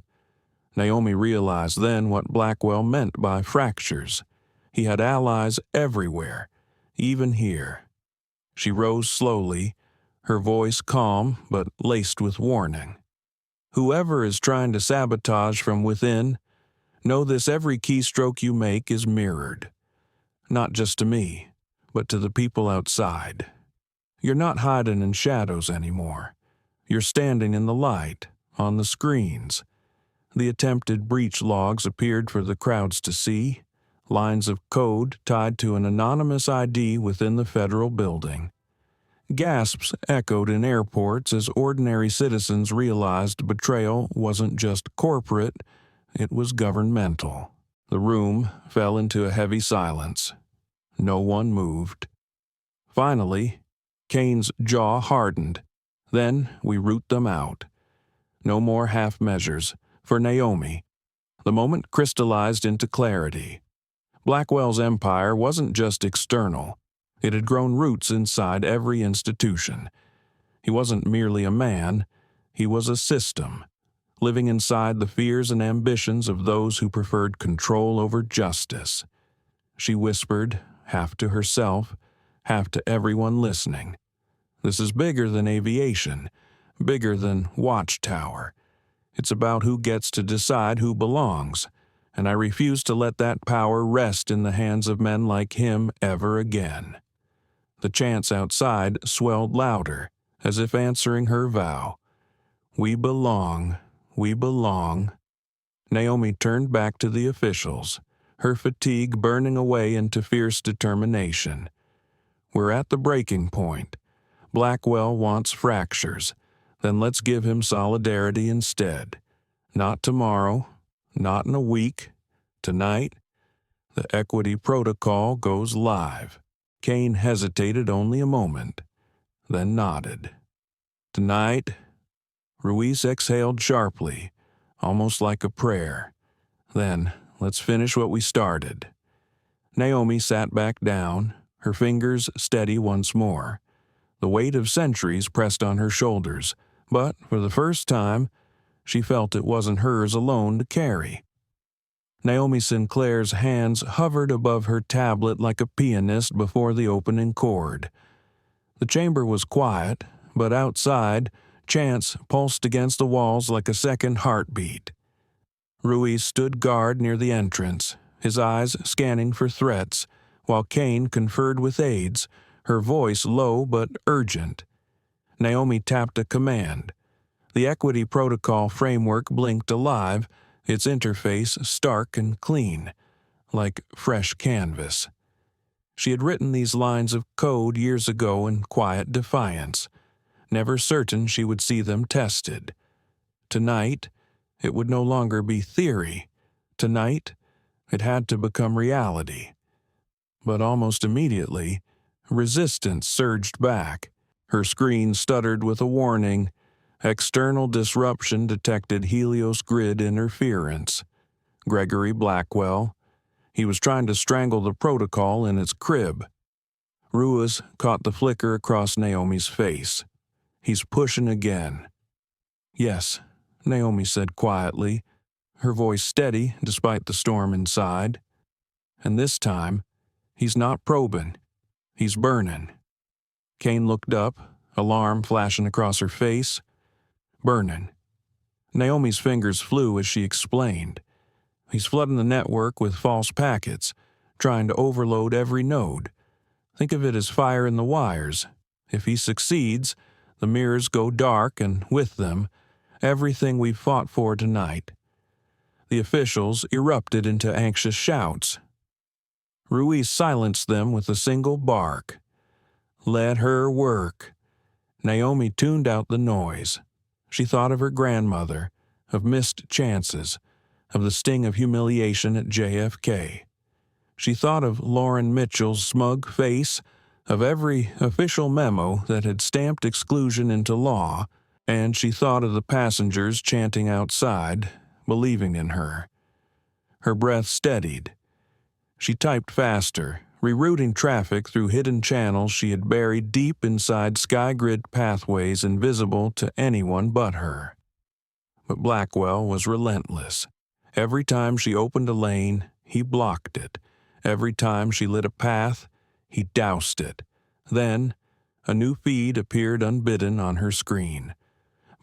[SPEAKER 1] Naomi realized then what Blackwell meant by fractures. He had allies everywhere, even here. She rose slowly, her voice calm but laced with warning. Whoever is trying to sabotage from within, know this: every keystroke you make is mirrored. Not just to me, but to the people outside. You're not hiding in shadows anymore. You're standing in the light, on the screens. The attempted breach logs appeared for the crowds to see, lines of code tied to an anonymous ID within the federal building. Gasps echoed in airports as ordinary citizens realized betrayal wasn't just corporate, it was governmental. The room fell into a heavy silence. No one moved. Finally, Kane's jaw hardened. Then we root them out. No more half measures. For Naomi, the moment crystallized into clarity. Blackwell's empire wasn't just external. It had grown roots inside every institution. He wasn't merely a man. He was a system, living inside the fears and ambitions of those who preferred control over justice. She whispered, half to herself, half to everyone listening. This is bigger than aviation, bigger than Watchtower. It's about who gets to decide who belongs, and I refuse to let that power rest in the hands of men like him ever again." The chants outside swelled louder, as if answering her vow. "We belong, we belong." Naomi turned back to the officials, her fatigue burning away into fierce determination. "We're at the breaking point. Blackwell wants fractures. Then let's give him solidarity instead. Not tomorrow, not in a week. Tonight, the equity protocol goes live." Kane hesitated only a moment, then nodded. "Tonight," Ruiz exhaled sharply, almost like a prayer. "Then, let's finish what we started." Naomi sat back down, her fingers steady once more. The weight of centuries pressed on her shoulders, but for the first time, she felt it wasn't hers alone to carry. Naomi Sinclair's hands hovered above her tablet like a pianist before the opening chord. The chamber was quiet, but outside, chants pulsed against the walls like a second heartbeat. Ruiz stood guard near the entrance, his eyes scanning for threats, while Kane conferred with aides, her voice low but urgent. Naomi tapped a command. The equity protocol framework blinked alive, its interface stark and clean, like fresh canvas. She had written these lines of code years ago in quiet defiance, never certain she would see them tested. Tonight, it would no longer be theory. Tonight, it had to become reality. But almost immediately, resistance surged back. Her screen stuttered with a warning. External disruption detected Helios grid interference. Gregory Blackwell. He was trying to strangle the protocol in its crib. Ruiz caught the flicker across Naomi's face. "He's pushing again." "Yes," Naomi said quietly, her voice steady despite the storm inside. "And this time, he's not probing. He's burning." Kane looked up, alarm flashing across her face. "Burning." Naomi's fingers flew as she explained. "He's flooding the network with false packets, trying to overload every node. Think of it as fire in the wires. If he succeeds, the mirrors go dark, and with them, everything we've fought for tonight." The officials erupted into anxious shouts. Ruiz silenced them with a single bark. "Let her work." Naomi tuned out the noise. She thought of her grandmother, of missed chances, of the sting of humiliation at JFK. She thought of Lauren Mitchell's smug face, of every official memo that had stamped exclusion into law, and she thought of the passengers chanting outside, believing in her. Her breath steadied. She typed faster, rerouting traffic through hidden channels she had buried deep inside SkyGrid pathways invisible to anyone but her. But Blackwell was relentless. Every time she opened a lane, he blocked it. Every time she lit a path, he doused it. Then, a new feed appeared unbidden on her screen.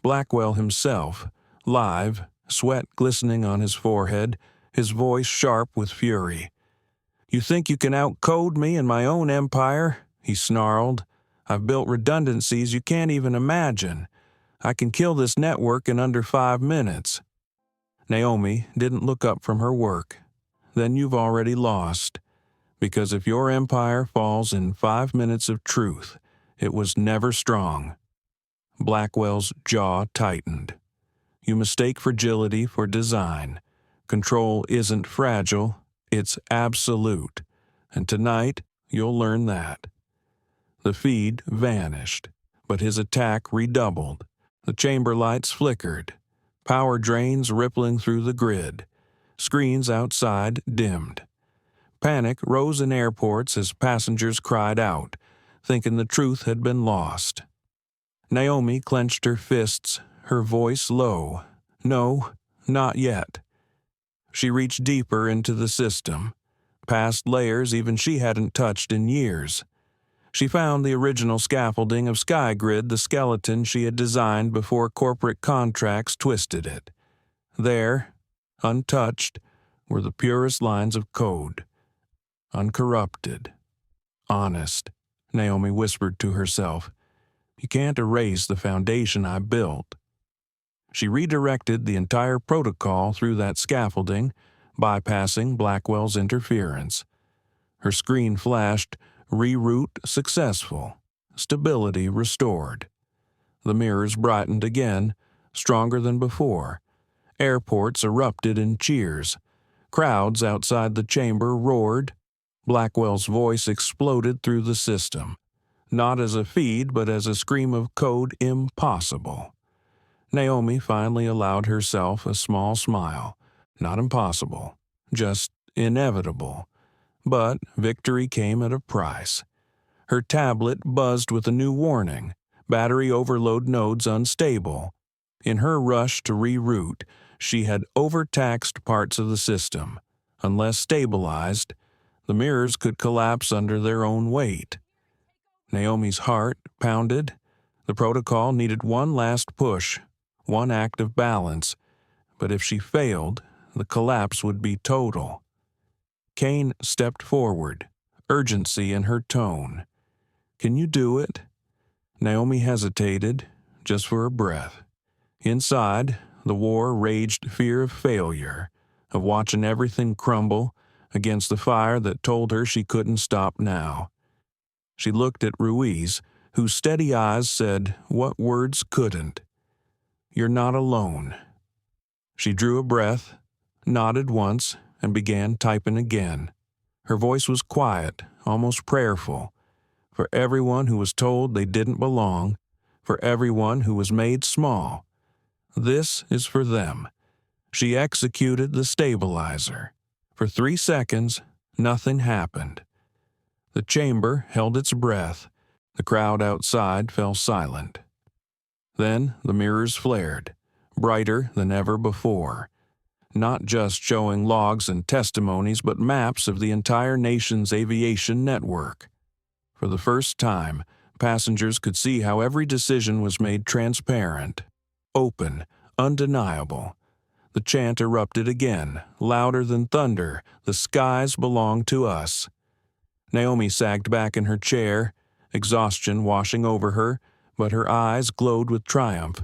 [SPEAKER 1] Blackwell himself, live, sweat glistening on his forehead, his voice sharp with fury. "You think you can outcode me in my own empire?" he snarled. "I've built redundancies you can't even imagine. I can kill this network in under 5 minutes." Naomi didn't look up from her work. "Then you've already lost. Because if your empire falls in 5 minutes of truth, it was never strong." Blackwell's jaw tightened. "You mistake fragility for design. Control isn't fragile, it's absolute. And tonight, you'll learn that." The feed vanished, but his attack redoubled. The chamber lights flickered, power drains rippling through the grid. Screens outside dimmed. Panic rose in airports as passengers cried out, thinking the truth had been lost. Naomi clenched her fists, her voice low. "No, not yet." She reached deeper into the system, past layers even she hadn't touched in years. She found the original scaffolding of SkyGrid, the skeleton she had designed before corporate contracts twisted it. There, untouched, were the purest lines of code. Uncorrupted. Honest, Naomi whispered to herself. You can't erase the foundation I built. She redirected the entire protocol through that scaffolding, bypassing Blackwell's interference. Her screen flashed, reroute successful, stability restored. The mirrors brightened again, stronger than before. Airports erupted in cheers. Crowds outside the chamber roared. Blackwell's voice exploded through the system, not as a feed but as a scream of code impossible. Naomi finally allowed herself a small smile. Not impossible, just inevitable. But victory came at a price. Her tablet buzzed with a new warning. Battery overload nodes unstable. In her rush to reroute, she had overtaxed parts of the system. Unless stabilized, the mirrors could collapse under their own weight. Naomi's heart pounded. The protocol needed one last push, one act of balance. But if she failed, the collapse would be total. Kane stepped forward, urgency in her tone. Can you do it? Naomi hesitated, just for a breath. Inside, the war raged fear of failure, of watching everything crumble against the fire that told her she couldn't stop now. She looked at Ruiz, whose steady eyes said what words couldn't. You're not alone. She drew a breath, nodded once, and began typing again. Her voice was quiet, almost prayerful. For everyone who was told they didn't belong, for everyone who was made small. This is for them. She executed the stabilizer. For 3 seconds, nothing happened. The chamber held its breath. The crowd outside fell silent. Then the mirrors flared, brighter than ever before. Not just showing logs and testimonies, but maps of the entire nation's aviation network. For the first time, passengers could see how every decision was made transparent, open, undeniable. The chant erupted again, louder than thunder. The skies belong to us. Naomi sagged back in her chair, exhaustion washing over her, but her eyes glowed with triumph.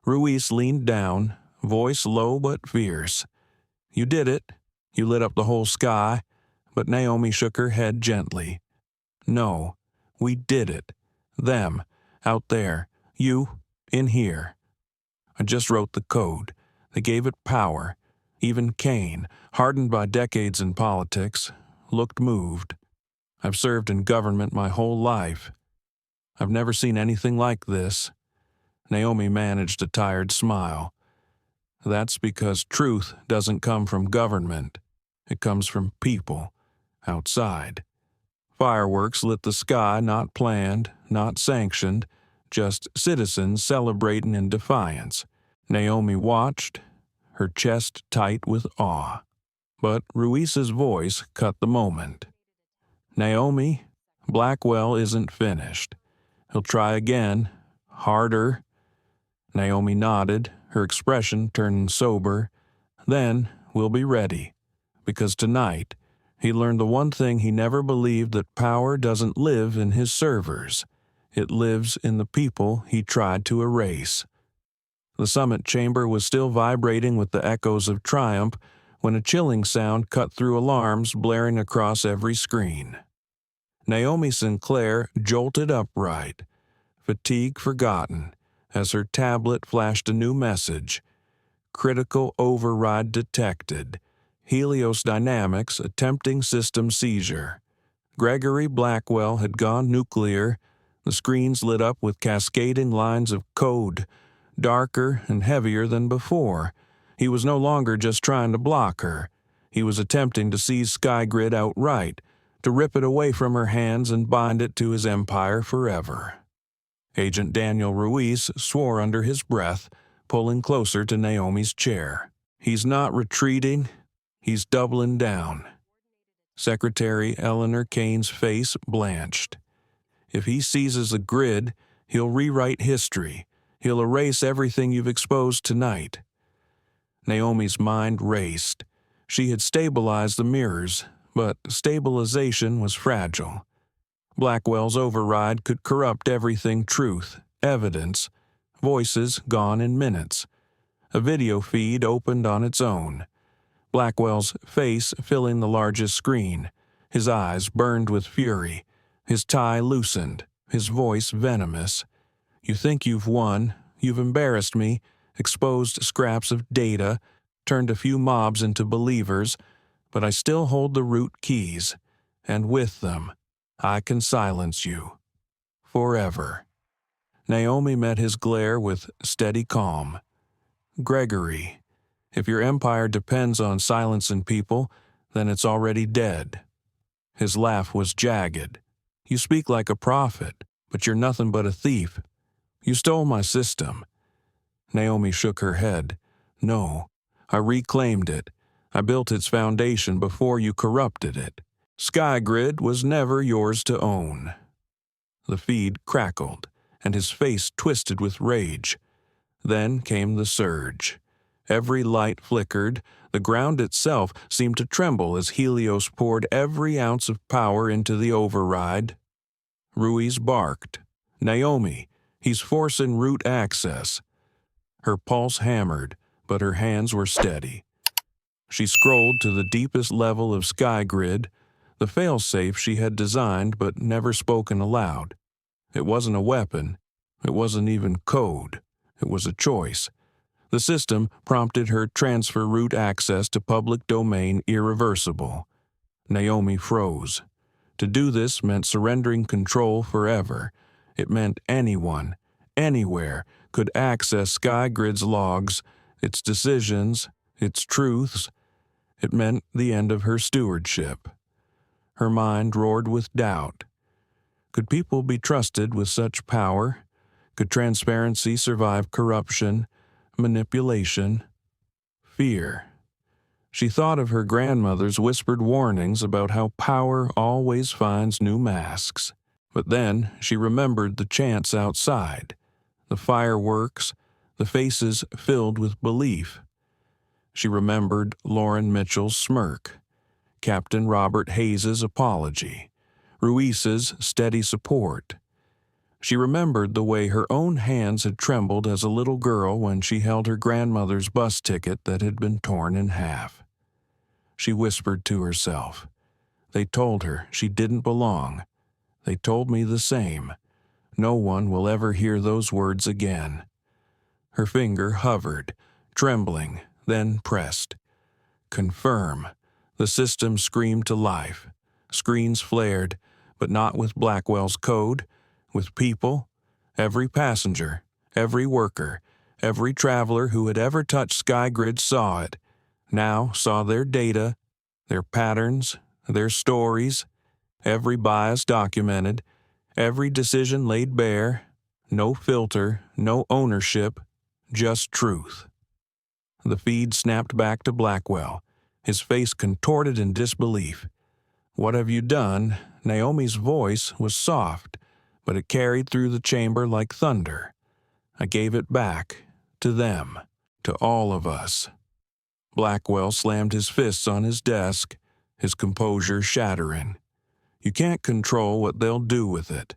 [SPEAKER 1] Ruiz leaned down, voice low but fierce. You did it. You lit up the whole sky. But Naomi shook her head gently. No, we did it. Them, out there. You, in here. I just wrote the code. They gave it power. Even Kane, hardened by decades in politics, looked moved. I've served in government my whole life. I've never seen anything like this. Naomi managed a tired smile. That's because truth doesn't come from government. It comes from people, outside. Fireworks lit the sky, not planned, not sanctioned, just citizens celebrating in defiance. Naomi watched, her chest tight with awe. But Ruiz's voice cut the moment. Naomi, Blackwell isn't finished. He'll try again, harder. Naomi nodded, her expression turning sober. Then we'll be ready, because tonight he learned the one thing he never believed, that power doesn't live in his servers. It lives in the people he tried to erase. The summit chamber was still vibrating with the echoes of triumph when a chilling sound cut through alarms blaring across every screen. Naomi Sinclair jolted upright, fatigue forgotten, as her tablet flashed a new message. Critical override detected. Helios Dynamics attempting system seizure. Gregory Blackwell had gone nuclear. The screens lit up with cascading lines of code, darker and heavier than before. He was no longer just trying to block her. He was attempting to seize SkyGrid outright, to rip it away from her hands and bind it to his empire forever. Agent Daniel Ruiz swore under his breath, pulling closer to Naomi's chair. He's not retreating. He's doubling down. Secretary Eleanor Kane's face blanched. If he seizes a grid, he'll rewrite history. He'll erase everything you've exposed tonight. Naomi's mind raced. She had stabilized the mirrors, but stabilization was fragile. Blackwell's override could corrupt everything: truth, evidence, voices gone in minutes. A video feed opened on its own. Blackwell's face filling the largest screen. His eyes burned with fury. His tie loosened. His voice venomous. "You think you've won. You've embarrassed me, exposed scraps of data, turned a few mobs into believers, but I still hold the root keys, and with them, I can silence you. Forever." Naomi met his glare with steady calm. "Gregory, if your empire depends on silencing people, then it's already dead." His laugh was jagged. "You speak like a prophet, but you're nothing but a thief. You stole my system." Naomi shook her head. "No, I reclaimed it. I built its foundation before you corrupted it. SkyGrid was never yours to own." The feed crackled, and his face twisted with rage. Then came the surge. Every light flickered. The ground itself seemed to tremble as Helios poured every ounce of power into the override. Ruiz barked. "Naomi, he's forcing root access." Her pulse hammered, but her hands were steady. She scrolled to the deepest level of SkyGrid, the failsafe she had designed but never spoken aloud. It wasn't a weapon. It wasn't even code. It was a choice. The system prompted her transfer root access to public domain irreversible. Naomi froze. To do this meant surrendering control forever. It meant anyone, anywhere, could access SkyGrid's logs, its decisions, its truths. It meant the end of her stewardship. Her mind roared with doubt. Could people be trusted with such power? Could transparency survive corruption, manipulation, fear? She thought of her grandmother's whispered warnings about how power always finds new masks. But then she remembered the chants outside, the fireworks, the faces filled with belief. She remembered Lauren Mitchell's smirk, Captain Robert Hayes's apology, Ruiz's steady support. She remembered the way her own hands had trembled as a little girl when she held her grandmother's bus ticket that had been torn in half. She whispered to herself. "They told her she didn't belong. They told me the same. No one will ever hear those words again." Her finger hovered, trembling, then pressed. Confirm. The system screamed to life. Screens flared, but not with Blackwell's code. With people, every passenger, every worker, every traveler who had ever touched SkyGrid saw it, now saw their data, their patterns, their stories, every bias documented, every decision laid bare, no filter, no ownership, just truth. The feed snapped back to Blackwell, his face contorted in disbelief. "What have you done?" Naomi's voice was soft, but it carried through the chamber like thunder. "I gave it back, to them, to all of us." Blackwell slammed his fists on his desk, his composure shattering. "You can't control what they'll do with it.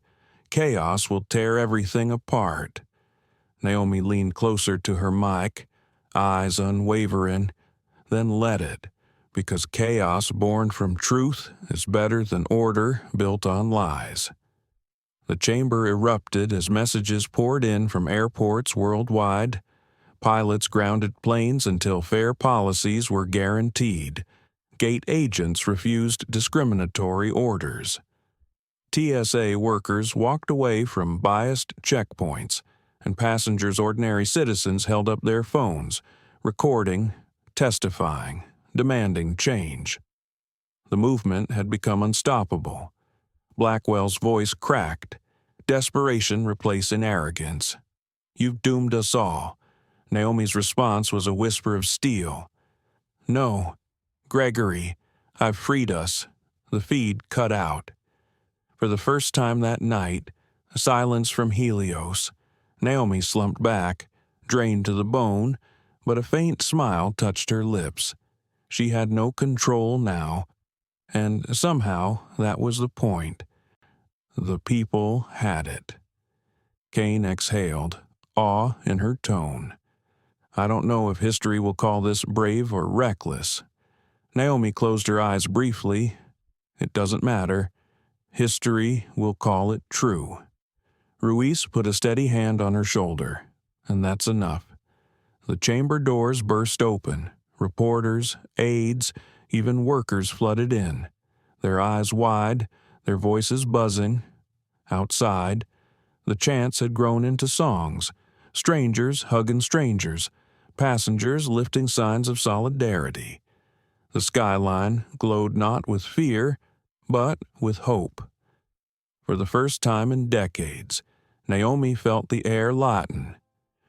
[SPEAKER 1] Chaos will tear everything apart." Naomi leaned closer to her mic, eyes unwavering. "Then let it, because chaos born from truth is better than order built on lies." The chamber erupted as messages poured in from airports worldwide. Pilots grounded planes until fair policies were guaranteed. Gate agents refused discriminatory orders. TSA workers walked away from biased checkpoints, and passengers, ordinary citizens, held up their phones, recording, testifying, demanding change. The movement had become unstoppable. Blackwell's voice cracked, desperation replacing arrogance. "You've doomed us all." Naomi's response was a whisper of steel. "No, Gregory, I've freed us." The feed cut out. For the first time that night, silence from Helios. Naomi slumped back, drained to the bone, but a faint smile touched her lips. She had no control now, and somehow that was the point. The people had it. Kane exhaled, awe in her tone. I don't know if history will call this brave or reckless. Naomi closed her eyes briefly. It doesn't matter. History will call it true. Ruiz put a steady hand on her shoulder, and that's enough. The chamber doors burst open. Reporters, aides, even workers flooded in, their eyes wide, their voices buzzing. Outside, the chants had grown into songs, strangers hugging strangers, passengers lifting signs of solidarity. The skyline glowed not with fear, but with hope. For the first time in decades, Naomi felt the air lighten.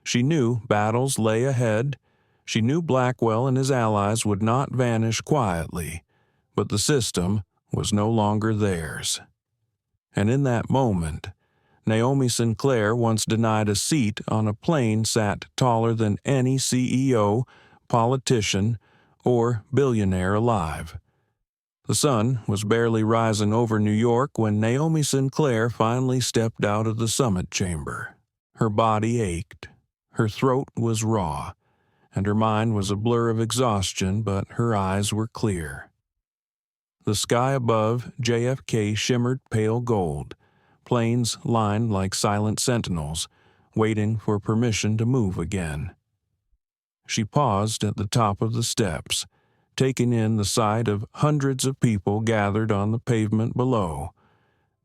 [SPEAKER 1] She knew battles lay ahead. She knew Blackwell and his allies would not vanish quietly, but the system was no longer theirs. And in that moment, Naomi Sinclair, once denied a seat on a plane, sat taller than any CEO, politician, or billionaire alive. The sun was barely rising over New York when Naomi Sinclair finally stepped out of the summit chamber. Her body ached. Her throat was raw, and her mind was a blur of exhaustion, but her eyes were clear. The sky above JFK shimmered pale gold, planes lined like silent sentinels, waiting for permission to move again. She paused at the top of the steps, taking in the sight of hundreds of people gathered on the pavement below.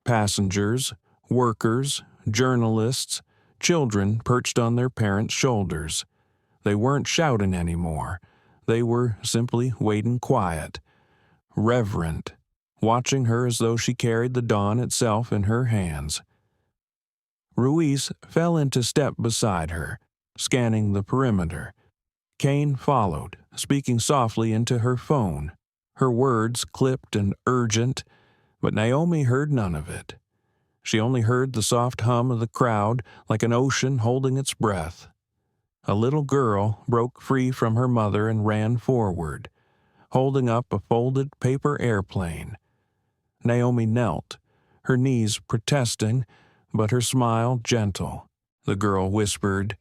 [SPEAKER 1] Passengers, workers, journalists, children perched on their parents' shoulders. They weren't shouting anymore. They were simply waiting quiet, reverent, watching her as though she carried the dawn itself in her hands. Ruiz fell into step beside her, scanning the perimeter. Kane followed, speaking softly into her phone, her words clipped and urgent, but Naomi heard none of it. She only heard the soft hum of the crowd like an ocean holding its breath. A little girl broke free from her mother and ran forward, holding up a folded paper airplane. Naomi knelt, her knees protesting, but her smile gentle. The girl whispered,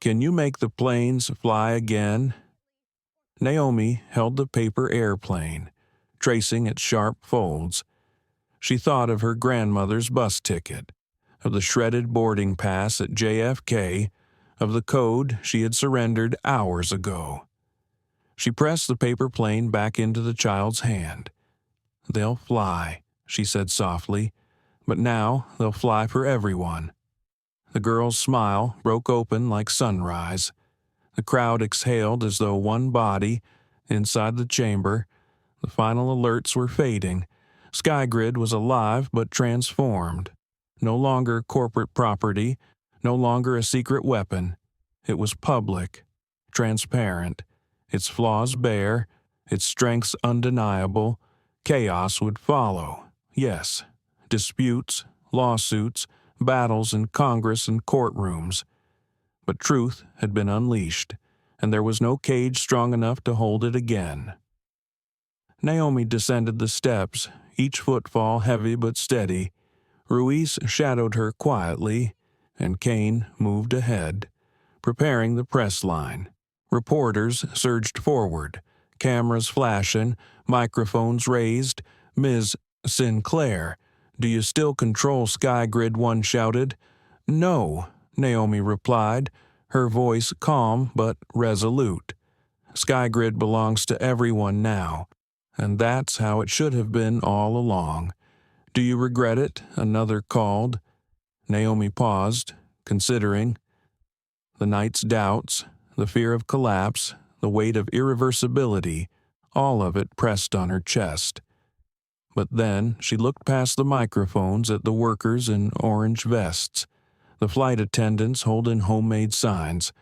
[SPEAKER 1] "Can you make the planes fly again?" Naomi held the paper airplane, tracing its sharp folds. She thought of her grandmother's bus ticket, of the shredded boarding pass at JFK, of the code she had surrendered hours ago. She pressed the paper plane back into the child's hand. "They'll fly," she said softly, "but now they'll fly for everyone." The girl's smile broke open like sunrise. The crowd exhaled as though one body. Inside the chamber, the final alerts were fading. SkyGrid was alive but transformed. No longer corporate property, no longer a secret weapon. It was public, transparent, its flaws bare, its strengths undeniable. Chaos would follow, yes. Disputes, lawsuits, battles in Congress and courtrooms. But truth had been unleashed, and there was no cage strong enough to hold it again. Naomi descended the steps, each footfall heavy but steady. Ruiz shadowed her quietly, and Kane moved ahead, preparing the press line. Reporters surged forward, cameras flashing, microphones raised. "Ms. Sinclair, do you still control SkyGrid?" one shouted. "No," Naomi replied, her voice calm but resolute. "SkyGrid belongs to everyone now, and that's how it should have been all along. Do you regret it?" another called. Naomi paused, considering. The night's doubts, the fear of collapse, the weight of irreversibility, all of it pressed on her chest. But then she looked past the microphones at the workers in orange vests, the flight attendants holding homemade signs,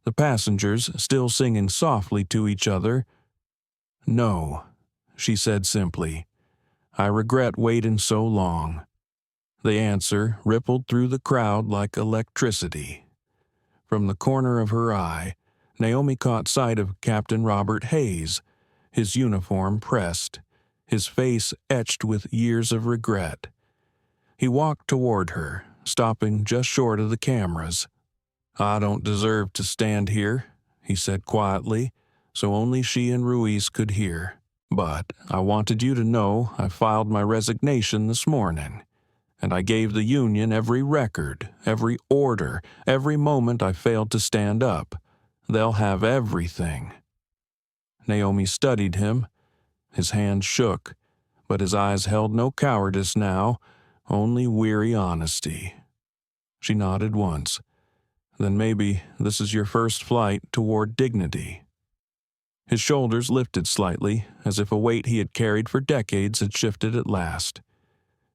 [SPEAKER 1] the passengers still singing softly to each other. "No," she said simply. "I regret waiting so long." The answer rippled through the crowd like electricity. From the corner of her eye, Naomi caught sight of Captain Robert Hayes. his uniform pressed, his face etched with years of regret. He walked toward her, stopping just short of the cameras. "I don't deserve to stand here," he said quietly, so only she and Ruiz could hear. "But I wanted you to know I filed my resignation this morning, and I gave the union every record, every order, every moment I failed to stand up. They'll have everything." Naomi studied him. His hands shook, but his eyes held no cowardice now, only weary honesty. She nodded once. "Then maybe this is your first flight toward dignity." His shoulders lifted slightly, as if a weight he had carried for decades had shifted at last.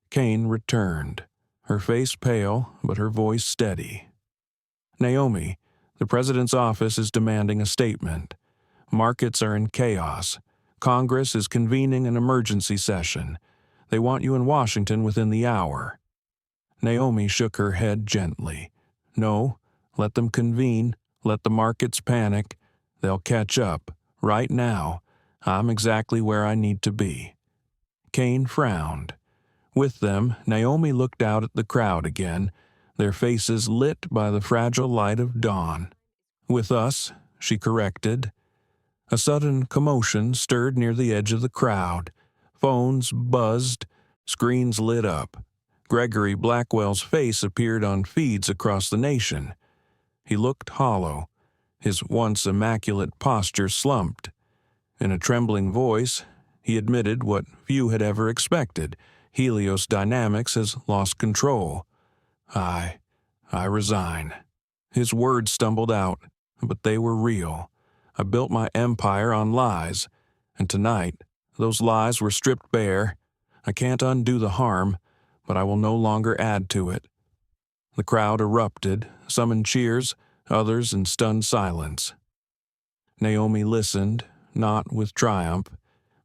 [SPEAKER 1] Kane returned, her face pale, but her voice steady. "Naomi, the president's office is demanding a statement. Markets are in chaos. Congress is convening an emergency session. They want you in Washington within the hour." Naomi shook her head gently. "No, let them convene. Let the markets panic. They'll catch up. Right now, I'm exactly where I need to be." Kane frowned. With them, Naomi looked out at the crowd again, their faces lit by the fragile light of dawn. "With us," she corrected. A sudden commotion stirred near the edge of the crowd. Phones buzzed, screens lit up. Gregory Blackwell's face appeared on feeds across the nation. He looked hollow. His once immaculate posture slumped. In a trembling voice, he admitted what few had ever expected: Helios Dynamics has lost control. I resign." His words stumbled out, but they were real. "I built my empire on lies, and tonight, those lies were stripped bare. I can't undo the harm, but I will no longer add to it." The crowd erupted, some in cheers, others in stunned silence. Naomi listened, not with triumph,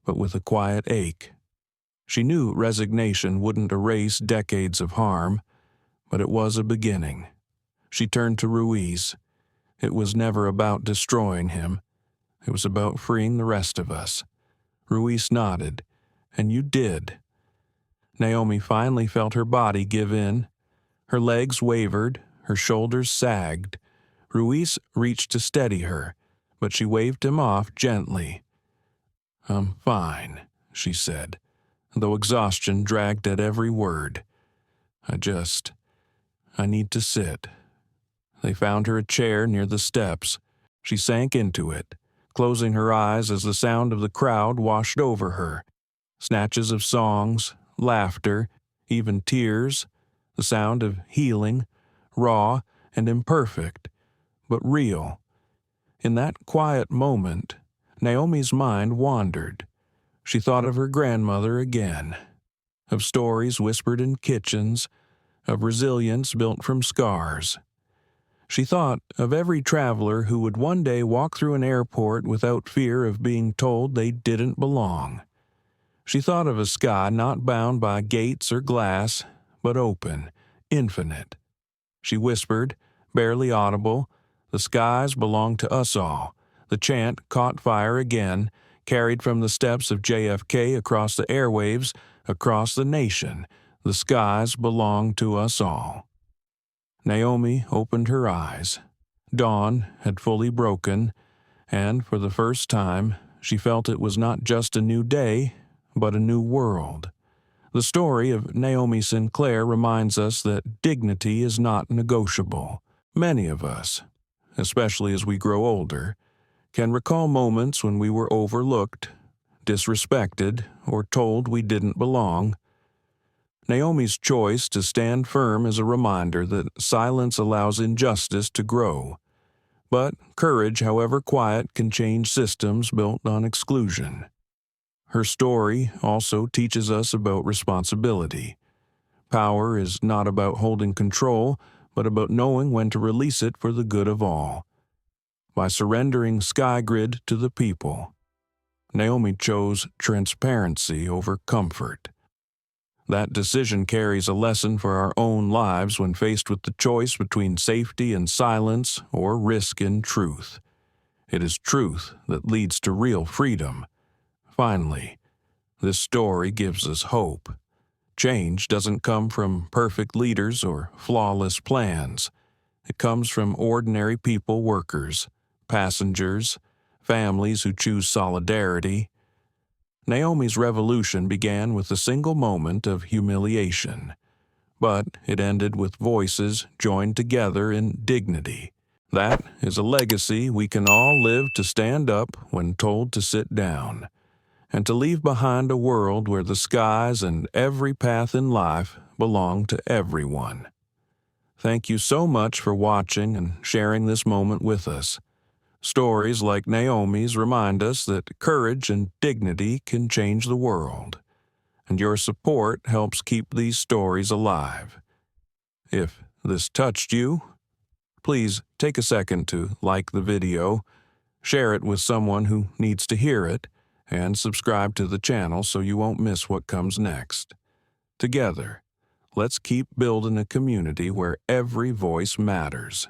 [SPEAKER 1] but with a quiet ache. She knew resignation wouldn't erase decades of harm, but it was a beginning. She turned to Ruiz. It was never about destroying him. It was about freeing the rest of us. Ruiz nodded. "And you did." Naomi finally felt her body give in. Her legs wavered, her shoulders sagged. Ruiz reached to steady her, but she waved him off gently. "I'm fine," she said, though exhaustion dragged at every word. I need to sit." They found her a chair near the steps. She sank into it, closing her eyes as the sound of the crowd washed over her. Snatches of songs, laughter, even tears, the sound of healing, raw and imperfect, but real. In that quiet moment, Naomi's mind wandered. She thought of her grandmother again, of stories whispered in kitchens, of resilience built from scars. She thought of every traveler who would one day walk through an airport without fear of being told they didn't belong. She thought of a sky not bound by gates or glass, but open, infinite. She whispered, barely audible, "The skies belong to us all." The chant caught fire again, carried from the steps of JFK across the airwaves, across the nation. "The skies belong to us all." Naomi opened her eyes. Dawn had fully broken, and for the first time, she felt it was not just a new day, but a new world. The story of Naomi Sinclair reminds us that dignity is not negotiable. Many of us, especially as we grow older, can recall moments when we were overlooked, disrespected, or told we didn't belong. Naomi's choice to stand firm is a reminder that silence allows injustice to grow. But courage, however quiet, can change systems built on exclusion. Her story also teaches us about responsibility. Power is not about holding control, but about knowing when to release it for the good of all. By surrendering SkyGrid to the people, Naomi chose transparency over comfort. That decision carries a lesson for our own lives when faced with the choice between safety and silence or risk and truth. It is truth that leads to real freedom, Finally, this story gives us hope. Change doesn't come from perfect leaders or flawless plans. It comes from ordinary people workers, passengers, families who choose solidarity. Naomi's revolution began with a single moment of humiliation, but it ended with voices joined together in dignity. That is a legacy we can all live to stand up when told to sit down, and to leave behind a world where the skies and every path in life belong to everyone. Thank you so much for watching and sharing this moment with us. Stories like Naomi's remind us that courage and dignity can change the world, and your support helps keep these stories alive. If this touched you, please take a second to like the video, share it with someone who needs to hear it, and subscribe to the channel so you won't miss what comes next. Together, let's keep building a community where every voice matters.